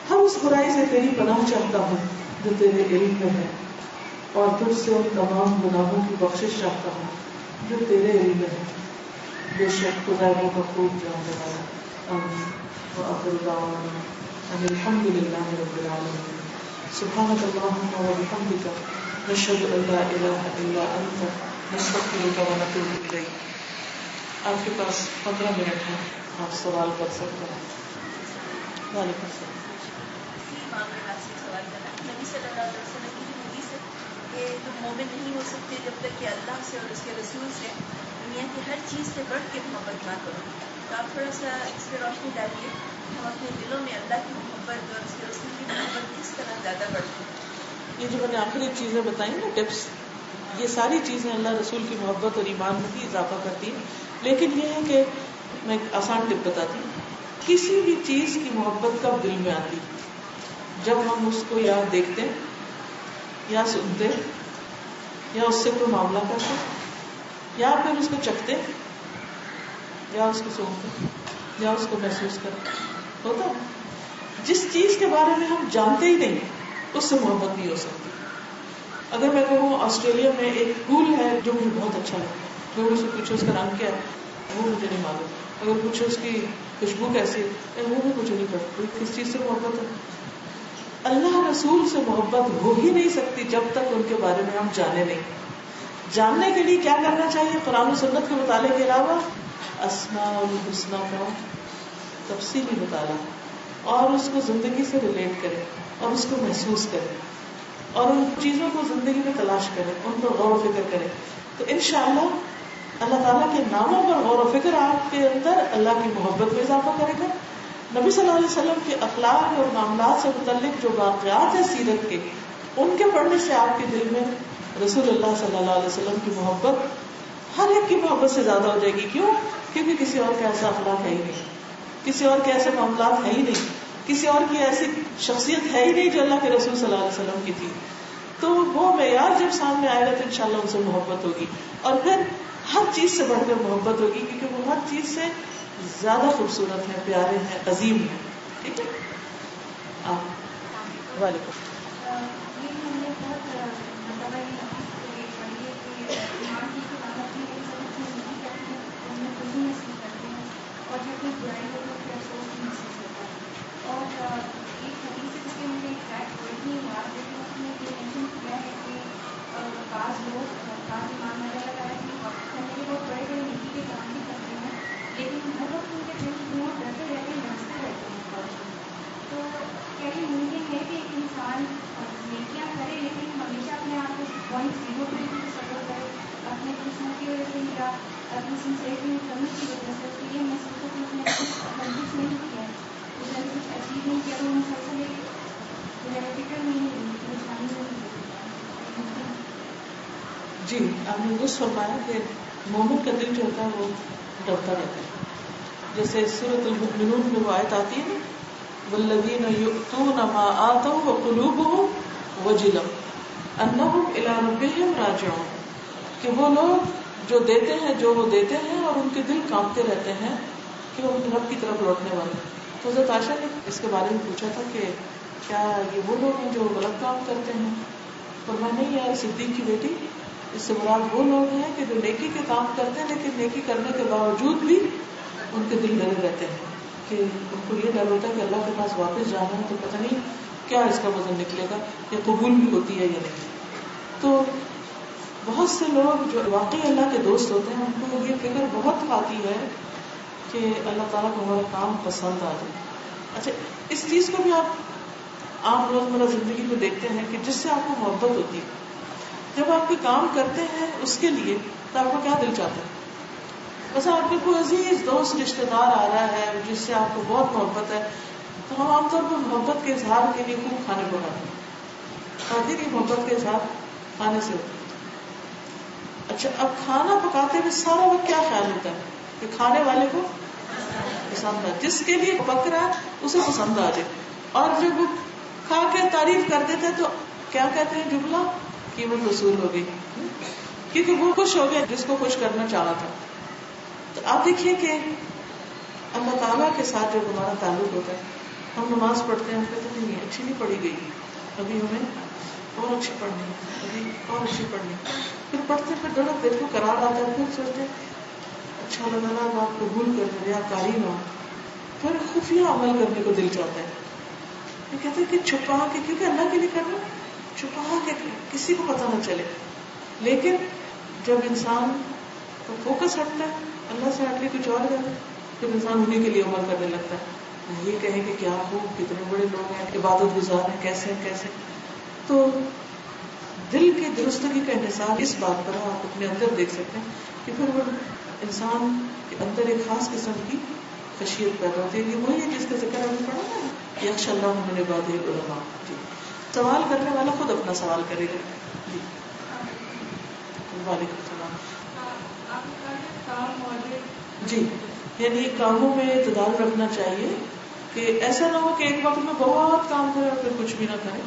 ہر اس برائی سے تیری پناہ چاہتا ہوں جو تیرے علم میں ہے, اور تجھ سے ان تمام گناہوں کی بخشش چاہتا ہوں جو تیرے علم میں ہے. بے شک تو غیبوں کا خوب جاننے والا. آمین. وآخر دعوانا ان الحمد للہ رب العالمین. سبحانک اللہم وبحمدک نشہد ان لا الہ الا انت نستغفرک ونتوب الیک. آپ کے پاس 15 منٹ ہے, آپ سوال کر سکتے ہیں. وعلیکم السلام. نبی صلی اللہ علیہ وسلم کی حدیث ہے کہ تم مومن نہیں ہو سکتے جب تک کہ اللہ سے اور اس کے رسول سے دنیا کی ہر چیز سے بڑھ کے محبت نہ کرو. تو آپ تھوڑا سا اس پہ روشنی ڈالیے, ہم اپنے دلوں میں اللہ کی محبت اور اس کے رسول کی محبت کس طرح زیادہ بڑھتی ہے. یہ جو میں نے آخری چیزیں بتائی نا, ٹپس, یہ ساری چیزیں اللہ رسول کی محبت اور ایمان میں بھی اضافہ کرتی ہیں. لیکن یہ ہے کہ میں ایک آسان ٹپ بتاتی ہوں. کسی بھی چیز کی محبت کب دل میں آتی؟ جب ہم اس کو یا دیکھتے یا سنتے یا اس سے کوئی معاملہ کرتے یا پھر اس کو چکھتے یا اس کو سونگتے یا اس کو محسوس کرتے. ہوتا ہے جس چیز کے بارے میں ہم جانتے ہی نہیں اس سے محبت نہیں ہو سکتی. اگر میں کہوں آسٹریلیا میں ایک پھول ہے جو مجھے بہت اچھا لگتا ہے, لوگوں سے پوچھو اس کا رنگ کیا ہے, وہ مجھے نہیں معلوم. اگر پوچھو اس کی خوشبو کیسی ہے, وہ بھی مجھے نہیں پتا. کس چیز سے محبت ہے؟ اللہ رسول سے محبت ہو ہی نہیں سکتی جب تک ان کے بارے میں ہم جانے نہیں. جاننے کے لیے کیا کرنا چاہیے؟ قرآن و سنت کے مطالعے کے علاوہ اسماء الحسنی کا تفصیلی مطالعہ اور اس کو زندگی سے ریلیٹ کرے اور اس کو محسوس کرے اور ان چیزوں کو زندگی میں تلاش کرے, ان پر غور و فکر کرے. تو انشاءاللہ اللہ تعالیٰ کے ناموں پر غور و فکر آپ کے اندر اللہ کی محبت میں اضافہ کرے گا. نبی صلی اللہ علیہ وسلم کے اخلاق اور معاملات سے متعلق جو واقعات ہیں سیرت کے, ان کے پڑھنے سے آپ کے دل میں رسول اللہ صلی اللہ علیہ وسلم کی محبت ہر ایک کی محبت سے زیادہ ہو جائے گی. کیوں؟ کیونکہ کسی اور کا ایسا اخلاق ہے ہی نہیں, کسی اور کے ایسے معاملات ہے ہی نہیں, کسی اور کی ایسی شخصیت ہے ہی نہیں جو اللہ کے رسول صلی اللہ علیہ وسلم کی تھی. تو وہ معیار جب سامنے آئے گا تو انشاءاللہ ان سے محبت ہوگی, اور پھر ہر چیز سے بڑھ کر محبت ہوگی, کیونکہ وہ ہر چیز سے زیادہ خوبصورت ہیں, پیارے ہیں, عظیم ہیں. ٹھیک ہے. وعلیکم. جی, آپ نے درست فرمایا کہ مومن کا دل جو ہوتا ہے وہ ڈرتا رہتا ہے. جیسے سورۃ المؤمنون میں وہ آیت آتی ہے, والذین یؤتون ما آتوا وقلوبهم وجلة انہم الی ربہم راجعون, کہ وہ لوگ جو دیتے ہیں, جو وہ دیتے ہیں اور ان کے دل کانپتے رہتے ہیں کہ وہ اپنے رب کی طرف لوٹنے والے. تو حضرت عائشہ نے اس کے بارے میں پوچھا تھا کہ کیا یہ وہ لوگ ہیں جو غلط کام کرتے ہیں؟ فرمایا نہیں یار صدیق کی بیٹی, اس سے مراد وہ لوگ ہیں کہ جو نیکی کے کام کرتے ہیں لیکن نیکی کرنے کے باوجود بھی ان کے دل ڈرے رہتے ہیں کہ ان کو یہ ڈر ہوتا ہے کہ اللہ کے پاس واپس جانا ہے تو پتہ نہیں کیا اس کا وزن نکلے گا, یہ قبول بھی ہوتی ہے یا نہیں. تو بہت سے لوگ جو واقعی اللہ کے دوست ہوتے ہیں ان کو یہ فکر بہت کھاتی ہے کہ اللہ تعالیٰ کو ہمارا کام پسند آ جائے. اچھا, اس چیز کو بھی آپ عام روزمرہ زندگی میں دیکھتے ہیں کہ جس سے آپ کو محبت ہوتی ہے, جب آپ کے کام کرتے ہیں اس کے لیے تو آپ کو کیا دل چاہتا ہے؟ بس آپ کے کوئی عزیز دوست رشتے دار آ رہا ہے جس سے آپ کو بہت محبت ہے, تو ہم عام طور پر محبت کے اظہار کے لیے خوب کھانے پکاتے ہیں. کھاتے کی محبت کے اظہار کھانے سے ہوتا ہے. اچھا, اب کھانا پکاتے ہوئے سارا وقت کیا خیال ہوتا ہے کہ کھانے والے کو پسند آئے, جس کے لیے پک رہا ہے اسے پسند آ جائے. اور جب وہ کھا کے تعریف کرتے تھے تو کیا کہتے ہیں جملہ, قیمت وصول ہو گئی, کیونکہ وہ خوش ہو گیا جس کو خوش کرنا چاہا تھا. تو آپ دیکھیے کہ اللہ تعالیٰ کے ساتھ جب ہمارا تعلق ہوتا ہے, ہم نماز پڑھتے ہیں, ہم کہتے ہیں نہیں اچھی نہیں پڑھی گئی, ابھی ہمیں اور اچھی پڑھنی ہے, ابھی اور اچھی پڑھنی ہے. پھر پڑھتے پھر دڑک دیکھو قرار آتا ہے, پھر سوچتے اچھا اللہ تعالیٰ آپ قبول کر دیں, ریاکاری نہ ہو. پھر خفیہ عمل کرنے کو دل چاہتا ہے. یہ کہتے ہیں کہ چھپا کے, کیونکہ اللہ کے لیے کرنا, چھپا کے کسی کو پتہ نہ چلے. لیکن جب انسان کا فوکس ہٹتا ہے, اللہ سے ہٹ کے کچھ اور جاتا ہے, پھر انسان انہیں کے لیے عمل کرنے لگتا ہے. یہ کہیں کہ کیا ہو, کتنے بڑے لوگ ہیں, عبادت گزار ہیں, کیسے کیسے. تو دل کی درستگی کا انحصار اس بات پر آپ اپنے اندر دیکھ سکتے ہیں کہ پھر وہ انسان کے اندر ایک خاص قسم کی خشیت پیدا ہوتی ہے. یہ وہی ہے جس کا ذکر ہم نے پڑھا نا, یخشی اللہ من عبادہ العلماء. جی, سوال کرنے والا خود اپنا سوال کرے گا. جی, وعلیکم السلام. جی, یعنی کاموں میں اعتدال رکھنا چاہیے کہ ایسا نہ ہو کہ ایک وقت میں بہت کام کرے اور پھر کچھ بھی نہ کرے.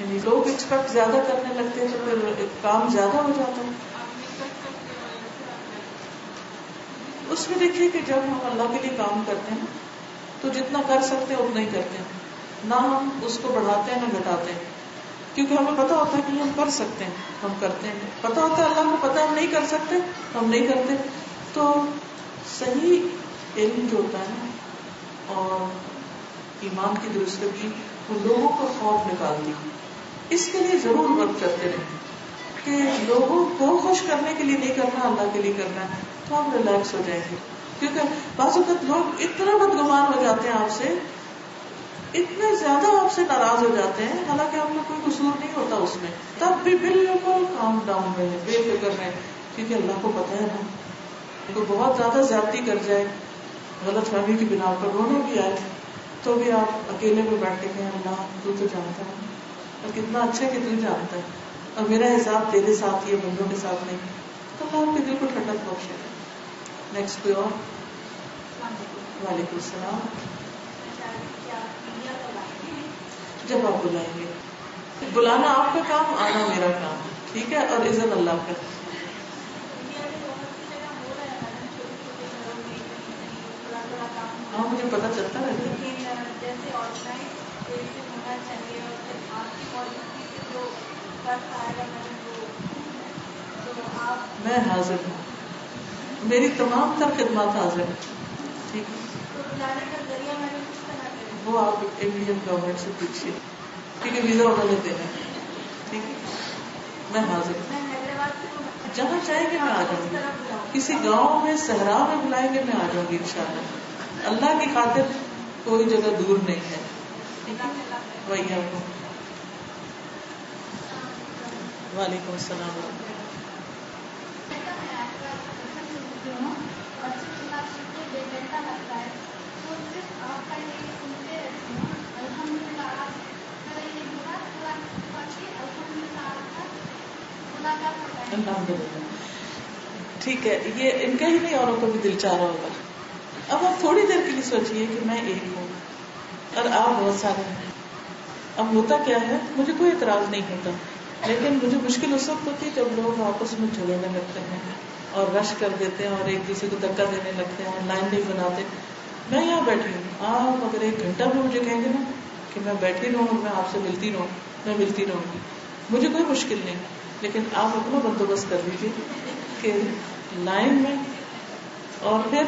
یعنی لوگ ایکسپیکٹ زیادہ کرنے لگتے ہیں تو پھر کام زیادہ ہو جاتا ہے. اس میں دیکھیے کہ جب ہم اللہ کے لیے کام کرتے ہیں تو جتنا کر سکتے ہیں اتنا ہی کرتے ہیں, نہ ہم اس کو بڑھاتے ہیں نہ گھٹاتے ہیں. کیونکہ ہمیں پتا ہوتا ہے کہ ہم کر سکتے ہیں ہم کرتے ہیں، پتا ہوتا ہے اللہ کو پتا ہم نہیں کر سکتے ہم نہیں کرتے. تو صحیح علم جو ہوتا ہے نا اور ایمان کی درستگی وہ لوگوں کا خوف نکالتی ہے. اس کے لیے ضرور ورک کرتے رہیں کہ لوگوں کو خوش کرنے کے لیے نہیں کرنا، اللہ کے لیے کرنا ہے، تو ہم ریلیکس ہو جائیں گے. کیونکہ بعض اوقات لوگ اتنا بدگمان ہو جاتے ہیں آپ سے، اتنے زیادہ آپ سے ناراض ہو جاتے ہیں، حالانکہ آپ کا کوئی قصور نہیں ہوتا اس میں، تب بھی بالکل کام ڈاؤن رہے، بے فکر رہے، کیونکہ اللہ کو پتا ہے نا. کوئی بہت زیادہ زیادتی کر جائے غلط فہمی کی بنا پر رونا بھی آئے تو بھی آپ اکیلے میں بیٹھ کے کہیں اللہ تو جانتا ہے اور کتنا اچھا کہ تو جانتا ہے اور میرا حساب تیرے ساتھ ہی ہے بندوں کے ساتھ نہیں، تو اللہ آپ کے دل کو ٹھنڈک بخشے. نیکسٹ کوئی اور. وعلیکم السلام. جب آپ بلائیں گے، بلانا آپ کا کام، آنا میرا کام، ٹھیک ہے، اور عزت اللہ کا. ہاں مجھے پتا چلتا رہتا ہے. جیسے آرگنائز ہونا چاہیے اور پھر آپ کی پالیسی سے جو فرق آئے گا تو آپ میں حاضر ہوں، میری تمام تر خدمات حاضر ہیں. ٹھیک ہے، تو بلانے کا ذریعہ میں نے کس طرح کریں؟ وہ آپ انڈین گورنمنٹ سے پوچھیے کیونکہ ویزا انہوں نے دینا ہے. ٹھیک ہے، میں حاضر ہوں، میں حیدرآباد سے جہاں چاہیں گے میں آ جاؤں گی. کسی گاؤں میں صحرا میں بلائیں گے میں آ جاؤں گی انشاءاللہ. اللہ کی خاطر کوئی جگہ دور نہیں ہے. ٹھیک ہے، وہی آپ کو. وعلیکم السلام ورحمۃ اللہ. الحمدللہ. ٹھیک ہے، یہ ان کا ہی نہیں اوروں کو بھی دل چاہ رہا ہوگا. اب آپ تھوڑی دیر کے لیے سوچئے کہ میں ایک ہوں اور آپ بہت سارے ہیں. اب ہوتا کیا ہے، مجھے کوئی اعتراض نہیں ہوتا، لیکن مجھے مشکل اس وقت ہوتی ہے جب لوگ آپس میں جھگڑنے لگتے ہیں اور رش کر دیتے ہیں اور ایک دوسرے کو دھکا دینے لگتے ہیں اور لائن نہیں بناتے. میں یہاں بیٹھی ہوں، آپ اگر 1 گھنٹہ بھی مجھے کہیں گے نا کہ میں بیٹھی رہوں، میں آپ سے ملتی رہوں، میں ملتی رہوں گی، مجھے کوئی مشکل نہیں. لیکن آپ اپنا بندوبست کر لیجیے کہ لائن میں. اور پھر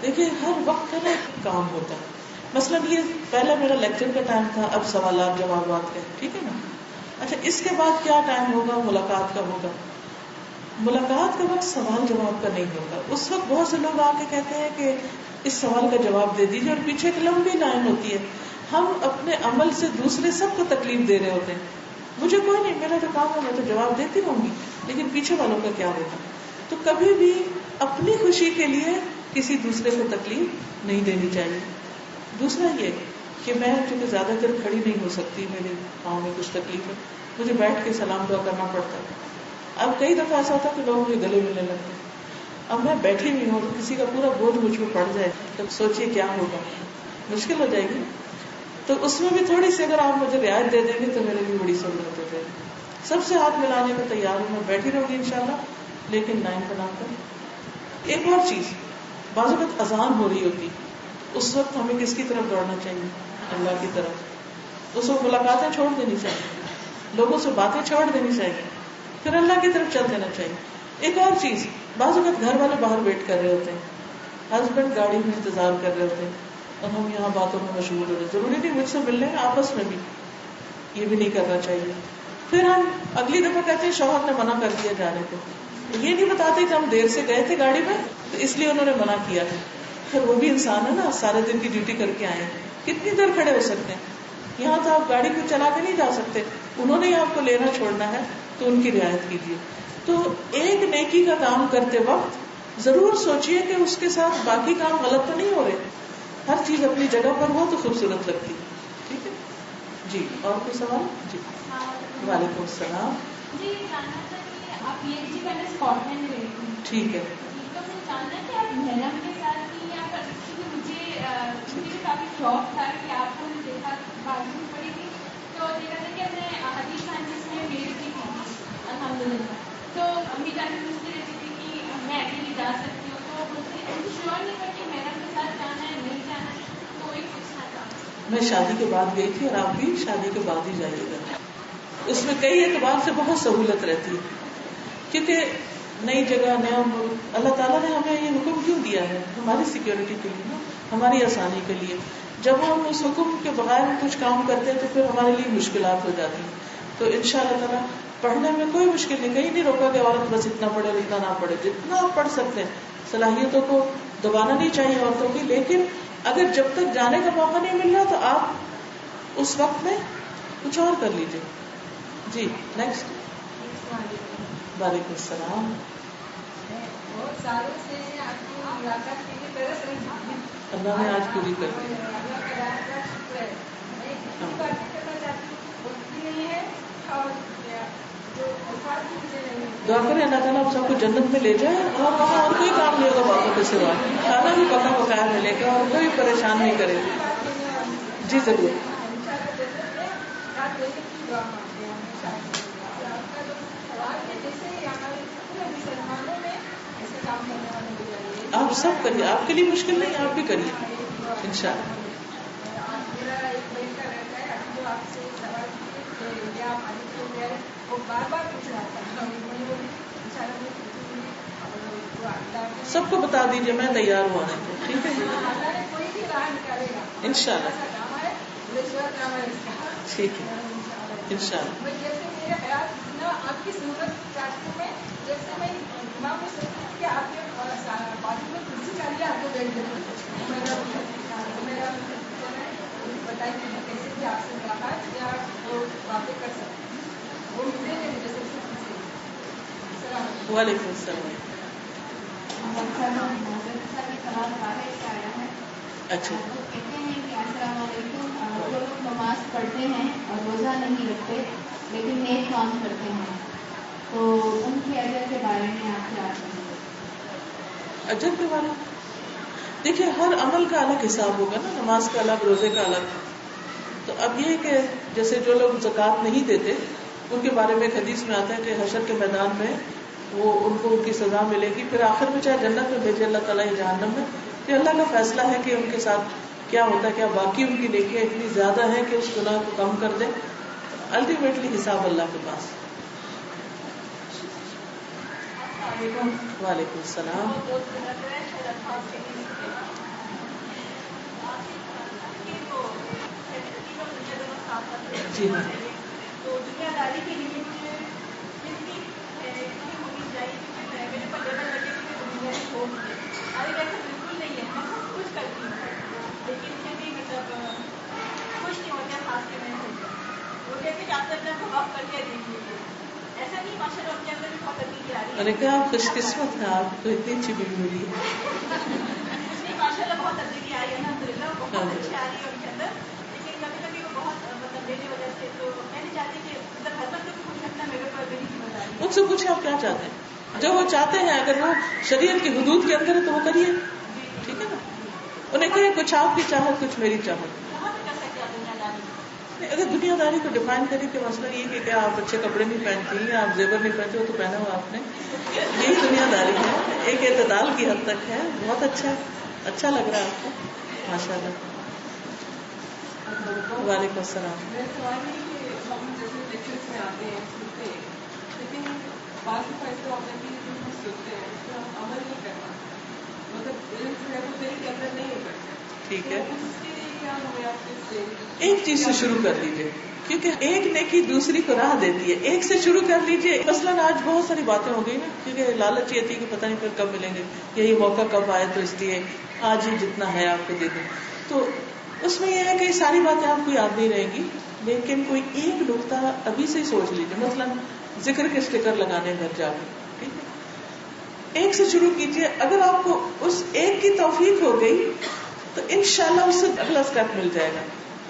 دیکھیے ہر وقت کا نا ایک کام ہوتا ہے. مثلاً یہ پہلا میرا لیکچر کا ٹائم تھا، اب سوالات جوابات کا، ٹھیک ہے نا. اچھا اس کے بعد کیا ٹائم ہوگا؟ ملاقات کا ہوگا. ملاقات کا وقت سوال جواب کا نہیں ہوگا. اس وقت بہت سے لوگ آ کے کہتے ہیں کہ اس سوال کا جواب دے دیجیے اور پیچھے ایک لمبی لائن ہوتی ہے. ہم اپنے عمل سے دوسرے سب کو تکلیف دے رہے ہوتے ہیں. مجھے کوئی نہیں، میرا تو کام ہے، میں تو جواب دیتی رہوں گی، لیکن پیچھے والوں کا کیا ہوگا؟ تو کبھی بھی اپنی خوشی کے لیے کسی دوسرے کو تکلیف نہیں دینی چاہیے. دوسرا یہ کہ میں چونکہ زیادہ دیر کھڑی نہیں ہو سکتی، میرے پاؤں میں کچھ تکلیف ہے، مجھے بیٹھ کے سلام دعا کرنا پڑتا ہے. اب کئی دفعہ ایسا ہوتا ہے کہ لوگ مجھے گلے ملنے لگتے ہیں. اب میں بیٹھی ہوئی ہوں، کسی کا پورا بوجھ مجھ پہ پڑ جائے تب سوچئے کیا ہوگا، مشکل ہو جائے گی. تو اس میں بھی تھوڑی سی اگر آپ مجھے رعایت دے دیں گے تو میرے لیے بڑی سہولت ہو جائے گی. سب سے ہاتھ ملانے کو تیار ہوں، میں بیٹھی رہوں گی انشاءاللہ، لیکن لائن بنا کر. ایک اور چیز، بعض وقت اذان ہو رہی ہوتی، اس وقت ہمیں کس کی طرف دوڑنا چاہیے؟ اللہ کی طرف. اس وقت ملاقاتیں چھوڑ دینی چاہیے، لوگوں سے باتیں چھوڑ دینی چاہیے، پھر اللہ کی طرف چل دینا چاہیے. ایک اور چیز، بعض وقت گھر والے باہر ویٹ کر رہے ہوتے ہیں، ہسبینڈ گاڑی میں انتظار کر رہے ہوتے ہیں اور ہم یہاں باتوں میں مشغول ہو رہے ہیں. ضروری نہیں مجھ سے ملنے میں، آپس میں بھی یہ بھی نہیں کرنا چاہیے. پھر ہم اگلی دفعہ کہتے ہیں شوہر نے منع کر دیا جانے کو، یہ نہیں بتاتے کہ ہم دیر سے گئے تھے گاڑی میں تو اس لیے انہوں نے منع کیا ہے. پھر وہ بھی انسان ہے نا، سارے دن کی ڈیوٹی کر کے آئے ہیں، کتنی دیر کھڑے ہو سکتے ہیں؟ یہاں تو آپ گاڑی کو چلا کے نہیں جا سکتے، انہوں نے ہی آپ کو لینا چھوڑنا ہے تو ان کی رعایت کیجیے. تو ایک نیکی کا کام کرتے وقت ضرور سوچئے کہ اس کے ساتھ باقی کام غلط تو نہیں ہو رہے. ہر چیز اپنی جگہ پر ہو تو خوبصورت لگتی. ٹھیک ہے جی. اور کوئی سوال؟ جی. وعلیکم السلام. جی جاننا تھا کہ آپ یہ جی پہلے اسکاٹ لینڈ گئے تھے. ٹھیک ہے. تو مجھے جاننا ہے کہ آپ محرم کے ساتھ تھی یا پھر مجھے بھی کافی شوق تھا کہ آپ کو دیکھا بازو پڑی تھی تو دیکھا تھا کہ میں حدیث سائنس میں میری بھی تھی الحمدللہ. تو امی جان بھی مجھے رہتی تھی کہ میں اکیلی جا سکتی ہوں، تو مجھے شیور نہیں تھا کہ محرم کے ساتھ جانا ہے نہیں جانا ہے، تو وہی پوچھنا تھا. میں شادی کے بعد گئی تھی اور آپ بھی شادی کے بعد ہی جائیے گا. اس میں کئی اعتبار سے بہت سہولت رہتی ہے، کیونکہ نئی جگہ نیا ملک اللہ تعالیٰ نے ہمیں یہ حکم کیوں دیا ہے؟ ہماری سیکیورٹی کے لیے نا، ہماری آسانی کے لیے. جب ہم اس حکم کے بغیر کچھ کام کرتے ہیں تو پھر ہمارے لیے مشکلات ہو جاتی ہیں. تو انشاءاللہ تعالیٰ پڑھنے میں کوئی مشکل نہیں، کہیں نہیں روکا کہ عورت بس اتنا پڑھے اور اتنا نہ پڑھے، جتنا آپ پڑھ سکتے ہیں. صلاحیتوں کو دبانا نہیں چاہیے عورتوں کی، لیکن اگر جب تک جانے کا موقع نہیں مل رہا تو آپ اس وقت میں کچھ اور کر لیجیے. جی نیکسٹ. وعلیکم السلام. بہت سالوں سے آپ کی ملاقات کے لیے طرح سے اللہ نے آج پوری کر دی. اللہ کا بہت شکر ہے. میں کسی بات کرنا چاہتی ہوں، بولتی نہیں ہے اور جو الفاظ بھی مجھے نہیں. دعا کریں اللہ تعالیٰ آپ سب کو جنت میں لے جائے اور وہاں اور کوئی کام نہیں ہوگا باتوں کے سوا، کھانا بھی پکا پکایا ملے گا اور کوئی پریشان نہیں کرے گا. جی ضرور. آپ سب کریے، آپ کے لیے مشکل نہیں، آپ بھی کریے انشاءاللہ. میرا ایک بیٹا رہتا ہے جو آپ سے سوال کیے آپ آدمی وہ بار بار پوچھ رہا تھا. سب کو بتا دیجیے، میں تیار ہوں آنے کو. ٹھیک ہے کوئی بھی راہ نکالے گا انشاءاللہ. ٹھیک ہے انشاءاللہ. جیسے میرے خیال اتنا آپ کی ضرورت چاہتی ہوں میں، جیسے میں دماغ میں سوچتی ہوں کہ آپ کے بازو میں کرسی چاہیے آپ کو بیٹھ میرا بتائیے کیسے بھی آپ سے ملاقات یا وہ باتیں کر سکتے ہیں وہ ملے ہیں مجھے سب سے پوچھے. وعلیکم السلام. اچھا وہ کہتے ہیں کہ السلام علیکم، جو لوگ نماز پڑھتے ہیں اور روزہ نہیں رکھتے لیکن نیک کام کرتے ہیں تو ان کے اجر کے بارے میں آپ کیا کہیں گے؟ اجر کے بارے میں دیکھیے، ہر عمل کا الگ حساب ہوگا نا، نماز کا الگ، روزے کا الگ. تو اب یہ کہ جیسے جو لوگ زکوٰۃ نہیں دیتے ان کے بارے میں ایک حدیث میں آتا ہے کہ حشر کے میدان میں وہ ان کو ان کی سزا ملے گی، پھر آخر میں چاہے جنت میں بھیجے اللہ تعالیٰ یا جہنم میں. کہ اللہ کا فیصلہ ہے کہ ان کے ساتھ کیا ہوتا ہے، کیا باقی ان کی نیکیاں اتنی زیادہ ہیں کہ اس گناہ کو کم کر دیں. الٹیمیٹلی حساب اللہ کے پاس. وعلیکم السلام. جی ہاں. تو دنیا داری کے لیے مجھے کتنی ہونی چاہیے کہ میرے پر ڈر لگے کہ میں دنیا سے چھوڑ دوں. ارے ایسا بالکل نہیں ہے، میں سب کچھ کرتی ہوں لیکن پھر بھی مطلب خوش نہیں ہوتے خاص کے میں وہ کہتے کہ آپ اپنا خواب کر کے دیکھ لیجیے. ایسا نہیں، ماشاء اللہ ان کے اندر بھی بہت تکلیف آ رہی ہے. میں نے کہا آپ خوش قسمت ہیں، آپ کو اتنی اچھی بیوی ملی ہے. ماشاء اللہ بہت تبدیلی آئی ہے الحمدللہ، بہت اچھی آ رہی ہے ان کے اندر. لیکن کبھی کبھی وہ بہت مطلب میری وجہ سے، تو میں نہیں چاہتی کہ مطلب ہسبینڈ کو بھی خوش رکھنا میرے اوپر میری ذمہ داری ہے. ان سے پوچھیں آپ کیا چاہتے ہیں، جو وہ چاہتے ہیں اگر وہ شریعت کی حدود کے اندر ہے تو وہ کریے. ٹھیک ہے نا. انہیں کہیں کچھ آپ کی چاہت کچھ میری چاہت. کہاں پہ کر سکتے ہیں دنیا داری. اگر دنیا داری کو ڈیفائن کریں کہ مسئلہ یہ کہ کیا آپ اچھے کپڑے نہیں پہنتی ہیں، آپ زیور نہیں پہنتے ہو تو پہنا ہوا آپ نے، یہی دنیا داری ہے. ایک اعتدال کی حد تک ہے. بہت اچھا لگ رہا ہے آپ کو ماشاء اللہ. وعلیکم السلام. میرا سوال ہے کہ ہم جیسے لیکچرس میں آتے ہیں سنتے ہیں، لیکن بعض دفعہ ایسا ہوتا ہے کہ جو ہم سنتے ہیں اس پر ہم عمل نہیں کرنا، مطلب علم جو ہے وہ دل کے اندر نہیں اترتا. ٹھیک ہے. اس کے لیے کیا ہمیں آپ سے ایک چیز سے شروع کر لیجیے، کیونکہ ایک نیکی دوسری کو راہ دیتی ہے. ایک سے شروع کر لیجیے. مثلاً آج بہت ساری باتیں ہو گئی نا، کیونکہ لالچ یہ تھی کہ پتہ نہیں پھر کب ملیں گے، یہی موقع کب آئے، تو اس لیے آج ہی جتنا ہے آپ کو دے دیں. تو اس میں یہ ہے کہ ساری باتیں آپ کو یاد نہیں رہیں گی، لیکن کوئی ایک نقطہ ابھی سے ہی سوچ لیجیے. مثلاً ذکر کے اسٹیکر لگانے گھر جا کے، ٹھیک ہے، ایک سے شروع کیجیے. اگر آپ کو اس ایک کی توفیق ہو گئی تو انشاءاللہ اس سے اگلا اسٹیپ مل جائے گا،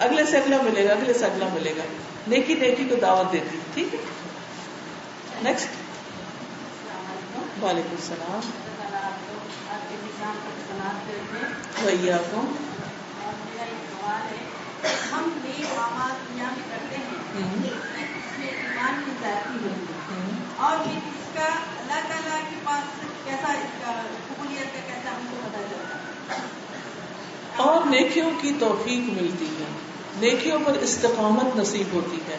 اگلے سے اگلا ملے گا، اگلے سے اگلا ملے گا. نیکی کو دعوت دیتی. ٹھیک ہے. نیکسٹ. وعلیکم السلام. وہی آپ کو میرا ایک سوال ہے، ہم نیک اعمال دنیا میں کرتے ہیں، اس میں ایمان کی زیادتی ہوگی، اور یہ اس کا اللہ تعالیٰ کے پاس کیسا اس کا قبولیت کا کیسا ہم کو پتہ چلتا ہے. اور نیکیوں کی توفیق ملتی ہے، نیکیوں پر استقامت نصیب ہوتی ہے.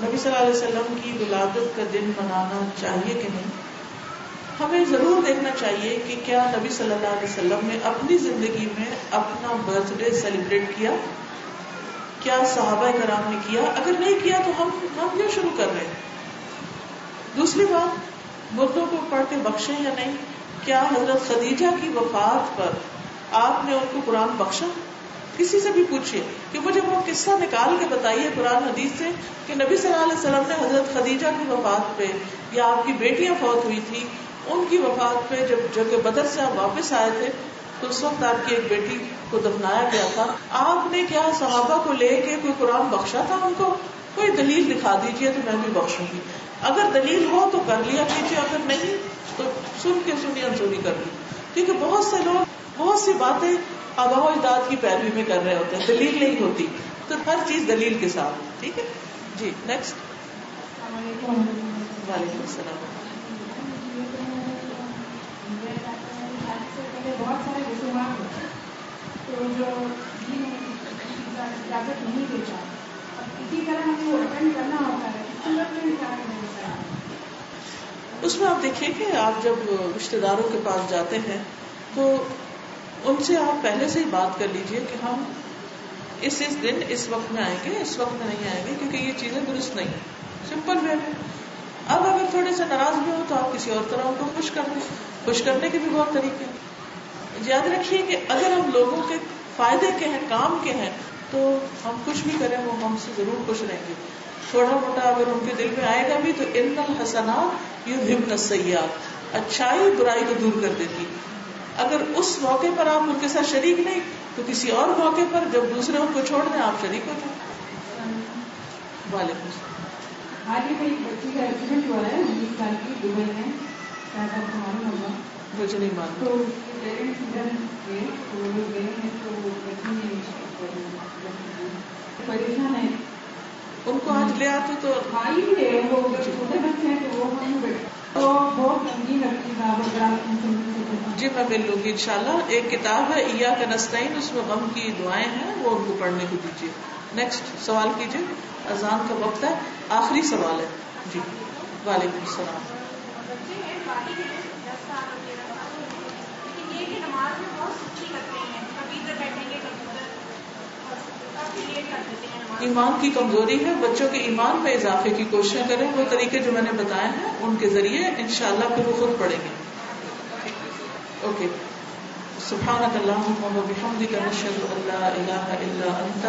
نبی صلی اللہ علیہ وسلم کی ولادت کا دن منانا چاہیے کہ نہیں؟ ہمیں ضرور دیکھنا چاہیے کہ کیا نبی صلی اللہ علیہ وسلم نے اپنی زندگی میں اپنا برتھ ڈے سیلیبریٹ کیا، کیا صحابہ کرام نے کیا؟ اگر نہیں کیا تو ہم کیوں شروع کر رہے ہیں؟ دوسری بات، مردوں کو پڑھ کے بخشیں یا نہیں؟ کیا حضرت خدیجہ کی وفات پر آپ نے ان کو قرآن بخشا؟ کسی سے بھی پوچھیے کہ مجھے وہ قصہ نکال کے بتائیے قرآن حدیث سے کہ نبی صلی اللہ علیہ وسلم نے حضرت خدیجہ کی وفات پہ یا آپ کی بیٹیاں فوت ہوئی تھی ان کی وفات پہ جب جنگ بدر سے آپ واپس آئے تھے تو اس وقت آپ کی ایک بیٹی کو دفنایا گیا تھا، آپ نے کیا صحابہ کو لے کے کوئی قرآن بخشا تھا ان کو؟ کوئی دلیل دکھا دیجیے تو میں بھی بخشوں گی. اگر دلیل ہو تو کر لیا کیجیے، اگر نہیں تو سن کے سنی انسونی کر لی. کیونکہ بہت سے لوگ بہت سی باتیں آباء و اجداد کی پیروی میں کر رہے ہوتے ہیں، دلیل نہیں ہوتی، تو ہر چیز دلیل کے ساتھ. ٹھیک ہے جی. نیکسٹ. وعلیکم السلام. بہت سارے رسومات ہوتے ہیں تو جو اجازت نہیں دیتا، اسی طرح ہمیں وہ اٹینڈ کرنا ہوتا ہے. اس میں آپ دیکھیے کہ آپ جب رشتے داروں کے پاس جاتے ہیں تو ان سے آپ پہلے سے ہی بات کر لیجئے کہ ہم اس دن اس وقت میں آئیں گے، اس وقت میں نہیں آئیں گے کیونکہ یہ چیزیں درست نہیں. سمپل وے میں. اب اگر تھوڑے سے ناراض بھی ہو تو آپ کسی اور طرح ان کو خوش کر دیں. خوش کرنے کے بھی بہت طریقے ہیں. یاد رکھیے کہ اگر ہم لوگوں کے فائدے کے ہیں، کام کے ہیں، تو ہم کچھ بھی کریں وہ ہم سے ضرور خوش رہیں گے. تھوڑا موٹا اگر ان کے دل میں آئے گا بھی تو ان الحسنات یذھبن السیئات، اچھائی برائی کو دور کر دیتی. اگر اس موقع پر آپ ان کے ساتھ شریک نہیں تو کسی اور موقع پر جب دوسرے ان کو چھوڑ دیں آپ شریک ہو جائیں. وعلیکم السلام. حال ہی میں ایک بچی کا ایکسیڈنٹ ہوا ہے 19 سال کی دبئی میں، شاید آپ کو معلوم ہوگا. مجھے نہیں معلوم. تو اس کے پیرنٹس ادھر گئے تو وہ لوگ گئے ہیں تو بچی نے پریشان ہے. ان کو آج لے آتے تو بھائی تھے وہ چھوٹے بچے ہیں تو وہ تو بہت غمگین لگتی ہے. جی میں مل لوں گی انشاءاللہ. ایک کتاب ہے ایاک نستعین، اس میں غم کی دعائیں ہیں، وہ ان کو پڑھنے کو دیجیے. نیکسٹ سوال کیجیے. اذان کا وقت ہے، آخری سوال ہے. جی. وعلیکم السلام. بچے ہیں باقی ہیں 10 سال 13 سال، لیکن یہ کہ نماز میں بہت سستی کرتے ہیں، کبھی ادھر بیٹھیں گے کبھی ادھر، کافی لیٹ کر دیتے ہیں نماز. ایمان کی کمزوری ہے، بچوں کے ایمان میں اضافے کی کوشش کریں. وہ طریقے جو میں نے بتائے ہیں ان کے ذریعے انشاءاللہ پھر وہ خود پڑھیں گے. اوکے. سبحانک اللہم و بحمدک نشہد ان لا الہ الا انت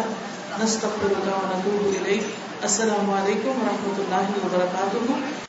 نستغفرک و نتوب الیک. السلام علیکم و رحمۃ اللہ وبرکاتہ.